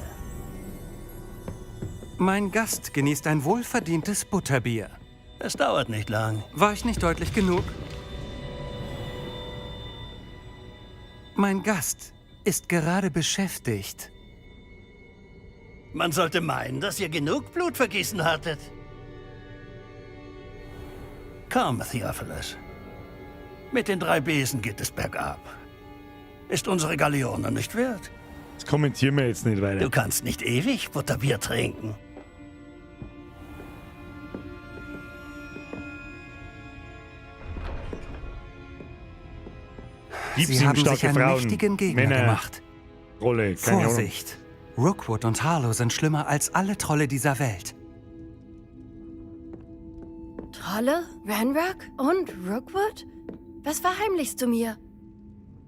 Speaker 21: Mein Gast genießt ein wohlverdientes Butterbier.
Speaker 20: Es dauert nicht lang.
Speaker 21: War ich nicht deutlich genug? Mein Gast ist gerade beschäftigt.
Speaker 20: Man sollte meinen, dass ihr genug Blutvergießen hattet. Komm, Theophilus. Mit den 3 Besen geht es bergab. Ist unsere Galeone nicht wert?
Speaker 1: Das kommentieren wir jetzt nicht weiter.
Speaker 20: Du kannst nicht ewig Butterbier trinken.
Speaker 21: Sie haben sich einen mächtigen Gegner
Speaker 1: Männer,
Speaker 21: gemacht.
Speaker 1: Rolle, keine
Speaker 21: Vorsicht! Rookwood und Harlow sind schlimmer als alle Trolle dieser Welt.
Speaker 11: Trolle, Ranrock und Rookwood? Was verheimlichst du mir?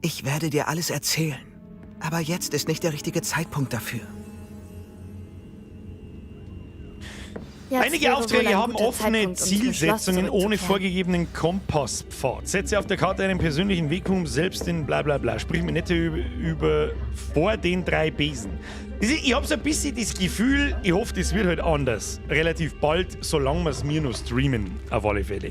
Speaker 16: Ich werde dir alles erzählen. Aber jetzt ist nicht der richtige Zeitpunkt dafür.
Speaker 11: Jetzt
Speaker 1: Einige
Speaker 11: wäre
Speaker 1: Aufträge
Speaker 11: wohl ein
Speaker 1: haben
Speaker 11: guter
Speaker 1: offene
Speaker 11: Zeitpunkt, um zum Schloss
Speaker 1: Zielsetzungen ohne
Speaker 11: zurückzukehren.
Speaker 1: vorgegebenen Kompasspfad. Setze auf der Karte einen persönlichen Weg, um selbst in bla bla bla. Sprich mir nicht über vor den 3 Besen. Ich habe so ein bisschen das Gefühl, ich hoffe, das wird halt anders. Relativ bald, solange wir es mir noch streamen, auf alle Fälle.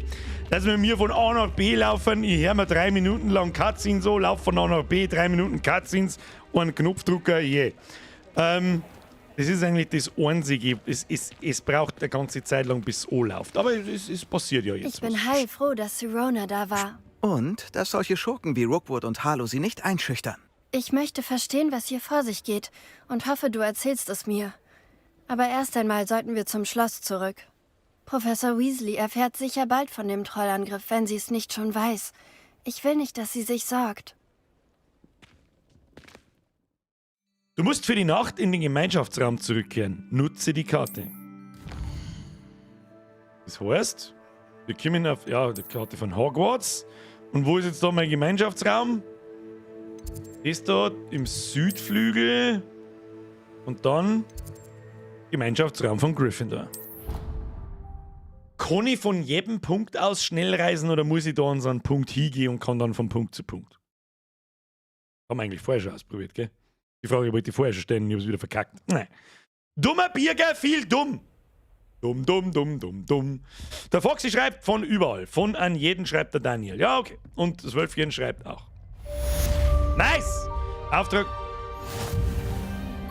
Speaker 1: Dass wir mir von A nach B laufen, ich höre mir 3 Minuten lang Cutscenes so, laufe von A nach B, 3 Minuten Cutscenes, einen Knopfdrucker, yeah. Das ist eigentlich das Einzige. Es braucht eine ganze Zeit lang, bis es anläuft. Aber es passiert ja jetzt.
Speaker 11: Ich bin heilfroh, dass Sirona da war.
Speaker 16: Und dass solche Schurken wie Rookwood und Harlow sie nicht einschüchtern.
Speaker 11: Ich möchte verstehen, was hier vor sich geht und hoffe, du erzählst es mir. Aber erst einmal sollten wir zum Schloss zurück. Professor Weasley erfährt sicher bald von dem Trollangriff, wenn sie es nicht schon weiß. Ich will nicht, dass sie sich sorgt.
Speaker 1: Du musst für die Nacht in den Gemeinschaftsraum zurückkehren. Nutze die Karte. Das heißt, wir kommen auf die Karte von Hogwarts. Und wo ist jetzt da mein Gemeinschaftsraum? Ist da im Südflügel. Und dann Gemeinschaftsraum von Gryffindor. Kann ich von jedem Punkt aus schnell reisen oder muss ich da an so einen Punkt hingehen und kann dann von Punkt zu Punkt? Haben wir eigentlich vorher schon ausprobiert, gell? Die Frage wollte ich vorher schon stellen, ich habe es wieder verkackt. Nein. Dummer Bierger, viel dumm. Dumm. Der Foxy schreibt von überall. Von an jeden schreibt der Daniel. Ja, okay. Und das Wölfchen schreibt auch. Nice! Auftrag.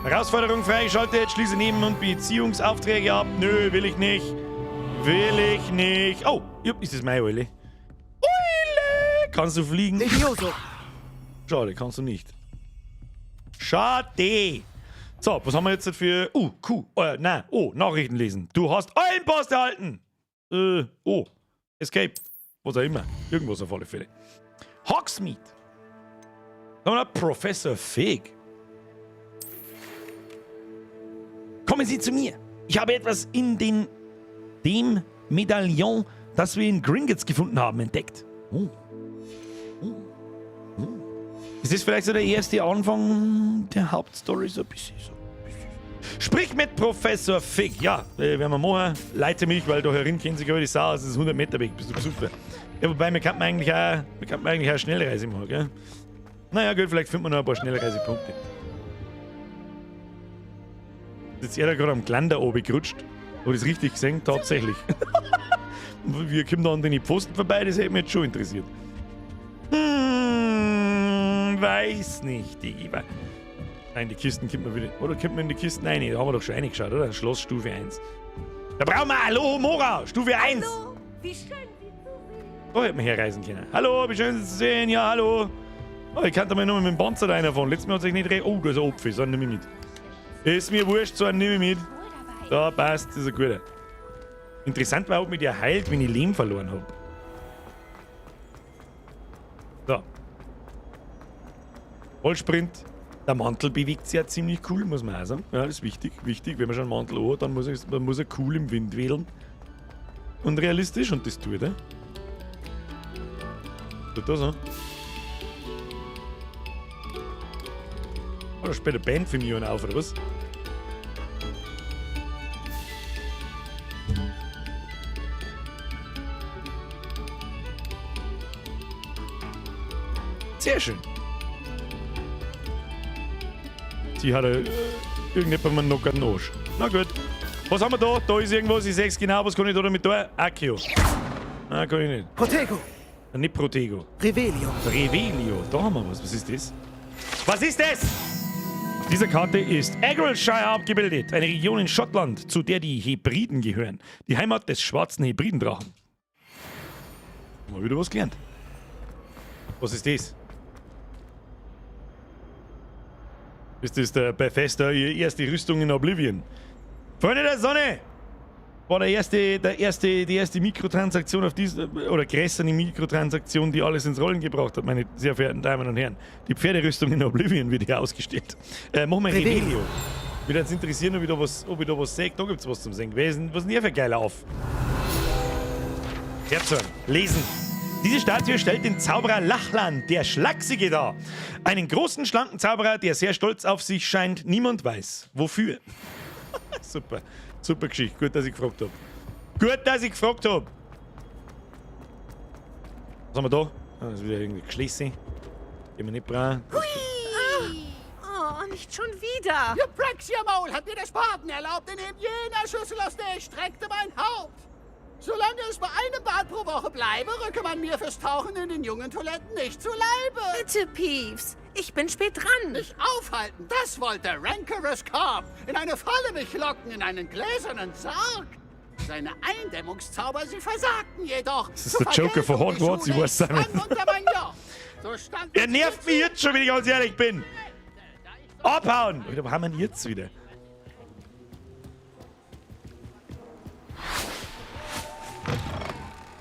Speaker 1: Herausforderung freigeschaltet. Schließe Neben- und Beziehungsaufträge ab. Nö, will ich nicht. Oh, ist das meine Eule? Eule! Kannst du fliegen? Schade, kannst du nicht. Schade. So, was haben wir jetzt für... Nachrichten lesen. Du hast Eulenpost erhalten. Escape. Was auch immer. Irgendwas auf alle Fälle. Hogsmeade. Dann haben wir Professor Fig. Kommen Sie zu mir. Ich habe etwas in dem Medaillon, das wir in Gringotts gefunden haben, entdeckt. Ist das vielleicht so der erste Anfang der Hauptstory? So ein bisschen. Sprich mit Professor Fig. Ja, werden wir machen. Leite mich, weil da herin kennen Sie gerade die Sau. Es ist 100 Meter weg, bist du super. Ja, wobei, wir kann eigentlich auch Schnellreise machen, gell? Naja, gut, vielleicht finden wir noch ein paar Schnellreisepunkte. Jetzt ist er da gerade am Glander oben gerutscht. Habe ich das richtig gesehen? Tatsächlich. Wir kommen da an den Pfosten vorbei, das hätte mich jetzt schon interessiert. Weiß nicht, Digi. Nein, die Kisten kommt man wieder. Oder kommt man in die Kisten rein? Da haben wir doch schon reingeschaut, oder? Schloss Stufe 1. Da brauchen wir Hallo, Mora! Stufe 1!
Speaker 13: Hallo, wie schön, Sie zu sehen.
Speaker 1: Da hätten wir herreisen können. Hallo, wie schön Sie zu sehen. Ja, hallo. Oh, ich kann da mal nur mit dem Panzer da reinfahren. Letztes Mal hat sich nicht recht. Oh, da ist ein Opfer, so einen nehme ich mit. Ist mir wurscht, so einen nehme ich mit. Da passt, das ist ein guter. Interessant war, ob mich der heilt, wenn ich Leben verloren habe. So. Vollsprint. Der Mantel bewegt sich ja ziemlich cool, muss man auch sagen. Ja, das ist wichtig. Wichtig, wenn man schon einen Mantel hat, dann muss er cool im Wind wedeln. Und realistisch, und das tut er. Tut das so. Oder spielt eine Band für mich auf, oder was? Sehr schön. Sie hat irgendjemand mal noch einen Arsch. Na gut. Was haben wir da? Da ist irgendwas. Ich sehe es genau. Was kann ich da damit tun? Accio. Nein, kann ich nicht.
Speaker 16: Protego.
Speaker 1: Nicht Protego.
Speaker 16: Revelio.
Speaker 1: Revelio. Da haben wir was. Was ist das? Was ist das? Auf dieser Karte ist Agralshire abgebildet. Eine Region in Schottland, zu der die Hebriden gehören. Die Heimat des schwarzen Hebridendrachen. Mal wieder was gelernt. Was ist das? Ist das der Bethesda, ihre erste Rüstung in Oblivion? Freunde der Sonne! War die erste Mikrotransaktion auf diese, oder größere Mikrotransaktion, die alles ins Rollen gebracht hat, meine sehr verehrten Damen und Herren. Die Pferderüstung in Oblivion wird hier ausgestellt. Machen wir Revelio. Würde uns interessieren, ob ich da was sehe. Da gibt es was zum Singen. Was ist denn hier für geil auf? Herzog, lesen. Diese Statue stellt den Zauberer Lachlan, der Schlachsige, dar. Einen großen, schlanken Zauberer, der sehr stolz auf sich scheint. Niemand weiß, wofür. Super. Super Geschichte. Gut, dass ich gefragt habe. Gut, dass ich gefragt habe. Was haben wir da? Das ist wieder irgendwie geschlossen. Gehen wir nicht brauchen.
Speaker 13: Oh, nicht schon wieder.
Speaker 3: Ihr Bracks, ihr Maul, hat mir der Spaten erlaubt, in eben jener Schüssel, aus der ich streckte, mein Haupt. Solange es bei einem Bad pro Woche bleibe, rücke man mir fürs Tauchen in den jungen Toiletten nicht zu Leibe.
Speaker 13: Bitte, Peeves. Ich bin spät dran.
Speaker 3: Mich aufhalten, das wollte Rancorous Corp. In eine Falle mich locken, in einen gläsernen Sarg. Seine Eindämmungszauber, sie versagten jedoch.
Speaker 1: Das ist der Joker von Hogwarts, ich weiß es nicht. Er nervt mich jetzt schon, wenn ich ganz ehrlich bin. Abhauen! Wo haben wir ihn jetzt wieder?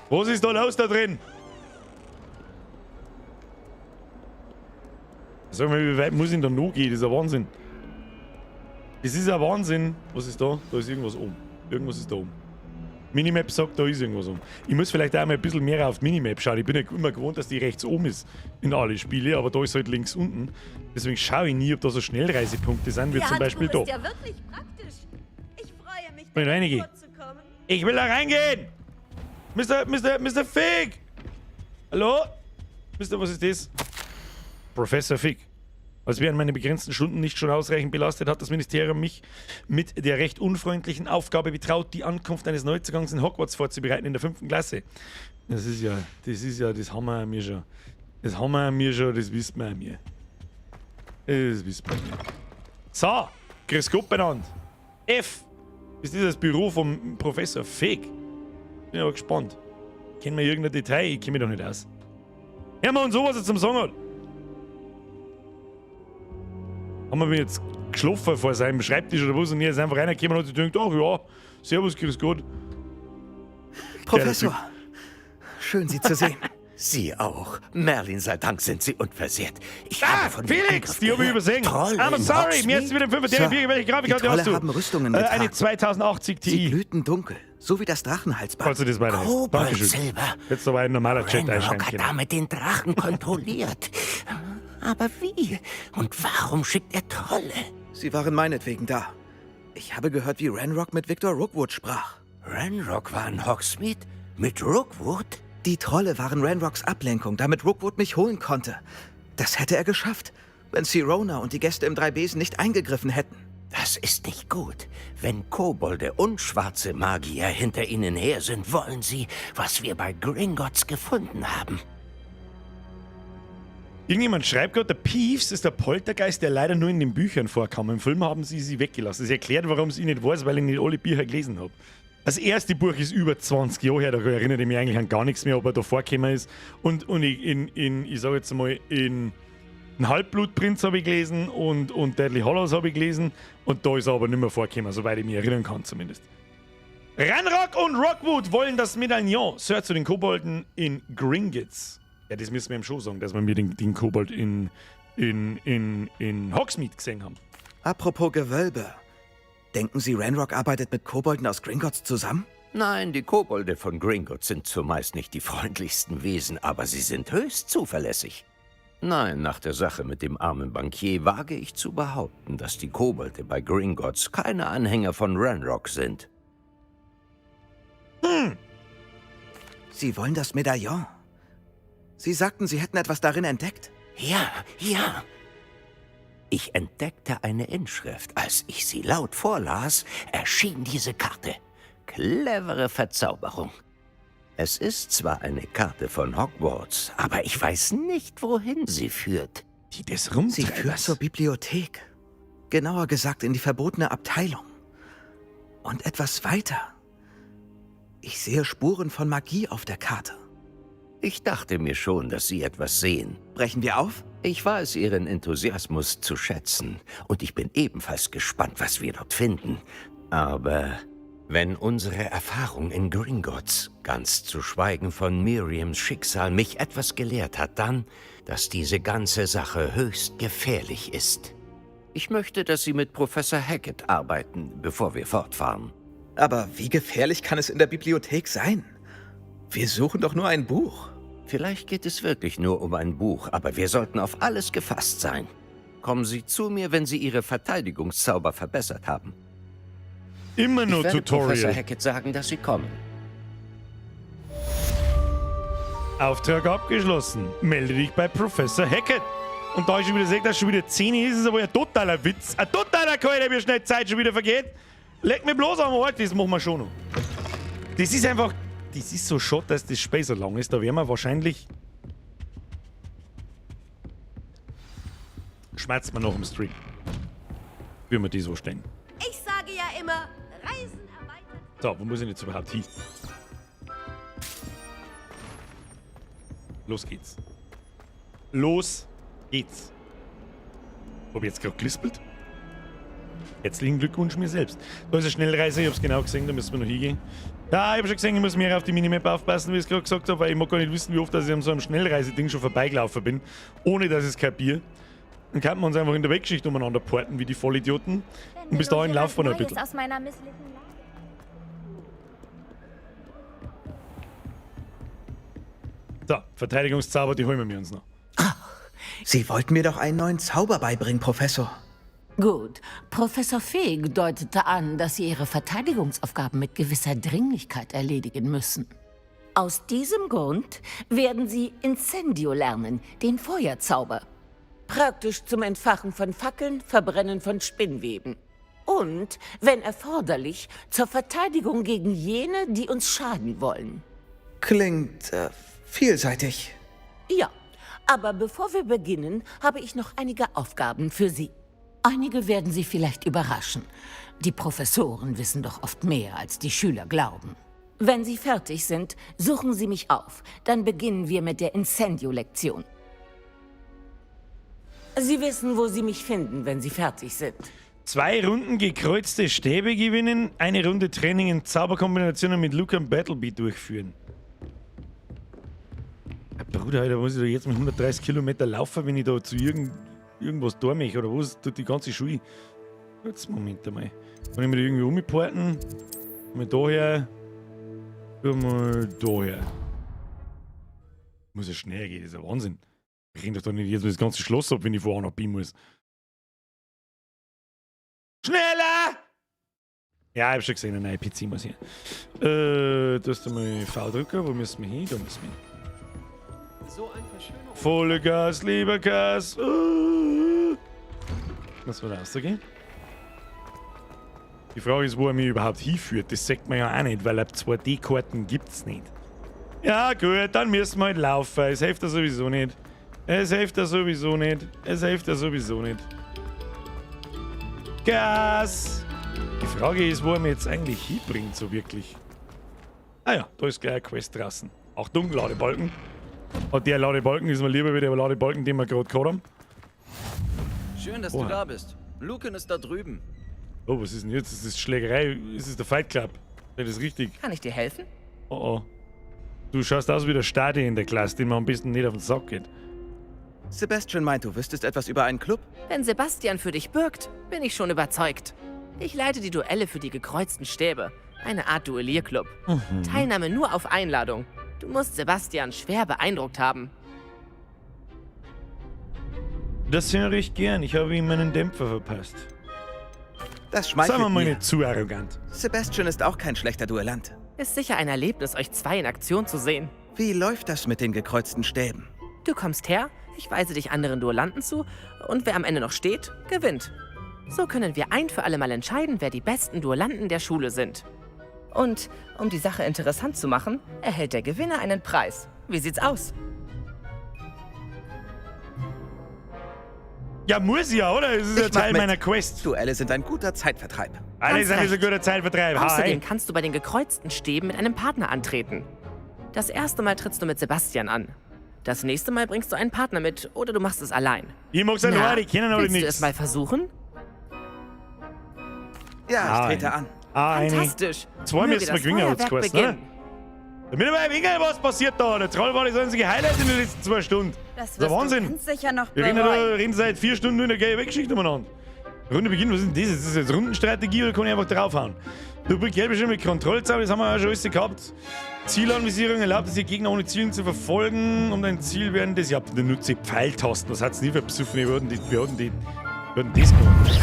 Speaker 1: Was ist da los da drin? Sag mal, wie weit muss ich denn da noch gehen? Das ist ein Wahnsinn. Das ist ein Wahnsinn. Was ist da? Da ist irgendwas oben. Irgendwas ist da oben. Minimap sagt, da ist irgendwas oben. Ich muss vielleicht auch mal ein bisschen mehr auf die Minimap schauen. Ich bin ja immer gewohnt, dass die rechts oben ist in alle Spiele, aber da ist halt links unten. Deswegen schaue ich nie, ob da so Schnellreisepunkte sind, wie zum Beispiel da.
Speaker 13: Das ist ja wirklich praktisch. Ich freue mich,
Speaker 1: Will reingehen. Ich will da reingehen! Mr. Fig! Hallo? Was ist das? Professor Fig. Als wären meine begrenzten Stunden nicht schon ausreichend belastet, hat das Ministerium mich mit der recht unfreundlichen Aufgabe betraut, die Ankunft eines Neuzugangs in Hogwarts vorzubereiten in der 5. Klasse. Das haben wir mir schon. Das haben wir mir schon, das wissen wir mir. Das wissen wir mir. So, grüß Gott benannt. F. Ist das Büro vom Professor Fig? Bin aber gespannt. Kennen wir irgendein Detail? Ich kenne mich doch nicht aus. Hören wir uns sowas jetzt zum Song hat. Haben wir jetzt geschlafen vor seinem Schreibtisch oder was und er ist einfach reingekommen und hat sich gedacht, ach ja, servus, grüß Gott.
Speaker 16: Professor, schön Sie zu sehen.
Speaker 20: Sie auch. Merlin sei Dank sind Sie unversehrt. Ich habe von
Speaker 1: Felix, die habe ich übersehen. I'm sorry, mir ist wieder 5 Bier, welche Grafikkarte hast du?
Speaker 16: Haben Rüstungen getragen.
Speaker 1: Eine 2080 Ti.
Speaker 16: Sie glühten dunkel, so wie das Drachenhalsband.
Speaker 1: Falls du das weiter hast. Dankeschön. Jetzt aber ein normaler Chat
Speaker 20: Ranrock hat damit den Drachen kontrolliert. Aber wie? Und warum schickt er Trolle?
Speaker 16: Sie waren meinetwegen da. Ich habe gehört, wie Ranrock mit Victor Rookwood sprach.
Speaker 20: Ranrock war in Hogsmeade? Mit Rookwood?
Speaker 16: Die Trolle waren Ranrocks Ablenkung, damit Rookwood mich holen konnte. Das hätte er geschafft, wenn Sirona und die Gäste im Dreibesen nicht eingegriffen hätten.
Speaker 20: Das ist nicht gut. Wenn Kobolde und schwarze Magier hinter ihnen her sind, wollen sie, was wir bei Gringotts gefunden haben.
Speaker 1: Irgendjemand schreibt gerade, der Peeves ist der Poltergeist, der leider nur in den Büchern vorkam. Im Film haben sie weggelassen. Das erklärt, warum ich nicht weiß, weil ich nicht alle Bücher gelesen habe. Das erste Buch ist über 20 Jahre her, da erinnere ich mich eigentlich an gar nichts mehr, ob er da vorgekommen ist. Und ich sage jetzt mal, in Halbblutprinz habe ich gelesen und Deadly Hallows habe ich gelesen. Und da ist er aber nicht mehr vorgekommen, soweit ich mich erinnern kann zumindest. Ranrock und Rookwood wollen das Medaillon. Sir zu den Kobolden in Gringotts. Ja, das müssen wir ihm schon sagen, dass wir den Kobold in Hogsmeade gesehen haben.
Speaker 16: Apropos Gewölbe. Denken Sie, Ranrock arbeitet mit Kobolden aus Gringotts zusammen?
Speaker 20: Nein, die Kobolde von Gringotts sind zumeist nicht die freundlichsten Wesen, aber sie sind höchst zuverlässig. Nein, nach der Sache mit dem armen Bankier wage ich zu behaupten, dass die Kobolde bei Gringotts keine Anhänger von Ranrock sind.
Speaker 16: Sie wollen das Medaillon. Sie sagten, Sie hätten etwas darin entdeckt.
Speaker 20: Ja. Ich entdeckte eine Inschrift. Als ich sie laut vorlas, erschien diese Karte. Clevere Verzauberung. Es ist zwar eine Karte von Hogwarts, aber ich weiß nicht, wohin sie führt.
Speaker 1: Die des Rumtreibers.
Speaker 16: Sie führt zur Bibliothek. Genauer gesagt in die verbotene Abteilung. Und etwas weiter. Ich sehe Spuren von Magie auf der Karte.
Speaker 20: Ich dachte mir schon, dass Sie etwas sehen.
Speaker 16: Brechen wir auf?
Speaker 20: Ich weiß Ihren Enthusiasmus zu schätzen. Und ich bin ebenfalls gespannt, was wir dort finden. Aber wenn unsere Erfahrung in Gringotts, ganz zu schweigen von Miriams Schicksal, mich etwas gelehrt hat, dann, dass diese ganze Sache höchst gefährlich ist. Ich möchte, dass Sie mit Professor Hackett arbeiten, bevor wir fortfahren.
Speaker 16: Aber wie gefährlich kann es in der Bibliothek sein? Wir suchen doch nur ein Buch.
Speaker 20: Vielleicht geht es wirklich nur um ein Buch, aber wir sollten auf alles gefasst sein. Kommen Sie zu mir, wenn Sie Ihre Verteidigungszauber verbessert haben.
Speaker 1: Immer nur
Speaker 6: Ich werde
Speaker 1: Tutorial.
Speaker 6: Professor Hackett sagen, dass Sie kommen.
Speaker 1: Auftrag abgeschlossen. Melde dich bei Professor Hackett. Und da ich schon wieder sehe, dass schon wieder 10 ist, ist es aber ein totaler Witz. Ein totaler Keul, wie schnell die Zeit schon wieder vergeht. Leg mir bloß am Ort, das machen wir schon noch. Das ist einfach... Das ist so schade, dass das Spiel so lang ist. Da werden wir wahrscheinlich... Schmerzt man noch im Stream. Wie wir die so stehen.
Speaker 13: Ich sage ja immer, Reisen erweitert.
Speaker 1: So, wo muss ich jetzt überhaupt hin? Los geht's. Los geht's. Hab ich jetzt gerade gelispelt? Herzlichen Glückwunsch mir selbst. Da ist eine Schnellreise, ich hab's genau gesehen, da müssen wir noch hingehen. Ja, ich hab schon gesehen, ich muss mehr auf die Minimap aufpassen, wie ich es gerade gesagt habe, weil ich mag gar nicht wissen, wie oft dass ich an so einem Schnellreiseding schon vorbeigelaufen bin, ohne dass ich es kapiere. Dann kann man uns einfach in der Weggeschichte umeinander porten, wie die Vollidioten. Und bis dahin laufen wir noch ein bisschen.
Speaker 22: Aus meiner misslichen Lage.
Speaker 1: So, Verteidigungszauber, die holen wir uns noch.
Speaker 16: Sie wollten mir doch einen neuen Zauber beibringen, Professor.
Speaker 5: Gut. Professor Feg deutete an, dass Sie Ihre Verteidigungsaufgaben mit gewisser Dringlichkeit erledigen müssen. Aus diesem Grund werden Sie Incendio lernen, den Feuerzauber. Praktisch zum Entfachen von Fackeln, Verbrennen von Spinnweben. Und, wenn erforderlich, zur Verteidigung gegen jene, die uns schaden wollen.
Speaker 16: Klingt vielseitig.
Speaker 5: Ja, aber bevor wir beginnen, habe ich noch einige Aufgaben für Sie. Einige werden Sie vielleicht überraschen. Die Professoren wissen doch oft mehr, als die Schüler glauben. Wenn Sie fertig sind, suchen Sie mich auf. Dann beginnen wir mit der Incendio-Lektion. Sie wissen, wo Sie mich finden, wenn Sie fertig sind.
Speaker 1: 2 Runden gekreuzte Stäbe gewinnen, eine Runde Training in Zauberkombinationen mit Luke und Battlebee durchführen. Bruder, da muss ich da jetzt mit 130 Kilometer laufen, wenn ich da zu irgendwas da möchte, oder was? Tut die ganze Schule. Jetzt, Moment einmal. Kann ich mir da irgendwie umporten? Mal daher. Mal daher. Muss ja schnell gehen, das ist ja Wahnsinn. Ich renn doch da nicht jetzt das ganze Schloss ab, wenn ich von A nach B muss. Schneller! Ja, ich hab schon gesehen, ein neuer PC muss hier. Da ist einmal V-Drücker, wo müssen wir hin? Da müssen wir hin.
Speaker 9: So ein Verschönerung.
Speaker 1: Volle Gas, lieber Gas. Was wird rausgehen? Die Frage ist, wo er mich überhaupt hinführt. Das sagt man ja auch nicht, weil ab 2D-Karten gibt's nicht. Ja gut, dann müssen wir halt laufen. Es hilft ja sowieso nicht. Es hilft ja sowieso nicht. Es hilft ja sowieso nicht. Gas! Die Frage ist, wo er mich jetzt eigentlich hinbringt, so wirklich. Ah ja, da ist gleich eine Quest draußen. Achtung, Ladebalken. Und der Ladebalken ist mir lieber wie der Ladebalken, den wir gerade gehabt haben.
Speaker 23: Schön, dass du da bist. Lucan ist da drüben.
Speaker 1: Oh, was ist denn jetzt? Das ist Schlägerei. Ist es der Fight Club? Das ist richtig.
Speaker 23: Kann ich dir helfen?
Speaker 1: Oh oh. Du schaust aus wie der Stadi in der Klasse, den man am besten nicht auf den Sack geht.
Speaker 16: Sebastian meint, du wüsstest etwas über einen Club?
Speaker 23: Wenn Sebastian für dich bürgt, bin ich schon überzeugt. Ich leite die Duelle für die gekreuzten Stäbe. Eine Art Duellierclub. Teilnahme nur auf Einladung. Du musst Sebastian schwer beeindruckt haben.
Speaker 1: Das höre ich gern. Ich habe ihm meinen Dämpfer verpasst.
Speaker 16: Das schmeichelt
Speaker 1: Sagen wir mal
Speaker 16: mir.
Speaker 1: nicht zu arrogant.
Speaker 16: Sebastian ist auch kein schlechter Duellant.
Speaker 23: Ist sicher ein Erlebnis, euch 2 in Aktion zu sehen.
Speaker 16: Wie läuft das mit den gekreuzten Stäben?
Speaker 23: Du kommst her, ich weise dich anderen Duellanten zu und wer am Ende noch steht, gewinnt. So können wir ein für alle Mal entscheiden, wer die besten Duellanten der Schule sind. Und um die Sache interessant zu machen, erhält der Gewinner einen Preis. Wie sieht's aus?
Speaker 1: Ja, muss ja, oder? Es ist ja Teil meiner Quest.
Speaker 16: Duelle sind ein guter Zeitvertreib.
Speaker 1: Alles ist ein guter Zeitvertreib.
Speaker 23: Außerdem kannst du bei den gekreuzten Stäben mit einem Partner antreten. Das erste Mal trittst du mit Sebastian an. Das nächste Mal bringst du einen Partner mit oder du machst es allein.
Speaker 1: Ich mag's ja nur, die kennen aber
Speaker 23: willst
Speaker 1: nichts.
Speaker 23: du es mal versuchen?
Speaker 16: Ja, ich trete an.
Speaker 23: Fantastisch.
Speaker 1: 2
Speaker 23: Möge
Speaker 1: müssen wir
Speaker 23: das
Speaker 1: gewinnen als
Speaker 23: Feuerwerk
Speaker 1: Quest, ne?
Speaker 23: beginnen.
Speaker 1: Damit aber egal, was passiert da. Der Troll war das einzige Highlight in den letzten 2 Stunden.
Speaker 22: Das
Speaker 1: ist der
Speaker 22: wirst
Speaker 1: Wahnsinn.
Speaker 22: du ganz sicher noch
Speaker 1: Wir
Speaker 22: bereuen.
Speaker 1: reden seit 4 Stunden nur in der geilen Weggeschichte umeinander. Runde beginnen, was ist denn das? Ist das jetzt Rundenstrategie oder kann ich einfach draufhauen? Dupel gelb bestimmt mit Kontrollzauber, das haben wir ja schon alles gehabt. Zielanvisierung erlaubt es, die Gegner ohne Zielen zu verfolgen. Um dein Ziel werden das. Ja, dann nutze ich Pfeiltasten. Was hat's nie für besoffen? Wir hatten das gemacht.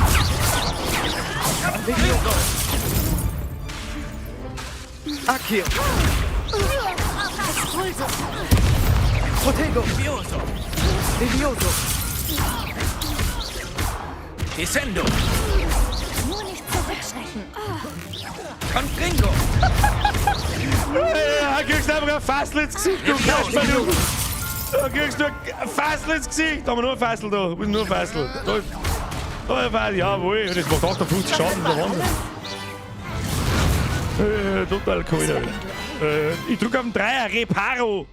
Speaker 16: Akio.
Speaker 13: Expulso.
Speaker 16: Protego.
Speaker 7: Levioso.
Speaker 16: Levioso.
Speaker 7: Descendo.
Speaker 13: Nur nicht zurückschrecken.
Speaker 7: Confringo.
Speaker 1: Ja, kriegst einfach ein Fassel ins Gesicht, du Kasper, du. Da kriegst du ein Fassel ins Gesicht. Da haben wir nur ein Fassel da. Wo ist nur ein Fassel? Da ist ein Fassel. Jawohl, das macht 58 Schaden, der Wahnsinn. Total cool, Alter. Ich drück auf den Dreier, Reparo.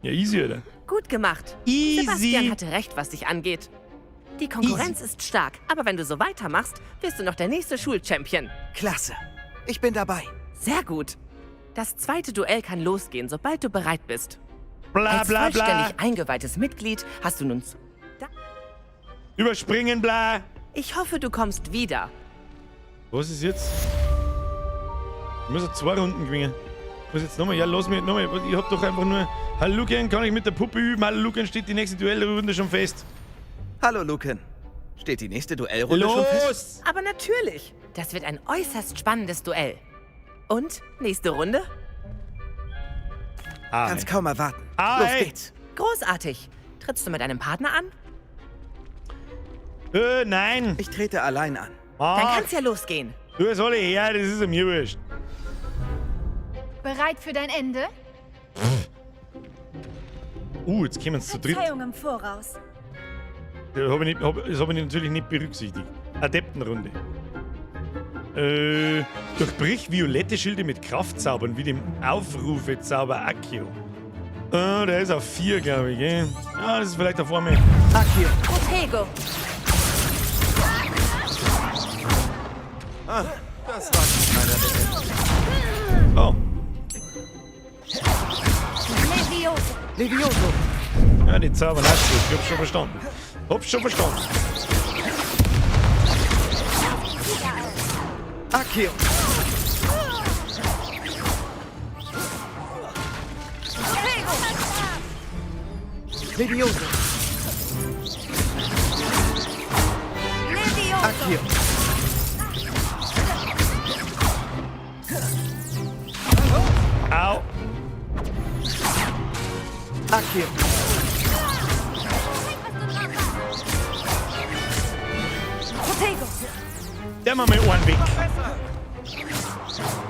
Speaker 1: Ja, easy, Alter.
Speaker 23: Gut gemacht.
Speaker 1: Easy.
Speaker 23: Sebastian hatte recht, was dich angeht. Die Konkurrenz ist stark, aber wenn du so weitermachst, wirst du noch der nächste Schulchampion.
Speaker 16: Klasse. Ich bin dabei.
Speaker 23: Sehr gut. Das zweite Duell kann losgehen, sobald du bereit bist.
Speaker 1: Bla,
Speaker 23: Als
Speaker 1: bla, bla.
Speaker 23: vollständig eingeweihtes Mitglied hast du nun...
Speaker 1: Überspringen, bla.
Speaker 23: Ich hoffe, du kommst wieder.
Speaker 1: Was ist jetzt? Ich muss ja 2 Runden gewinnen. Was jetzt nochmal? Ja, lass mich nochmal. Ich hab doch einfach nur... Hallo Lucan, kann ich mit der Puppe üben? Hallo Lucan, steht die nächste Duellrunde schon fest?
Speaker 16: Hallo, Lucan. Steht die nächste Duellrunde schon fest?
Speaker 23: Aber natürlich. Das wird ein äußerst spannendes Duell. Und? Nächste Runde?
Speaker 16: Kann's kaum erwarten.
Speaker 1: Los
Speaker 16: geht's.
Speaker 23: Großartig. Trittst du mit einem Partner an?
Speaker 1: Nein.
Speaker 16: Ich trete allein an.
Speaker 23: Dann kann's ja losgehen.
Speaker 1: Du soll ich her, das ist mir wurscht.
Speaker 4: Bereit für dein Ende?
Speaker 1: Jetzt kommen sie zu dritt.
Speaker 4: Verzeihung im Voraus.
Speaker 1: Das hab ich natürlich nicht berücksichtigt. Adeptenrunde. Durchbrich violette Schilde mit Kraftzaubern, wie dem Aufrufezauber Akio. Der ist auf 4, glaube ich, gell? Ja, das ist vielleicht da vor mir.
Speaker 16: Akio.
Speaker 13: Protego.
Speaker 16: Das war nicht meiner Wille.
Speaker 1: Oh.
Speaker 13: Levioso.
Speaker 16: Levioso.
Speaker 1: Ja, die Zauber hast du. Ich hab's schon verstanden.
Speaker 16: Akio. Levioso. Akio.
Speaker 1: Au.
Speaker 16: Akio.
Speaker 13: Protego.
Speaker 1: Der machen wir einen weg.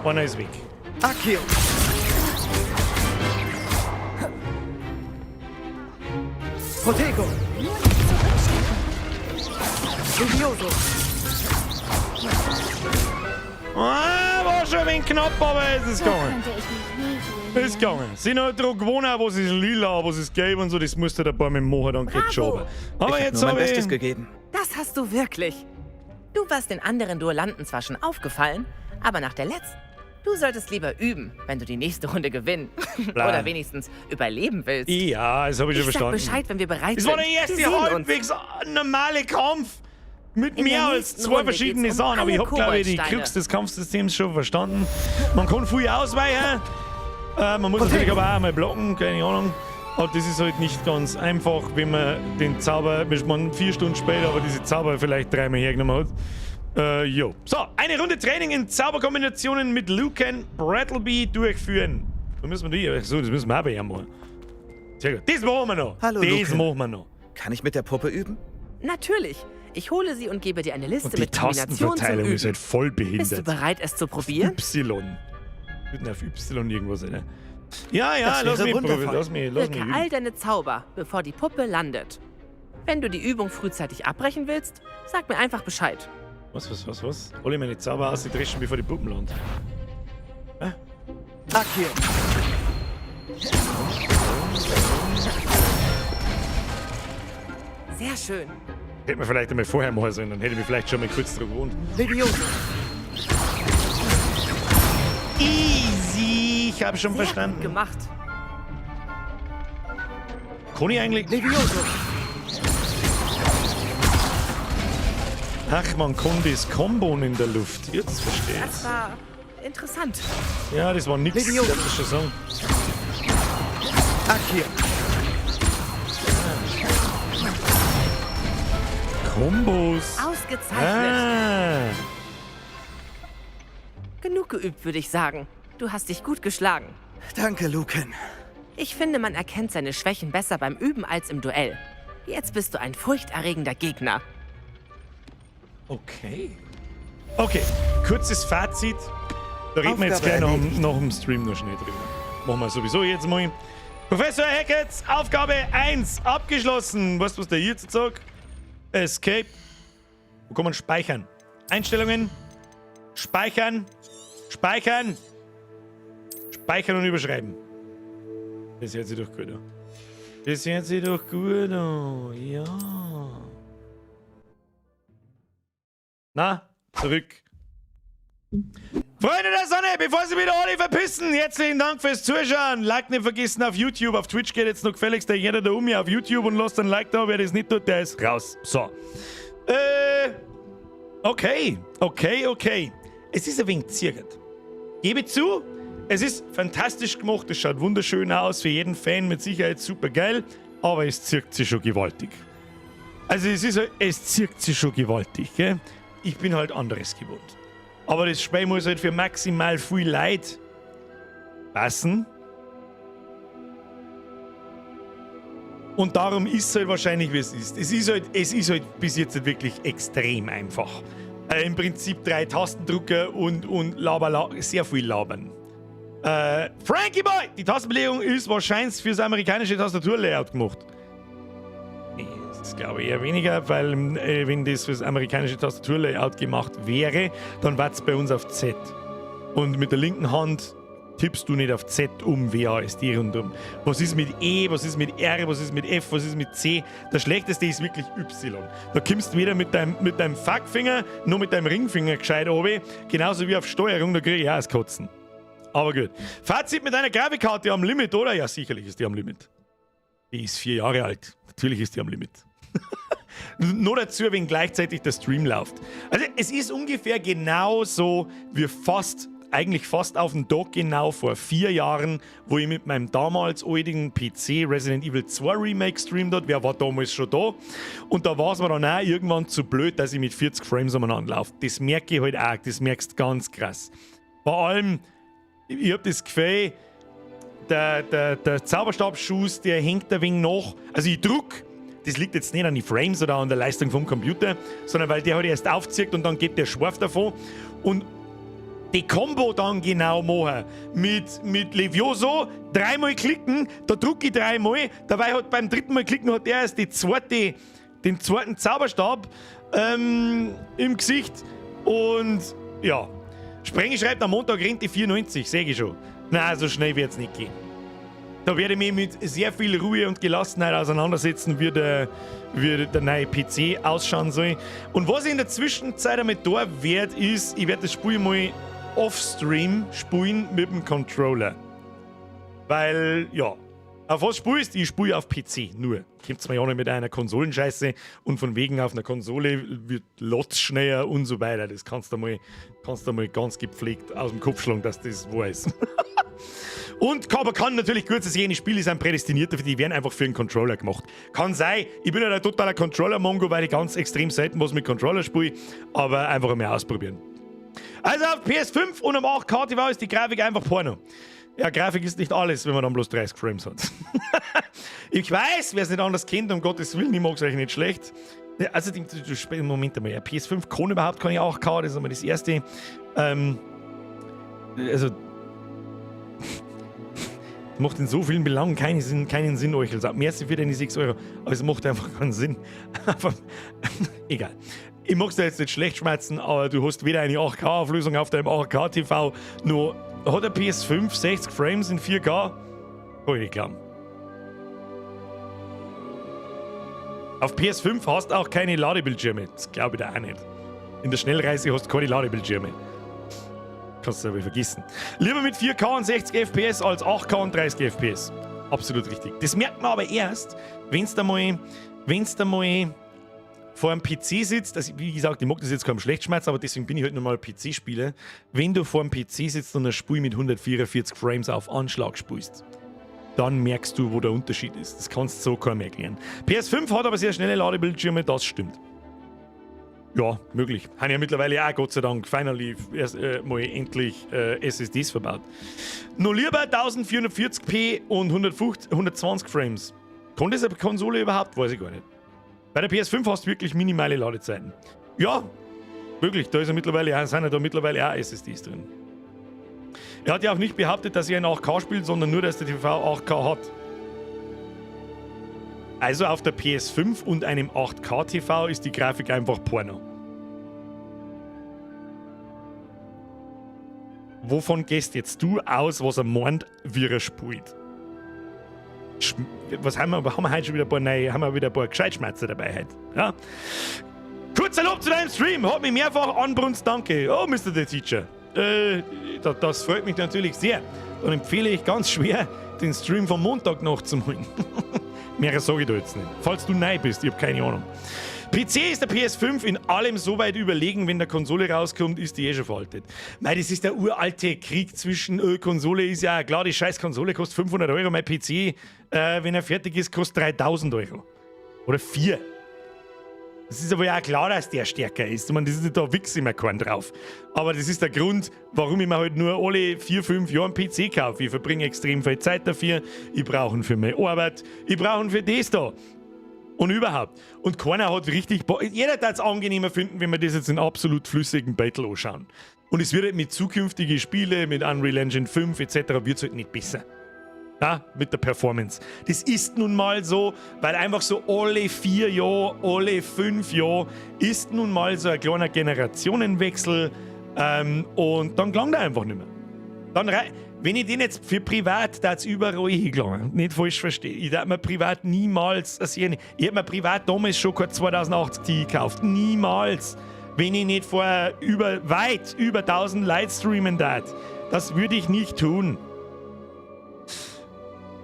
Speaker 1: Einer ist weg.
Speaker 16: Akio. Protego. Levioso.
Speaker 1: War schon ein wenig knapp, aber es ist gegangen.
Speaker 4: Könnte ich mich nie fühlen.
Speaker 1: Ist gegangen. Sie haben daran gewonnen, was ist lila, was ist gelb und so, das musste der paar mit dem machen, dann geht's schon. Aber
Speaker 16: Ich hab
Speaker 1: jetzt
Speaker 16: nur mein
Speaker 1: habe
Speaker 16: Bestes
Speaker 1: ich...
Speaker 16: gegeben.
Speaker 23: Das hast du wirklich. Du warst den anderen Duellanten zwar schon aufgefallen, aber nach der letzten... Du solltest lieber üben, wenn du die nächste Runde gewinnen. Oder wenigstens überleben willst.
Speaker 1: Ja, das habe ich schon
Speaker 23: Sag
Speaker 1: verstanden.
Speaker 23: Bescheid, wenn wir bereit
Speaker 1: Es
Speaker 23: sind.
Speaker 1: war der erste
Speaker 23: Wir sehen uns.
Speaker 1: halbwegs normale Kampf. Mit
Speaker 23: In
Speaker 1: mehr
Speaker 23: der
Speaker 1: als
Speaker 23: nächsten
Speaker 1: 2
Speaker 23: Runde
Speaker 1: verschiedene
Speaker 23: geht's um
Speaker 1: Sachen, aber ich
Speaker 23: alle
Speaker 1: habe, glaube ich, die
Speaker 23: Koboldsteine.
Speaker 1: Krux des Kampfsystems schon verstanden. Man kann viel ausweichen. Man muss natürlich aber auch einmal blocken, keine Ahnung. Aber das ist halt nicht ganz einfach, wenn man den Zauber, man 4 Stunden später, aber diese Zauber vielleicht 3-mal hergenommen hat. Jo. So, eine Runde Training in Zauberkombinationen mit Lucan Brattleby durchführen. Da müssen wir die, so, das müssen wir auch bei ihm machen. Sehr gut. Das machen wir noch.
Speaker 16: Hallo,
Speaker 1: das
Speaker 16: Lucan.
Speaker 1: machen wir noch.
Speaker 16: Kann ich mit der Puppe üben?
Speaker 23: Natürlich. Ich hole sie und gebe dir eine Liste
Speaker 1: Und die
Speaker 23: mit Kombinationen zum
Speaker 1: Tastenverteilung
Speaker 23: Üben.
Speaker 1: ist halt voll
Speaker 23: Bist du
Speaker 1: behindert.
Speaker 23: bereit, es zu probieren?
Speaker 1: Y. Wird auf Y irgendwas sein, ne? Ja,
Speaker 16: Das
Speaker 1: lass
Speaker 16: wäre
Speaker 1: mich probieren.
Speaker 16: wundervoll.
Speaker 1: Lass mich
Speaker 23: Wirke
Speaker 1: üben.
Speaker 23: all deine Zauber, bevor die Puppe landet. Wenn du die Übung frühzeitig abbrechen willst, sag mir einfach Bescheid.
Speaker 1: Was? Alle meine Zauber ausdreschen, bevor die Puppen landen.
Speaker 16: Akio.
Speaker 23: Sehr schön.
Speaker 1: Hätte man vielleicht einmal vorher machen sollen, dann hätte ich mich vielleicht schon mal kurz dran gewohnt.
Speaker 16: Levioso.
Speaker 1: Easy, ich habe schon
Speaker 23: Sehr
Speaker 1: verstanden.
Speaker 23: gut gemacht.
Speaker 1: Kann ich eigentlich...
Speaker 16: Levioso.
Speaker 1: Ach, man kann das Kombon in der Luft. Jetzt verstehe
Speaker 23: Das
Speaker 1: ich's.
Speaker 23: war interessant.
Speaker 1: Ja, das war nix. Ich
Speaker 16: Levioso.
Speaker 1: darf das schon sagen.
Speaker 16: Akio.
Speaker 1: Kombos.
Speaker 23: Ausgezeichnet.
Speaker 1: Ah.
Speaker 23: Genug geübt, würde ich sagen. Du hast dich gut geschlagen.
Speaker 16: Danke, Lucan.
Speaker 23: Ich finde, man erkennt seine Schwächen besser beim Üben als im Duell. Jetzt bist du ein furchterregender Gegner.
Speaker 1: Okay. Okay, kurzes Fazit. Da reden wir jetzt
Speaker 16: Aufgabe
Speaker 1: gleich nach dem Stream noch schnell drüber. Machen wir sowieso jetzt mal. Professor Hackett, Aufgabe 1 abgeschlossen. Weißt du, was der jetzt sagt? Escape. Wo kann man speichern? Einstellungen. Speichern. Speichern. Speichern und überschreiben. Das hört sich doch gut an. Das hört sich doch gut an. Ja. Na, zurück. Freunde der Sonne, bevor sie wieder alle verpissen, herzlichen Dank fürs Zuschauen. Like nicht vergessen auf YouTube. Auf Twitch geht jetzt noch gefälligst jeder da um mir auf YouTube und lasst ein Like da. Wer das nicht tut, der ist raus. So. Okay. Es ist ein wenig zirkend. Gebe zu, es ist fantastisch gemacht. Es schaut wunderschön aus. Für jeden Fan mit Sicherheit super geil. Aber es zirkt sich schon gewaltig. Also es zirkt sich schon gewaltig, gell? Ich bin halt anderes gewohnt. Aber das Spiel muss halt für maximal viel Leid passen. Und darum ist es halt wahrscheinlich, wie es ist. Es ist halt bis jetzt halt wirklich extrem einfach. Im Prinzip 3 Tastendrucker und sehr viel labern. Frankie Boy! Die Tastenbelegung ist wahrscheinlich fürs amerikanische Tastaturlayout gemacht. Das glaube ich eher weniger, weil wenn das fürs amerikanische Tastaturlayout gemacht wäre, dann war es bei uns auf Z. Und mit der linken Hand tippst du nicht auf Z um, WASD rundum. Was ist mit E, was ist mit R, was ist mit F, was ist mit C? Das Schlechteste ist wirklich Y. Da kommst du weder mit deinem Fuckfinger noch mit deinem Ringfinger gescheit oben, genauso wie auf Steuerung, da kriege ich auch das Kotzen. Aber gut. Fazit mit einer Grafikkarte am Limit, oder? Ja, sicherlich ist die am Limit. Die ist 4 Jahre alt. Natürlich ist die am Limit. Nur dazu, wenn gleichzeitig der Stream läuft. Also es ist ungefähr genauso wie eigentlich fast auf den Tag genau vor 4 Jahren, wo ich mit meinem damals alten PC Resident Evil 2 Remake streamt habe. Wer war damals schon da? Und da war es mir dann auch irgendwann zu blöd, dass ich mit 40 Frames umeinander laufe. Das merke ich halt auch, das merkst du ganz krass. Vor allem, ich habe das Gefühl, der Zauberstabschuss, der hängt ein wenig nach. Also ich druck, das liegt jetzt nicht an den Frames oder an der Leistung vom Computer, sondern weil der halt erst aufzieht und dann geht der Schwarf davon. Und die Combo dann genau machen, mit Levioso, 3-mal klicken, da drucke ich 3-mal, dabei hat beim 3. Mal klicken hat er erst den zweiten Zauberstab im Gesicht. Und ja, Sprenge schreibt, am Montag rennt die 94, sehe ich schon. Nein, so schnell wird es nicht gehen. Da werde ich mich mit sehr viel Ruhe und Gelassenheit auseinandersetzen, wie der neue PC ausschauen soll. Und was ich in der Zwischenzeit einmal da werde, ist, ich werde das Spiel mal off-stream spielen mit dem Controller. Weil, ja, auf was spielst du? Ich spiele auf PC, nur. Kommt mir ja nicht mit einer Konsolenscheiße und von wegen auf einer Konsole wird Lotz schneller und so weiter. Das kannst du mal ganz gepflegt aus dem Kopf schlagen, dass das wahr ist. Und aber kann natürlich gut sein, jene Spiele sind prädestiniert dafür, die werden einfach für einen Controller gemacht. Kann sein, ich bin ja ein totaler Controller-Mongo, weil ich ganz extrem selten was mit Controller spiele, aber einfach einmal ausprobieren. Also auf PS5 und am 8K TV ist die Grafik einfach Porno. Ja, Grafik ist nicht alles, wenn man dann bloß 30 Frames hat. Ich weiß, wer es nicht anders kennt, um Gottes Willen, ich mag es euch nicht schlecht. Also, Moment einmal, PS5 kann überhaupt keine 8K, das ist einmal das Erste. Also, macht in so vielen Belangen keinen Sinn, euch. Also, merci für deine 6 €, aber es macht einfach keinen Sinn. Aber, egal. Ich mag es dir jetzt nicht schlecht schmerzen, aber du hast weder eine 8K-Auflösung auf deinem 8K-TV, nur hat der PS5 60 Frames in 4K? Kann ich nicht glauben. Auf PS5 hast du auch keine Ladebildschirme. Das glaube ich da auch nicht. In der Schnellreise hast du keine Ladebildschirme. Kannst du aber vergessen. Lieber mit 4K und 60 FPS als 8K und 30 FPS. Absolut richtig. Das merkt man aber erst, wenn du mal vor einem PC sitzt, also wie gesagt, ich mag das jetzt kaum Schlechtschmerz, aber deswegen bin ich halt normal PC-Spieler. Wenn du vor einem PC sitzt und ein Spiel mit 144 Frames auf Anschlag spielst, dann merkst du, wo der Unterschied ist. Das kannst du so kaum erklären. PS5 hat aber sehr schnelle Ladebildschirme, das stimmt. Ja, möglich. Haben ja mittlerweile auch, Gott sei Dank, finally erst mal endlich SSDs verbaut. Noch lieber 1440p und 120 Frames. Kann das eine Konsole überhaupt? Weiß ich gar nicht. Bei der PS5 hast du wirklich minimale Ladezeiten. Ja, wirklich. Da sind ja da mittlerweile auch SSDs drin. Er hat ja auch nicht behauptet, dass er in 8K spielt, sondern nur, dass der TV 8K hat. Also auf der PS5 und einem 8K-TV ist die Grafik einfach Porno. Wovon gehst jetzt du aus, was er meint, wie er spielt? Was haben wir heute schon wieder ein paar Gescheitschmerzen dabei heute. Ja? Kurzer Lob zu deinem Stream, hat mich mehrfach anbrunst, danke. Oh, Mr. The Teacher. Das freut mich natürlich sehr. Dann empfehle ich ganz schwer, den Stream vom Montag nachzuholen. Mehr sage ich da jetzt nicht. Falls du neu bist, ich habe keine Ahnung. PC ist der PS5 in allem so weit überlegen, wenn der Konsole rauskommt, ist die schon veraltet. Mei, das ist der uralte Krieg zwischen Konsole, ist ja klar, die scheiß Konsole kostet 500 Euro, mein PC, wenn er fertig ist, kostet 3000 Euro. Oder 4. Das ist aber ja auch klar, dass der stärker ist. Ich meine, das ist nicht, da wichse ich mir keinen drauf. Aber das ist der Grund, warum ich mir halt nur alle 4-5 Jahre einen PC kaufe. Ich verbringe extrem viel Zeit dafür. Ich brauche ihn für meine Arbeit. Ich brauche ihn für das da. Und überhaupt. Und keiner hat richtig... Jeder darf es angenehmer finden, wenn wir das jetzt in absolut flüssigen Battle anschauen. Und es wird halt mit zukünftigen Spielen, mit Unreal Engine 5 etc. wird es halt nicht besser. Ja, mit der Performance. Das ist nun mal so, weil einfach so alle 4 Jahre, alle 5 Jahre ist nun mal so ein kleiner Generationenwechsel und dann gelangt er einfach nicht mehr. Dann wenn ich den jetzt für privat da überall hingelangen, nicht falsch verstehe, ich hätte mir privat niemals, ich hätte mir privat damals schon kein 2080 Ti gekauft, niemals, wenn ich nicht vorher weit über 1000 Leute streamen darf. Das würde ich nicht tun.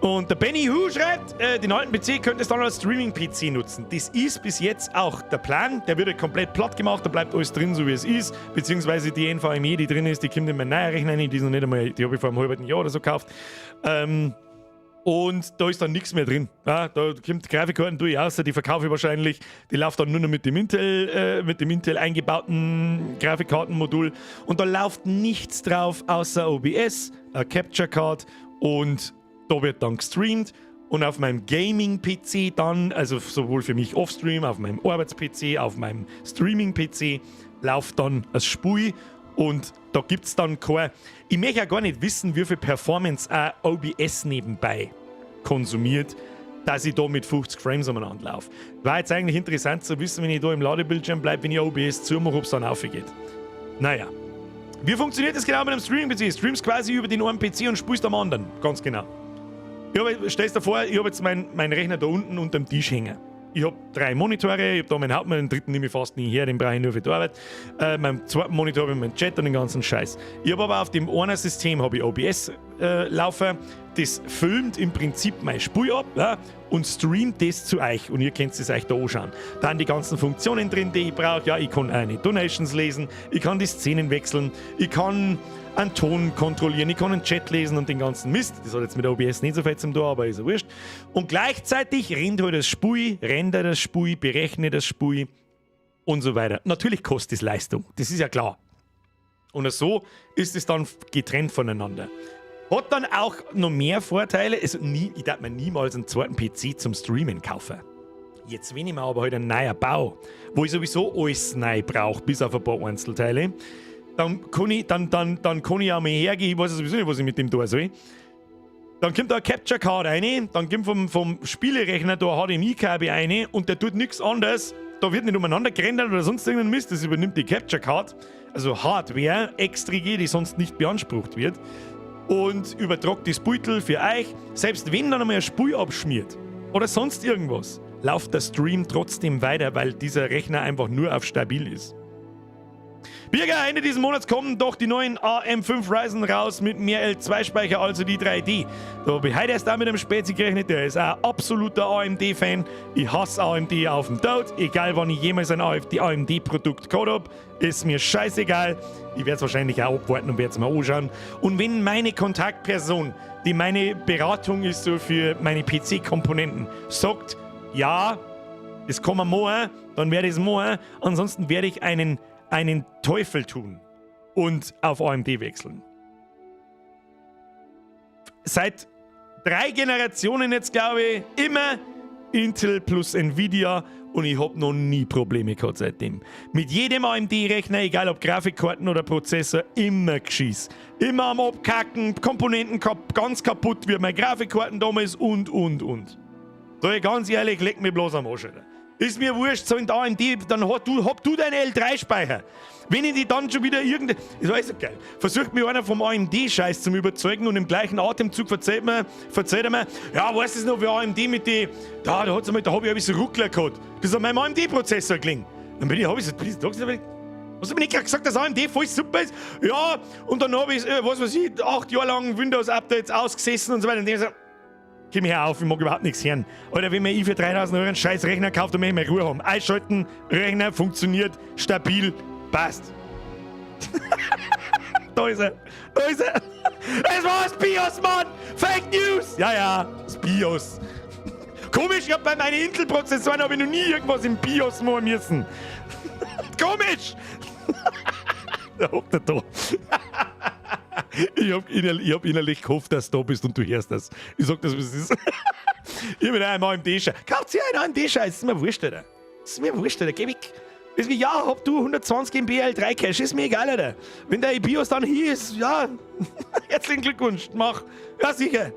Speaker 1: Und der Benny Hu schreibt, den alten PC könntest du dann als Streaming-PC nutzen. Das ist bis jetzt auch der Plan. Der wird komplett platt gemacht, da bleibt alles drin, so wie es ist. Beziehungsweise die NVMe, die drin ist, die kommt in meinen neuen Rechner rein. Die ist noch nicht einmal, die habe ich vor einem halben Jahr oder so gekauft. Und da ist dann nichts mehr drin. Ja, da kommt Grafikkarten durch, außer die verkaufe ich wahrscheinlich. Die läuft dann nur noch mit dem Intel eingebauten Grafikkartenmodul. Und da läuft nichts drauf, außer OBS, eine Capture Card und da wird dann gestreamt und auf meinem Gaming-PC dann, also sowohl für mich Offstream, auf meinem Arbeits-PC, auf meinem Streaming-PC, läuft dann ein Spiel und da gibt es dann kein... Ich möchte ja gar nicht wissen, wie viel Performance auch OBS nebenbei konsumiert, dass ich da mit 50 Frames umeinander laufe. War jetzt eigentlich interessant zu wissen, wenn ich da im Ladebildschirm bleibe, wenn ich OBS zumache, ob es dann aufgeht. Naja. Wie funktioniert das genau mit einem Streaming-PC? Streamst quasi über den einen PC und spielst am anderen. Ganz genau. Stellst dir vor, ich habe jetzt meinen Rechner da unten unter dem Tisch hängen. Ich habe 3 Monitore, ich habe da meinen Hauptmann, den dritten nehme ich fast nie her, den brauche ich nur für die Arbeit. Meinen zweiten Monitor habe ich meinen Chat und den ganzen Scheiß. Ich habe aber auf dem einen System habe ich OBS laufen, das filmt im Prinzip mein Spiel ab, ja, und streamt das zu euch und ihr könnt es euch da anschauen. Dann die ganzen Funktionen drin, die ich brauche. Ja, ich kann eine Donations lesen, ich kann die Szenen wechseln, ich kann einen Ton kontrollieren, ich kann einen Chat lesen und den ganzen Mist. Das hat jetzt mit OBS nicht so fett zum Tor, aber ist ja wurscht. Und gleichzeitig rennt halt das Spiel, rendert das Spiel, berechnet das Spiel und so weiter. Natürlich kostet es Leistung, das ist ja klar. Und so ist es dann getrennt voneinander. Hat dann auch noch mehr Vorteile. Also ich darf mir niemals einen zweiten PC zum Streamen kaufen. Jetzt, wenn ich mir aber halt einen neuen Bau, wo ich sowieso alles neu brauche, bis auf ein paar Einzelteile, dann kann ich auch mal hergehen, ich weiß sowieso nicht, was ich mit dem tun soll. Dann kommt da eine Capture Card rein, dann kommt vom Spielerechner da ein HDMI-Kabel rein und der tut nichts anderes. Da wird nicht umeinander gerendert oder sonst irgendein Mist, das übernimmt die Capture Card, also Hardware, extra, die sonst nicht beansprucht wird. Und übertragt das Beutel für euch. Selbst wenn dann einmal ein Spiel abschmiert oder sonst irgendwas, läuft der Stream trotzdem weiter, weil dieser Rechner einfach nur auf stabil ist. Birger, Ende dieses Monats kommen doch die neuen AM5 Ryzen raus mit mehr L2-Speicher, also die 3D. Da habe ich heute erst auch mit einem Spezi gerechnet, der ist ein absoluter AMD-Fan. Ich hasse AMD auf den Tod, egal wann ich jemals ein AMD-Produkt gehabt habe, ist mir scheißegal. Ich werde es wahrscheinlich auch abwarten und werde es mal anschauen. Und wenn meine Kontaktperson, die meine Beratung ist so für meine PC-Komponenten, sagt, ja, Das kann man machen, dann werde ich es machen. Ansonsten werde ich einen Teufel tun und auf AMD wechseln. Seit 3 Generationen jetzt, glaube ich, immer Intel plus Nvidia und ich habe noch nie Probleme gehabt seitdem. Mit jedem AMD-Rechner, egal ob Grafikkarten oder Prozessor, immer geschiss. Immer am Abkacken, Komponenten ganz kaputt wie meine Grafikkarten damals und. Sag ich ganz ehrlich, leck mich bloß am Arsch, Alter. Ist mir wurscht, so in AMD, dann hab du deinen L3-Speicher. Wenn ich die dann schon wieder das war so geil. Versucht mir einer vom AMD-Scheiß zu überzeugen und im gleichen Atemzug verzeiht er mir, ja, weißt du noch, wie AMD mit die, da hab ich ein bisschen Ruckler gehabt. Das hat mein AMD-Prozessor gelingen. Dann hab ich so, hast du mir nicht gerade gesagt, dass AMD voll super ist? Ja, und dann habe ich, 8 Jahre lang Windows-Updates ausgesessen und so weiter. Und ich so, geh mir auf, ich mag überhaupt nichts hören. Oder wenn mir für 3.000 Euro einen scheiß Rechner kauft, dann möchte ich mehr Ruhe haben. Einschalten, Rechner funktioniert, stabil, passt. Da ist er. Es war das BIOS, Mann! Fake News! Ja, das BIOS. Komisch, ich hab bei meinen Intel-Prozessoren noch nie irgendwas im BIOS machen müssen. Komisch! Da hockt er da. Ich hab innerlich gehofft, dass du da bist und du hörst das. Ich sag das, was es ist. Ich hab mit einem AMD-Scheiß. Kauft ihr einen AMD-Scheiß? Das ist mir wurscht, Alter. Geh weg. Das ist wie, ja, hab du 120 MB L3 Cache, ist mir egal, Alter. Wenn der BIOS dann hier ist, ja, herzlichen Glückwunsch, mach. Ja, sicher.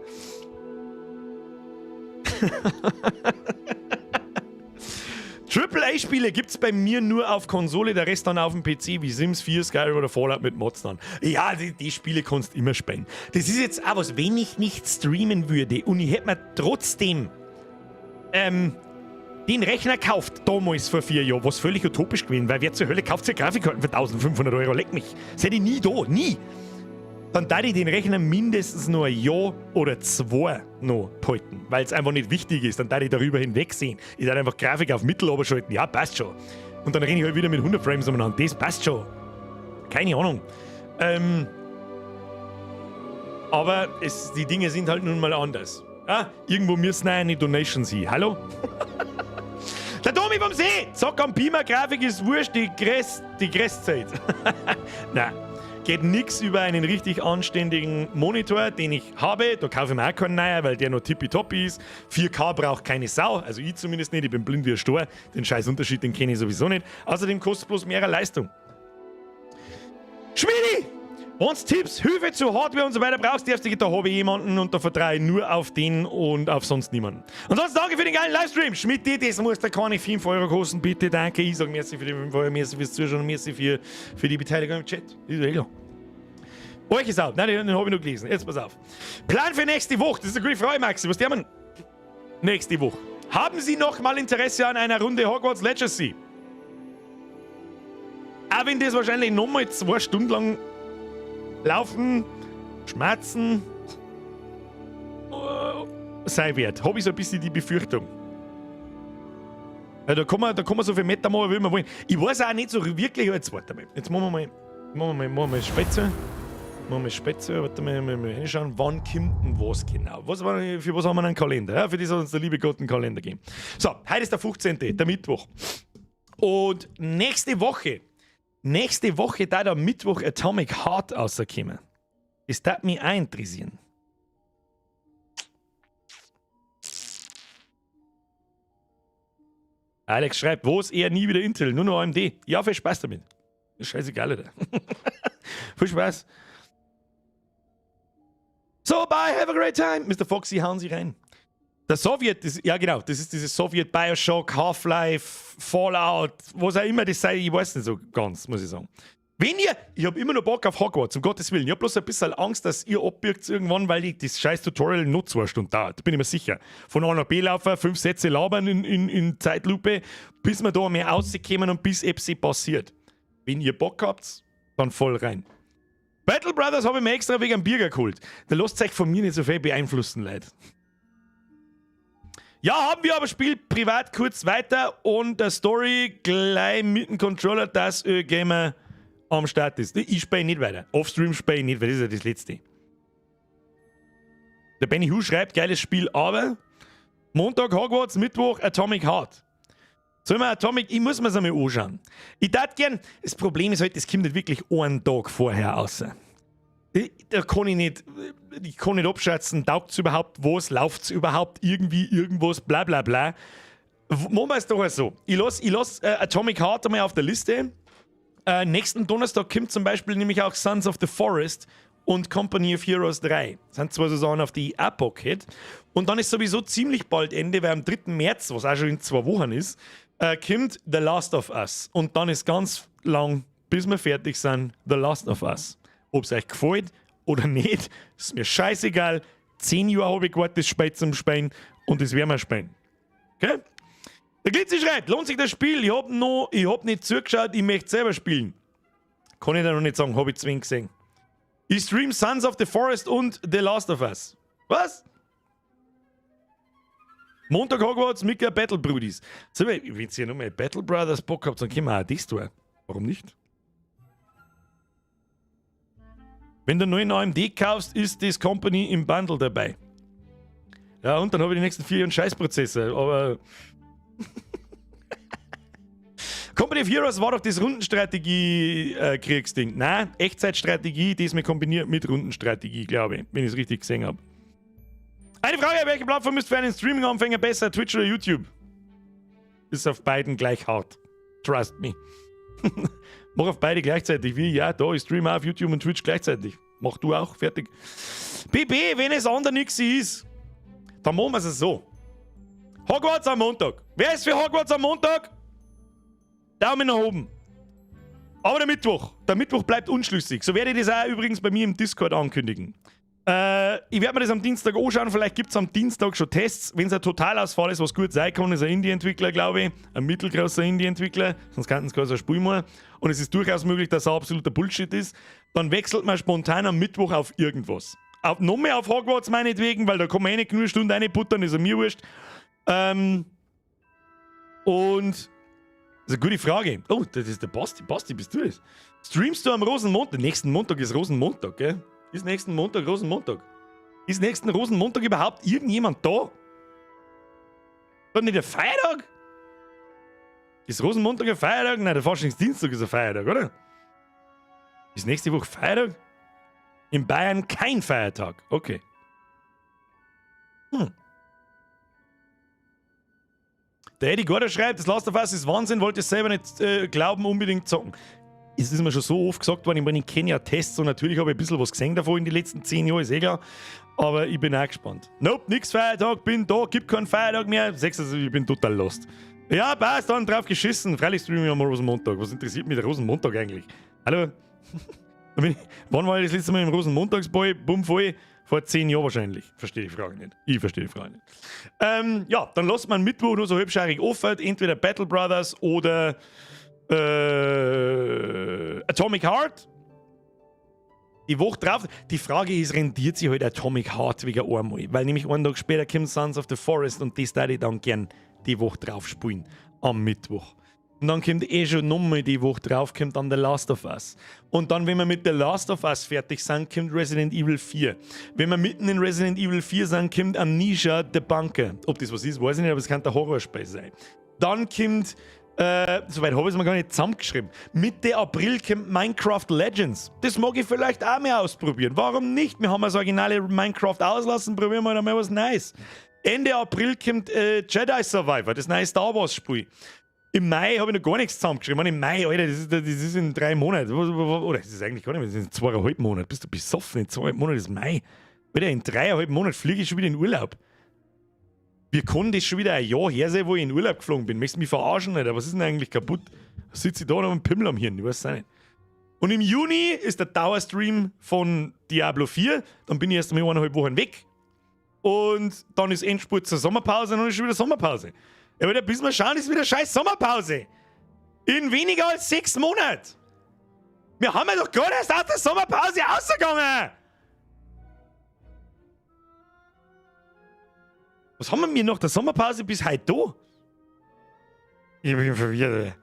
Speaker 1: AAA-Spiele gibt's bei mir nur auf Konsole, der Rest dann auf dem PC, wie Sims 4, Skyrim oder Fallout mit Mods dann. Ja, die Spiele kannst du immer spielen. Das ist jetzt auch was, wenn ich nicht streamen würde und ich hätte mir trotzdem den Rechner gekauft, damals vor 4 Jahren, was völlig utopisch gewesen, weil wer zur Hölle kauft sich Grafikkarten für 1.500 Euro, leck mich. Das hätte ich nie da, nie. Dann darf ich den Rechner mindestens noch ein Jahr oder 2 noch behalten, weil es einfach nicht wichtig ist. Dann darf ich darüber hinwegsehen. Ich darf einfach Grafik auf Mittel schalten. Ja, passt schon. Und dann renne ich halt wieder mit 100 Frames umeinander. Das passt schon. Keine Ahnung. Aber die Dinge sind halt nun mal anders. Ja, irgendwo müssen auch eine Donation sein. Hallo? Der Tommy vom See! Sag am Beamer, Grafik ist wurscht, die Gresszeit. Nein. Geht nichts über einen richtig anständigen Monitor, den ich habe. Da kaufe ich mir auch keinen neuen, weil der noch tippitoppi ist. 4K braucht keine Sau, also ich zumindest nicht. Ich bin blind wie ein Stor. Den scheiß Unterschied, den kenne ich sowieso nicht. Außerdem kostet bloß mehr Leistung. Schmidi! Wenn du Tipps, Hilfe zu Hardware und so weiter brauchst, darfst du da habe ich jemanden und da vertraue ich nur auf den und auf sonst niemanden. Ansonsten danke für den geilen Livestream. Schmidi, das muss da keine 5 Euro kosten, bitte, danke. Ich sage merci für die 5 Euro, merci fürs Zuschauen, merci für die Beteiligung im Chat. Das ist eh euch ist out. Nein, den habe ich noch gelesen. Jetzt pass auf. Plan für nächste Woche. Das ist eine gute Frage, Maxi. Was haben wir nächste Woche? Haben Sie noch mal Interesse an einer Runde Hogwarts Legacy? Auch wenn das wahrscheinlich nochmal 2 Stunden lang laufen, schmerzen sein wird. Habe ich so ein bisschen die Befürchtung. Ja, da kann man so viel Meter machen, wie man wollen. Ich weiß auch nicht so wirklich. Jetzt warte mal. Jetzt machen wir mal Spätzle. Warte mal hinschauen, wann kommt denn was genau? Für was haben wir einen Kalender? Ja, für das hat uns der liebe Gott einen Kalender gegeben. So, heute ist der 15., der Mittwoch. Und nächste Woche da am Mittwoch Atomic Heart rauskommen. Das darf mich auch interessieren. Alex schreibt, wo ist eher nie wieder Intel, nur noch AMD. Ja, viel Spaß damit. Das ist scheißegal, Alter. Viel Spaß. So, bye, have a great time. Mr. Foxy, hauen Sie rein. Der Sowjet, das ist dieses Sowjet, Bioshock, Half-Life, Fallout, was auch immer das sei, ich weiß nicht so ganz, muss ich sagen. Ich habe immer noch Bock auf Hogwarts, um Gottes Willen. Ich habe bloß ein bisschen Angst, dass ihr abbiegt irgendwann, weil das scheiß Tutorial nur 2 Stunden dauert. Da bin ich mir sicher. Von A nach B laufen, 5 Sätze labern in Zeitlupe, bis wir da mehr rauskommen und bis etwas passiert. Wenn ihr Bock habt, dann voll rein. Battle Brothers habe ich mir extra wegen einem Bierger geholt. Da lasst euch von mir nicht so viel beeinflussen, Leute. Ja, haben wir aber spielt privat kurz weiter und der Story gleich mit dem Controller, dass Gamer am Start ist. Ich spiele nicht weiter. Offstream spiele ich nicht, weil das ist ja das Letzte. Der Benny Hu schreibt, geiles Spiel, aber Montag Hogwarts, Mittwoch Atomic Heart. Sollen wir Atomic? Ich muss mir das einmal anschauen. Ich darf gern. Das Problem ist halt, das kommt nicht wirklich einen Tag vorher raus. Da kann ich nicht abschätzen, taugt es überhaupt was, läuft es überhaupt irgendwie irgendwas, bla bla bla. Machen wir es doch so. Ich lass Atomic Heart einmal auf der Liste. Nächsten Donnerstag kommt zum Beispiel nämlich auch Sons of the Forest und Company of Heroes 3. Das sind zwar so Sachen, auf die ich auch Bock hätte. Und dann ist sowieso ziemlich bald Ende, weil am 3. März, was auch schon in 2 Wochen ist, kommt The Last of Us. Und dann ist ganz lang, bis wir fertig sind, The Last of Us. Ob es euch gefällt oder nicht, ist mir scheißegal. 10 Jahre habe ich gewartet, das Spiel zum Spielen und das werden wir spielen. Okay? Der Glitzi schreibt, lohnt sich das Spiel? Ich hab nicht zugeschaut, ich möchte selber spielen. Kann ich da noch nicht sagen, habe ich zwingend gesehen. Ich stream Sons of the Forest und The Last of Us. Was? Montag Hogwarts, Mika Battle Brudis. So, wenn ihr nochmal Battle Brothers Bock habt, dann können wir auch das tun. Warum nicht? Wenn du neuen AMD kaufst, ist das Company im Bundle dabei. Ja, und dann habe ich die nächsten 4 Jahre einen Scheißprozessor, aber... Company of Heroes war doch das Rundenstrategie-Kriegsding. Nein, Echtzeitstrategie, die ist mir kombiniert mit Rundenstrategie, glaube ich, wenn ich es richtig gesehen habe. Eine Frage, welche Plattform ist für einen Streaming-Anfänger besser, Twitch oder YouTube? Ist auf beiden gleich hart. Trust me. Mach auf beide gleichzeitig. Wie? Ja, da, ich streame auf YouTube und Twitch gleichzeitig. Mach du auch, fertig. BB, wenn es andere nichts ist, dann machen wir es so. Hogwarts am Montag. Wer ist für Hogwarts am Montag? Daumen nach oben. Aber der Mittwoch bleibt unschlüssig. So werde ich das auch übrigens bei mir im Discord ankündigen. Ich werde mir das am Dienstag anschauen. Vielleicht gibt es am Dienstag schon Tests. Wenn es ein Totalausfall ist, was gut sein kann, ist ein Indie-Entwickler, glaube ich. Ein mittelgroßer Indie-Entwickler. Sonst könnten es gar so ein Spiel machen. Und es ist durchaus möglich, dass er absoluter Bullshit ist. Dann wechselt man spontan am Mittwoch auf irgendwas. Noch mehr auf Hogwarts meinetwegen, weil da kann man nur eine Stunde reinputtern, ist ja mir wurscht. Und das ist eine gute Frage. Oh, das ist der Basti. Basti, bist du das? Streamst du am Rosenmontag? Nächsten Montag ist Rosenmontag, gell? Ist nächsten Montag Rosenmontag? Ist nächsten Rosenmontag überhaupt irgendjemand da? War nicht der Feiertag? Ist Rosenmontag ein Feiertag? Nein, der Faschingsdienstag ist ein Feiertag, oder? Ist nächste Woche Feiertag? In Bayern kein Feiertag. Okay. Der Eddie Gorder schreibt, das Last of Us ist Wahnsinn, wollte es selber nicht glauben, unbedingt zocken. Es ist mir schon so oft gesagt worden, ich kenne ja Tests und natürlich habe ich ein bisschen was gesehen davon in den letzten 10 Jahren, ist eh klar. Aber ich bin auch gespannt. Nope, nix Feiertag, bin da, gibt keinen Feiertag mehr. Also ich bin total lost. Ja, passt, dann drauf geschissen. Freilich streamen wir am Rosenmontag. Was interessiert mich der Rosenmontag eigentlich? Hallo? Wann war ich das letzte Mal im Rosenmontagsball? Bumm voll. Vor 10 Jahren wahrscheinlich. Verstehe die Frage nicht. Ich verstehe die Frage nicht. Ja, dann lassen wir Mittwoch nur so halbscharig offen. Entweder Battle Brothers oder Atomic Heart. Die Woche drauf. Die Frage ist, rendiert sich halt Atomic Heart wegen einmal? Weil nämlich einen Tag später kommt Sons of the Forest und das würde ich dann gern die Woche drauf spielen. Am Mittwoch. Und dann kommt schon nochmal die Woche drauf, kommt dann The Last of Us. Und dann, wenn wir mit The Last of Us fertig sind, kommt Resident Evil 4. Wenn wir mitten in Resident Evil 4 sind, kommt Amnesia The Bunker. Ob das was ist, weiß ich nicht, aber es kann ein Horrorspiel sein. Dann kommt, soweit habe ich es mir gar nicht zusammengeschrieben, Mitte April kommt Minecraft Legends. Das mag ich vielleicht auch mal ausprobieren. Warum nicht? Wir haben das originale Minecraft auslassen, probieren wir dann mal was Neues. Ende April kommt Jedi Survivor, das neue Star Wars Spiel. Im Mai habe ich noch gar nichts zusammengeschrieben. Im Mai, Alter, das ist in 3 Monaten. Oder das ist eigentlich gar nicht mehr, das ist in 2,5 Monaten. Bist du besoffen? In 2,5 Monaten ist Mai. Alter, in 3,5 Monaten fliege ich schon wieder in Urlaub. Wir können das schon wieder ein Jahr her sein, wo ich in Urlaub geflogen bin. Möchtest du mich verarschen, Alter? Was ist denn eigentlich kaputt? Sitze ich da noch mit dem Pimmel am Hirn? Ich weiß es auch nicht. Und im Juni ist der Dauerstream von Diablo 4. Dann bin ich erst mal 1,5 Wochen weg. Und dann ist Endspurt zur Sommerpause und dann ist schon wieder Sommerpause. Ja, aber bis wir schauen, ist wieder scheiß Sommerpause. In weniger als 6 Monaten. Wir haben ja doch gerade erst aus der Sommerpause rausgegangen. Was haben wir nach der Sommerpause bis heute da? Ich bin verwirrt.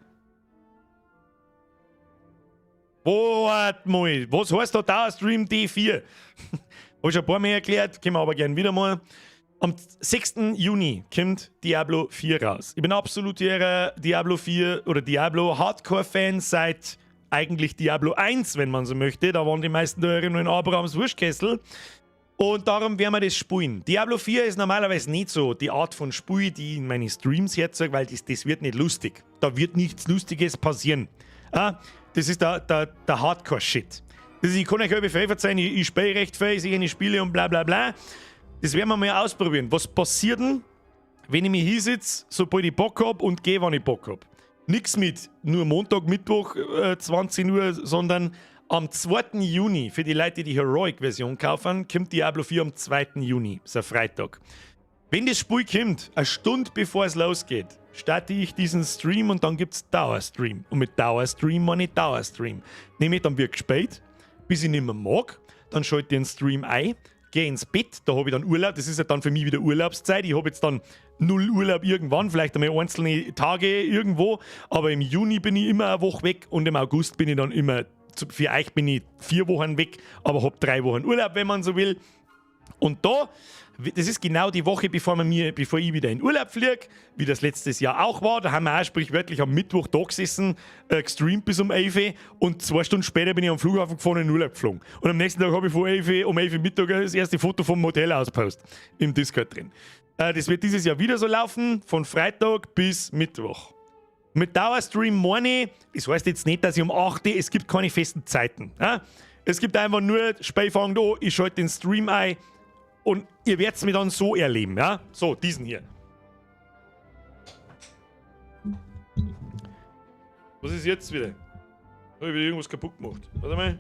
Speaker 1: Warte mal, was heißt da Dauerstream D4? Habe ich schon ein paar Mal erklärt, können wir aber gerne wieder mal. Am 6. Juni kommt Diablo 4 raus. Ich bin absoluter Diablo 4 oder Diablo Hardcore-Fan seit eigentlich Diablo 1, wenn man so möchte. Da waren die meisten da in Abrahams Wurstkessel. Und darum werden wir das spielen. Diablo 4 ist normalerweise nicht so die Art von Spiel, die ich in meine Streams herzeuge, weil das wird nicht lustig. Da wird nichts Lustiges passieren. Das ist der Hardcore-Shit. Ich kann euch halb verzeihen, ich spiele recht viel, ich Spiele und bla bla bla. Das werden wir mal ausprobieren. Was passiert denn, wenn ich mich hinsitze, sobald ich Bock habe und gehe, wann ich Bock habe? Nichts mit nur Montag, Mittwoch, 20 Uhr, sondern am 2. Juni, für die Leute, die die Heroic-Version kaufen, kommt Diablo 4 am 2. Juni. Das ist ein Freitag. Wenn das Spiel kommt, eine Stunde bevor es losgeht, starte ich diesen Stream und dann gibt es Dauerstream. Und mit Dauerstream meine ich Dauerstream. Nämlich dann wird gespielt, bis ich nicht mehr mag, dann schalte ich den Stream ein, gehe ins Bett, da habe ich dann Urlaub, das ist ja dann für mich wieder Urlaubszeit, ich habe jetzt dann 0 Urlaub irgendwann, vielleicht einmal einzelne Tage irgendwo, aber im Juni bin ich immer eine Woche weg und im August bin ich dann immer, für euch bin ich 4 Wochen weg, aber habe 3 Wochen Urlaub, wenn man so will. Und da, das ist genau die Woche, bevor ich wieder in Urlaub fliege, wie das letztes Jahr auch war. Da haben wir auch sprichwörtlich am Mittwoch da gesessen, gestreamt bis um 11 Uhr und 2 Stunden später bin ich am Flughafen gefahren und in den Urlaub geflogen. Und am nächsten Tag habe ich um 11 Uhr Mittag das erste Foto vom Hotel ausgepostet, im Discord drin. Das wird dieses Jahr wieder so laufen, von Freitag bis Mittwoch. Mit Dauerstream meine, das heißt jetzt nicht, dass ich um 8 Uhr, es gibt keine festen Zeiten. Es gibt einfach nur, Spiel fängt an, ich schalte den Stream ein, und ihr werdet es mir dann so erleben, ja? So, diesen hier. Was ist jetzt wieder? Habe ich wieder irgendwas kaputt gemacht? Warte mal.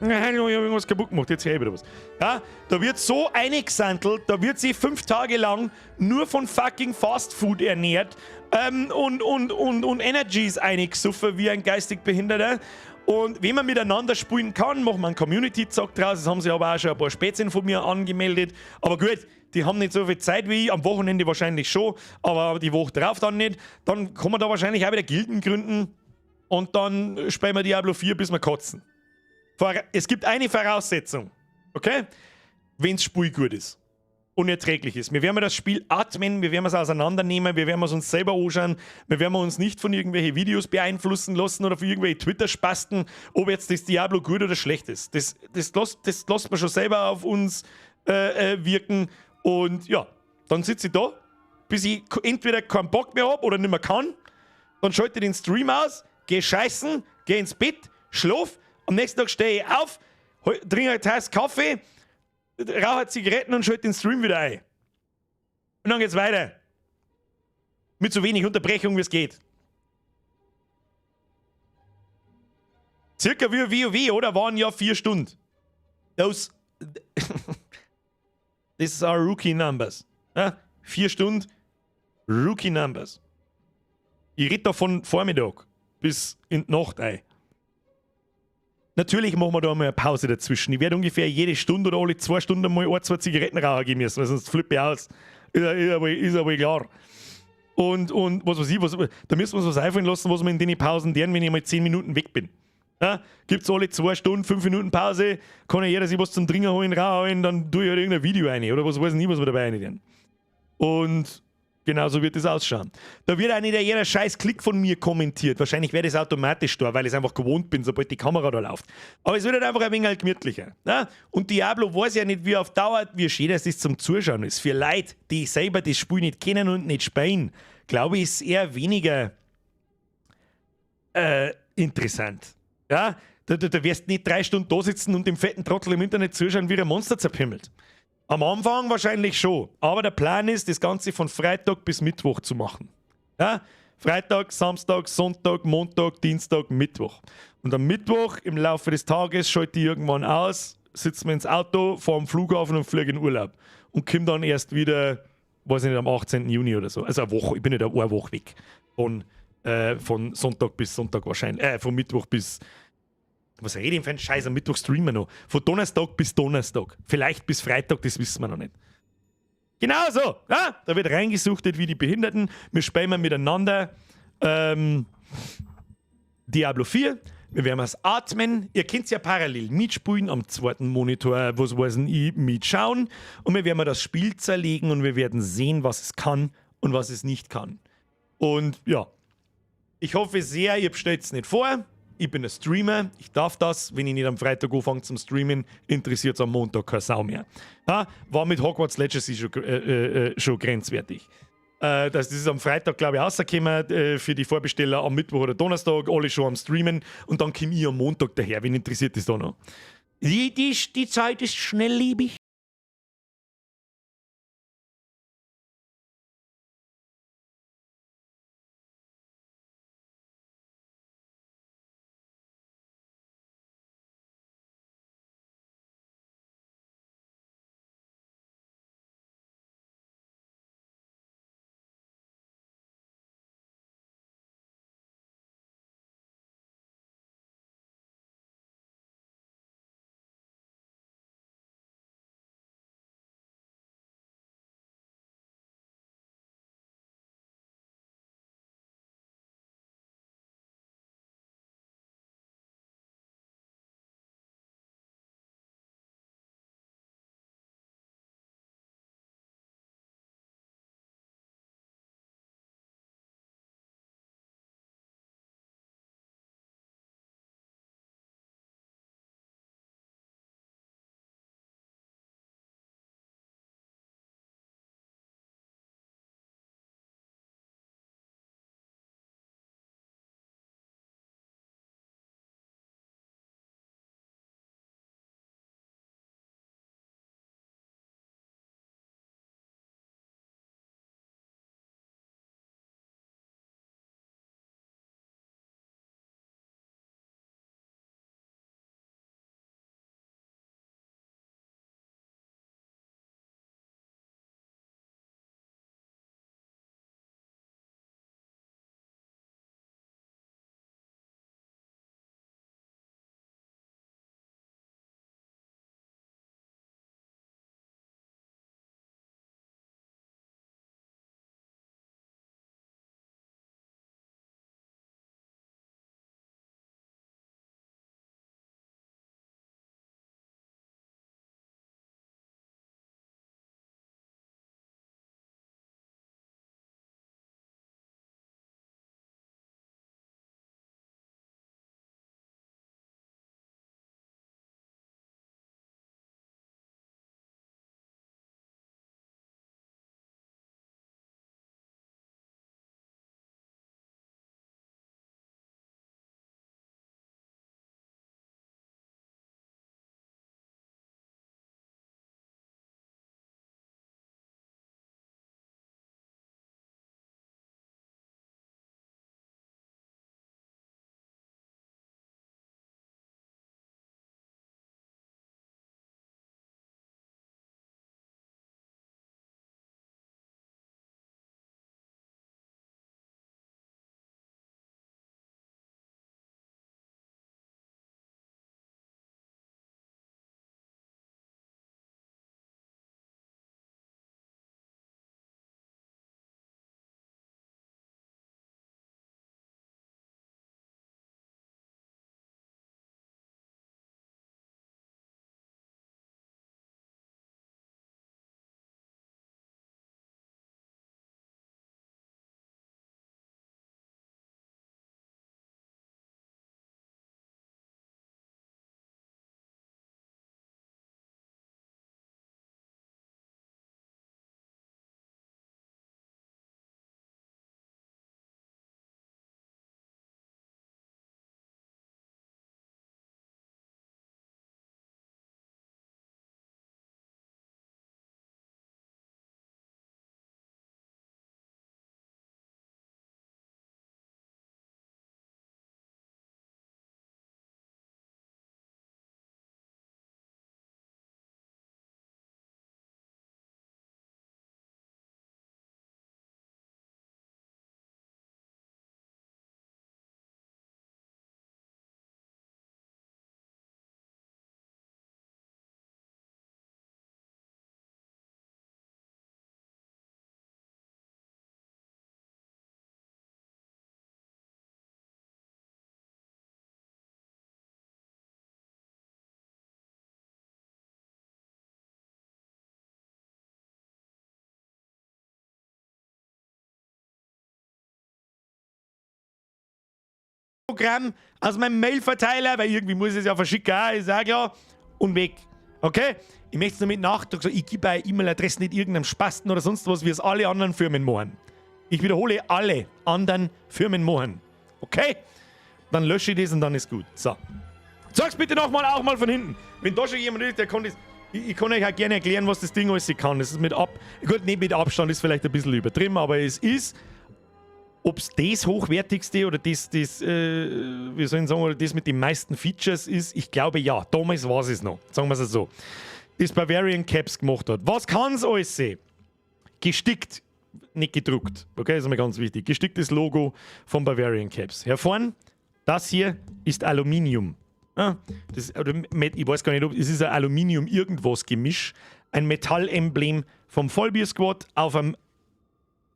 Speaker 1: Hallo, ich habe irgendwas kaputt gemacht. Jetzt höre ich wieder was. Ja, da wird so eingesandelt, da wird sie 5 Tage lang nur von fucking Fast Food ernährt und Energies eingesuffen wie ein geistig Behinderter. Und wenn man miteinander spielen kann, machen wir einen Community-Zock draus. Das haben sie aber auch schon ein paar Spätzchen von mir angemeldet. Aber gut, die haben nicht so viel Zeit wie ich. Am Wochenende wahrscheinlich schon, aber die Woche drauf dann nicht. Dann kann man da wahrscheinlich auch wieder Gilden gründen. Und dann spielen wir Diablo 4, bis wir kotzen. Es gibt eine Voraussetzung, okay? Wenn das Spiel gut ist und erträglich ist. Wir werden das Spiel atmen, wir werden es auseinandernehmen, wir werden es uns selber anschauen, wir werden uns nicht von irgendwelchen Videos beeinflussen lassen oder von irgendwelchen Twitter-Spasten, ob jetzt das Diablo gut oder schlecht ist. Das lässt man schon selber auf uns wirken. Und ja, dann sitze ich da, bis ich entweder keinen Bock mehr habe oder nicht mehr kann. Dann schalte ich den Stream aus, gehe scheißen, gehe ins Bett, schlaf. Am nächsten Tag stehe ich auf, trinke einen Tasse Kaffee, rauche Zigaretten und schalte den Stream wieder ein. Und dann geht's weiter. Mit so wenig Unterbrechung, wie es geht. Circa wie WoW, oder? Waren ja 4 Stunden. These are rookie numbers. Ja? 4 Stunden, rookie numbers. Ich rede da von Vormittag bis in die Nacht ein. Natürlich machen wir da mal eine Pause dazwischen. Ich werde ungefähr jede Stunde oder alle 2 Stunden mal 1, 2 Zigaretten rauchen gehen müssen, weil sonst flippe ich aus. Ist aber klar. Und was weiß ich, da müssen wir uns was einfallen lassen, was wir in den Pausen lernen, wenn ich mal 10 Minuten weg bin. Ja? Gibt es alle 2 Stunden, 5 Minuten Pause, kann ja jeder sich was zum Trinken holen, rauchen, dann tue ich halt irgendein Video rein oder was weiß ich nicht, was wir dabei rein. Und genauso wird das ausschauen. Da wird auch nicht jeder scheiß Klick von mir kommentiert. Wahrscheinlich wäre das automatisch da, weil ich es einfach gewohnt bin, sobald die Kamera da läuft. Aber es wird halt einfach ein wenig gemütlicher. Ne? Und Diablo weiß ja nicht, wie auf Dauer, wie schön das ist zum Zuschauen ist. Für Leute, die selber das Spiel nicht kennen und nicht spielen, glaube ich, ist es eher weniger interessant. Ja? Da wirst du nicht 3 Stunden da sitzen und dem fetten Trottel im Internet zuschauen, wie ein Monster zerpimmelt. Am Anfang wahrscheinlich schon, aber der Plan ist, das Ganze von Freitag bis Mittwoch zu machen. Ja? Freitag, Samstag, Sonntag, Montag, Dienstag, Mittwoch. Und am Mittwoch im Laufe des Tages schalte ich irgendwann aus, sitze mir ins Auto, fahre am Flughafen und fliege in Urlaub. Und komme dann erst wieder, weiß ich nicht, am 18. Juni oder so. Also eine Woche, ich bin nicht eine Woche weg. Von Sonntag bis Sonntag wahrscheinlich. Von Mittwoch bis... Was rede ich für einen Scheiß? Am Mittwoch streamen wir noch. Von Donnerstag bis Donnerstag. Vielleicht bis Freitag, das wissen wir noch nicht. Genau so. Ja? Da wird reingesuchtet wie die Behinderten. Wir spielen miteinander Diablo 4. wir werden das atmen. Ihr könnt ja parallel mitspielen am zweiten Monitor, was weiß ich, mitschauen. Und wir werden das Spiel zerlegen und wir werden sehen, was es kann und was es nicht kann. Und ja, ich hoffe sehr, ihr stellt es nicht vor. Ich bin ein Streamer, ich darf das. Wenn ich nicht am Freitag anfange zum Streamen, interessiert es am Montag keine Sau mehr. Ja, war mit Hogwarts Legacy schon grenzwertig. Das ist am Freitag, glaube ich, rausgekommen für die Vorbesteller am Mittwoch oder Donnerstag, alle schon am Streamen und dann komme ich am Montag daher. Wen interessiert das da noch? Die Zeit ist schnelllebig. Mailprogramm aus meinem Mailverteiler, weil irgendwie muss ich es ja verschicken, ist auch klar, und weg. Okay? Ich möchte es nur mit Nachdruck sagen, ich gebe eine E-Mail-Adresse nicht irgendeinem Spasten oder sonst was, wie es alle anderen Firmen machen. Ich wiederhole, alle anderen Firmen machen. Okay? Dann lösche ich das und dann ist gut. So. Sag's bitte nochmal, auch mal von hinten. Wenn da schon jemand ist, der kann das... Ich kann euch auch gerne erklären, was das Ding alles kann. Das ist gut, nicht mit Abstand, ist vielleicht ein bisschen übertrieben, aber es ist... Ob es das hochwertigste oder das wie soll ich sagen, oder das mit den meisten Features ist, ich glaube ja. Damals war es noch. Sagen wir es so. Das Bavarian Caps gemacht hat. Was kann es alles sehen? Gestickt, nicht gedruckt. Okay, das ist mir ganz wichtig. Gesticktes Logo von Bavarian Caps. Hier vorne, das hier ist Aluminium. Ich weiß gar nicht, ob es ist ein Aluminium-Irgendwas-Gemisch. Ein Metallemblem vom Vollbier-Squad auf einem...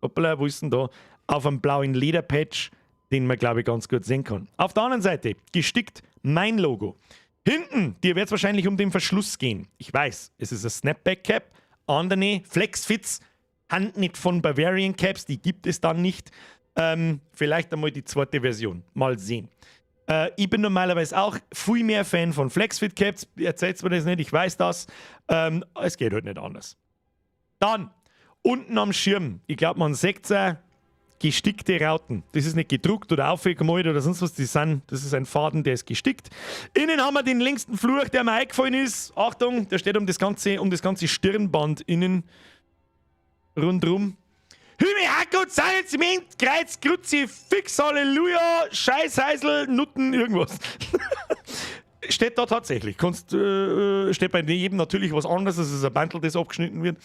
Speaker 1: Hoppala, wo ist denn da? Auf einem blauen Lederpatch, den man, glaube ich, ganz gut sehen kann. Auf der anderen Seite, gestickt mein Logo. Hinten, dir wird es wahrscheinlich um den Verschluss gehen. Ich weiß, es ist ein Snapback-Cap. Andere Flexfits, Hand nicht von Bavarian Caps, die gibt es dann nicht. Vielleicht einmal die zweite Version. Mal sehen. Ich bin normalerweise auch viel mehr Fan von Flexfit-Caps. Erzählt mir das nicht, ich weiß das. Es geht halt nicht anders. Dann, unten am Schirm, ich glaube, man sieht es, gestickte Rauten. Das ist nicht gedruckt oder aufgemalt oder sonst was. Das ist ein Faden, der ist gestickt. Innen haben wir den längsten Fluch, der mir eingefallen ist. Achtung, der steht um das ganze Stirnband innen rundrum. Hüme, Hacko, Zahlen, Zement, Kreuz, Kruzifix, Halleluja, Scheißheisel, Nutten, irgendwas. Steht da tatsächlich. Steht bei jedem natürlich was anderes. Das ist ein Bandel, das abgeschnitten wird.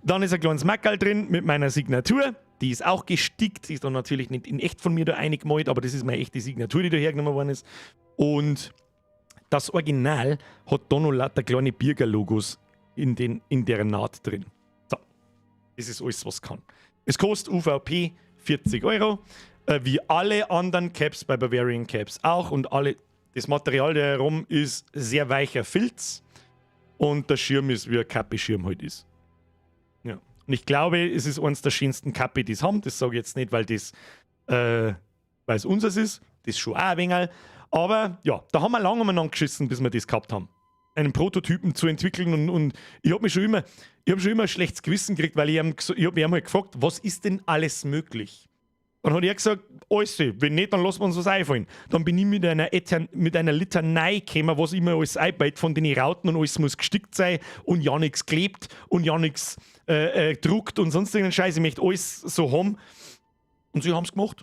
Speaker 1: Dann ist ein kleines Mackerl drin mit meiner Signatur. Die ist auch gestickt. Die ist dann natürlich nicht in echt von mir da eingemalt, aber das ist meine echte Signatur, die da hergenommen worden ist. Und das Original hat da noch lauter kleine Birger-Logos in der Naht drin. So. Das ist alles, was kann. Es kostet UVP 40 €. Wie alle anderen Caps bei Bavarian Caps auch. Und das Material da herum ist sehr weicher Filz. Und der Schirm ist, wie ein Kappi-Schirm halt ist. Ja. Und ich glaube, es ist eines der schönsten Kappi, die es haben. Das sage ich jetzt nicht, weil es unseres ist. Das ist schon auch ein wenig. Aber ja, da haben wir lange umeinander geschissen, bis wir das gehabt haben. Einen Prototypen zu entwickeln. Und ich habe schon immer ein schlechtes Gewissen gekriegt, weil ich hab ihn halt gefragt, was ist denn alles möglich? Dann hat er gesagt, alles. Wenn nicht, dann lassen wir uns was einfallen. Dann bin ich mit einer Litanei gekommen, was immer alles einbaut von den Rauten und alles muss gestickt sein und ja nichts klebt und ja nichts druckt und sonst irgendeinen Scheiß. Ich möchte alles so haben. Und sie haben es gemacht.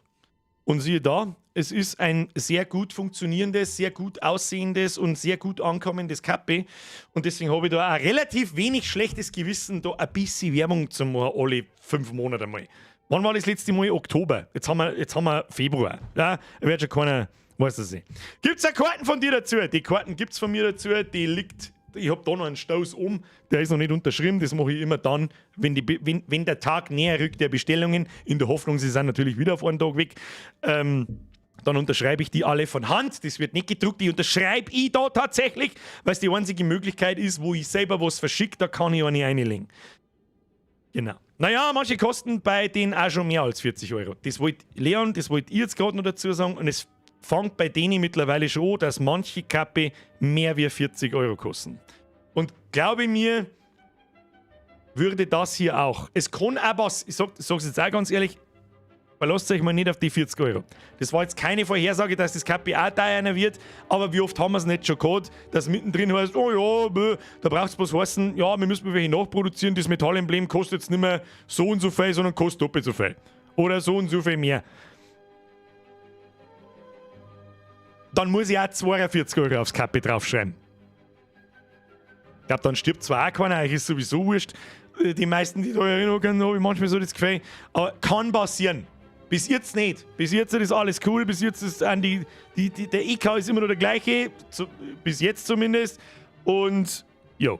Speaker 1: Und siehe da, es ist ein sehr gut funktionierendes, sehr gut aussehendes und sehr gut ankommendes Kappi. Und deswegen habe ich da ein relativ wenig schlechtes Gewissen, da ein bisschen Werbung zu machen, alle 5 Monate mal. Wann war das letzte Mal? Oktober. Jetzt haben wir Februar. Ja, da wird schon keiner, weiß das nicht. Gibt es auch Karten von dir dazu? Die Karten gibt es von mir dazu. Die liegt, ich habe da noch einen Stoß um. Der ist noch nicht unterschrieben. Das mache ich immer dann, wenn der Tag näher rückt der Bestellungen. In der Hoffnung, sie sind natürlich wieder auf einen Tag weg. Dann unterschreibe ich die alle von Hand. Das wird nicht gedruckt. Die unterschreibe ich da tatsächlich, weil es die einzige Möglichkeit ist, wo ich selber was verschicke. Da kann ich auch nicht reinlegen. Genau. Naja, manche kosten bei denen auch schon mehr als 40 €. Das wollte Leon, das wollt ihr jetzt gerade noch dazu sagen. Und es fängt bei denen mittlerweile schon an, dass manche Kappe mehr wie 40 € kosten. Und glaube mir, würde das hier auch. Es kann auch was, ich sag's jetzt auch ganz ehrlich, verlasst euch mal nicht auf die 40 €. Das war jetzt keine Vorhersage, dass das Kappi auch teurer wird, aber wie oft haben wir es nicht schon gehabt, dass mittendrin heißt, oh ja, da braucht es was heißen, ja, wir müssen welche nachproduzieren, das Metallemblem kostet jetzt nicht mehr so und so viel, sondern kostet doppelt so viel. Oder so und so viel mehr. Dann muss ich auch 42 € aufs Kappi draufschreiben. Ich glaube, dann stirbt zwar auch keiner, euch ist sowieso wurscht. Die meisten, die da erinnern können, habe ich manchmal so das Gefühl. Aber kann passieren. Bis jetzt nicht. Bis jetzt ist alles cool. Bis jetzt ist der EK ist immer noch der gleiche. Bis jetzt zumindest. Und ja,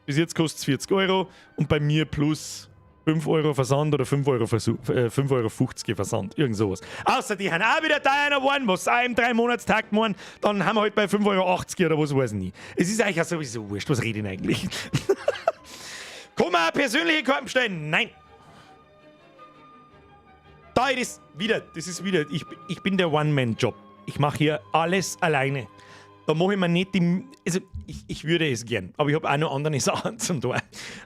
Speaker 1: bis jetzt kostet es 40 €. Und bei mir plus 5 € Versand oder 5,50 € Versand. Irgend sowas. Außer die haben auch wieder teurer geworden, was auch im 3-Monatstakt waren. Dann haben wir halt bei 5,80 € oder was weiß ich nicht. Es ist eigentlich ja sowieso wurscht. Was rede ich denn eigentlich? Kann man auch persönliche Karten bestellen? Nein. Das ist wieder, ich bin der One-Man-Job. ich mache hier alles alleine. Da mache ich mir nicht die... Also, ich würde es gern, aber ich habe auch noch andere Sachen zum tun.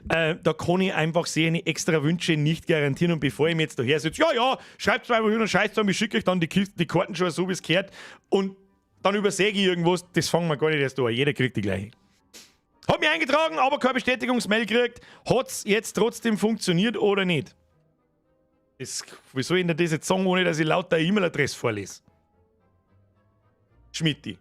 Speaker 1: Da kann ich einfach seine extra Wünsche nicht garantieren. Und bevor ich mir jetzt daher sitze, ja, schreibt 2 Wochen und scheiß zusammen, ich schicke euch dann die Karten schon so, wie es gehört. Und dann übersäge ich irgendwas, das fangen wir gar nicht erst an. Jeder kriegt die gleiche. Hab mich eingetragen, aber keine Bestätigungsmail gekriegt. Hat's jetzt trotzdem funktioniert oder nicht? Wie soll ich denn das jetzt sagen, ohne dass ich lauter E-Mail-Adresse vorlese? Schmidti.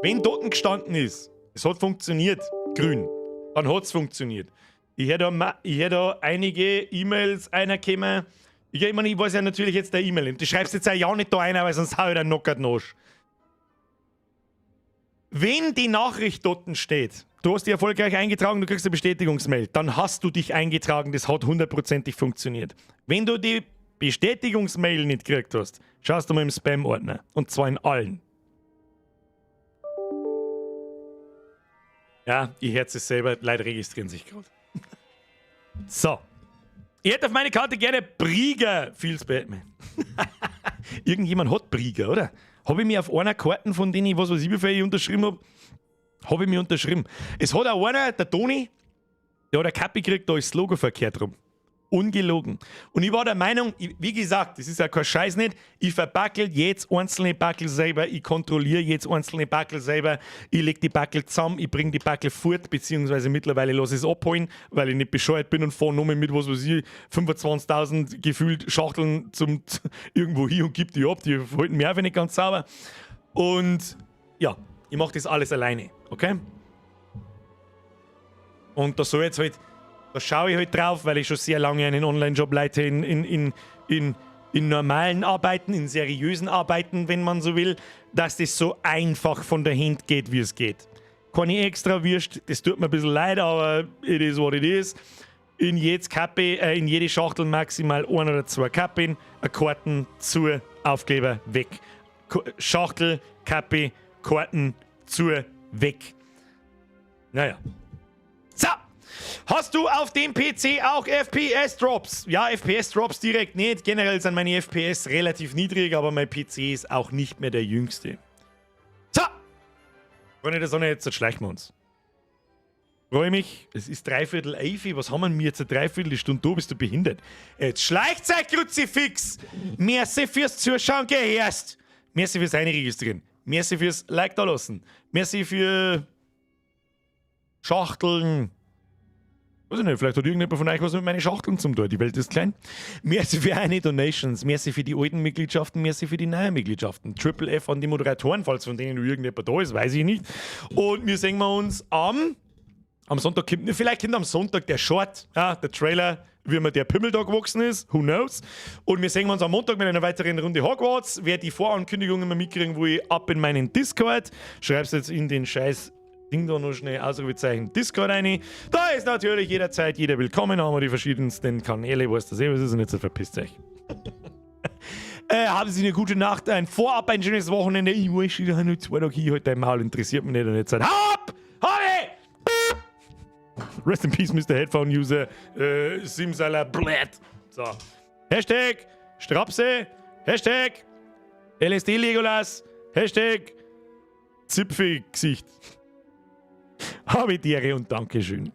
Speaker 1: Wenn dort gestanden ist, es hat funktioniert, grün, dann hat es funktioniert. Ich hätte da einige E-Mails reingekommen. Ich weiß ja natürlich jetzt der E-Mail. Du schreibst jetzt ja nicht da rein, weil sonst hau ich den Knockert nach. Wenn die Nachricht dort steht, du hast dich erfolgreich eingetragen, du kriegst eine Bestätigungsmail, dann hast du dich eingetragen, das hat 100%ig funktioniert. Wenn du die Bestätigungsmail nicht gekriegt hast, schaust du mal im Spam-Ordner. Und zwar in allen. Ja, ihr hört es selber, leider registrieren sich gerade. So. Ich hätte auf meine Karte gerne Brieger. Feels Batman. Irgendjemand hat Brieger, oder? Habe ich mir auf einer Karte, von denen ich wie viel ich unterschrieben habe, ich mir unterschrieben. Es hat auch einer, der Toni, der hat eine Kappe gekriegt, da ist das Logo verkehrt rum. Ungelogen. Und ich war der Meinung, wie gesagt, das ist ja kein Scheiß nicht, ich verbackel jetzt einzelne Backel selber, ich kontrolliere jetzt einzelne Backel selber, ich lege die Backel zusammen, ich bringe die Backel fort, beziehungsweise mittlerweile lasse ich es abholen, weil ich nicht bescheuert bin und fahre nur mit, 25.000 gefühlt Schachteln irgendwo hin und gebe die ab, die halten mir einfach nicht ganz sauber. Und ja, ich mache das alles alleine, okay? Und da soll jetzt halt... Da schaue ich halt drauf, weil ich schon sehr lange einen Online-Job leite in normalen Arbeiten, in seriösen Arbeiten, wenn man so will, dass das so einfach von der Hand geht, wie es geht. Keine extra Würst, das tut mir ein bisschen leid, aber it is what it is. In jede Schachtel maximal 1 oder 2 Kappen, Karten zu, Aufkleber weg. Schachtel, Kappe, Karten zu, weg. Naja. So! Hast du auf dem PC auch FPS-Drops? Ja, FPS-Drops direkt nicht. Generell sind meine FPS relativ niedrig, aber mein PC ist auch nicht mehr der jüngste. So! Freunde der Sonne, jetzt schleichen wir uns. Freue mich. Es ist 11:15. Was haben wir jetzt? Eine Dreiviertelstunde da? Bist du behindert? Jetzt schleicht euch, Kruzifix! Merci fürs Zuschauen, gehörst! Merci fürs Einregistrieren. Merci fürs Like da lassen. Merci für Schachteln. Weiß ich nicht, vielleicht hat irgendjemand von euch was mit meinen Schachteln zum tun. Die Welt ist klein. Merci für eine Donations. Merci für die alten Mitgliedschaften. Merci für die neuen Mitgliedschaften. Triple F an die Moderatoren, falls von denen irgendjemand da ist, weiß ich nicht. Und wir sehen uns am Sonntag. Vielleicht kommt am Sonntag der Short, der Trailer, wie mir der Pimmel da gewachsen ist. Who knows? Und wir sehen uns am Montag mit einer weiteren Runde Hogwarts. Wer die Vorankündigung immer mitkriegen will, ab in meinen Discord. Schreib's jetzt in den Scheiß Ding da noch schnell Ausrufezeichen Discord rein. Da ist natürlich jederzeit jeder willkommen. Da haben wir die verschiedensten Kanäle, was das was ist und jetzt so verpisst euch. Haben Sie eine gute Nacht, vorab ein schönes Wochenende. Ich weiß, ich habe nur 2 Tage hier, halt dein Maul interessiert mich nicht und jetzt halt ab! Habe! Rest in Peace, Mr. Headphone User. Simsalablatt. So. Hashtag Strapse. Hashtag LSD Legolas. Hashtag Zipfel-Gesicht. Habe die Ehre und Dankeschön.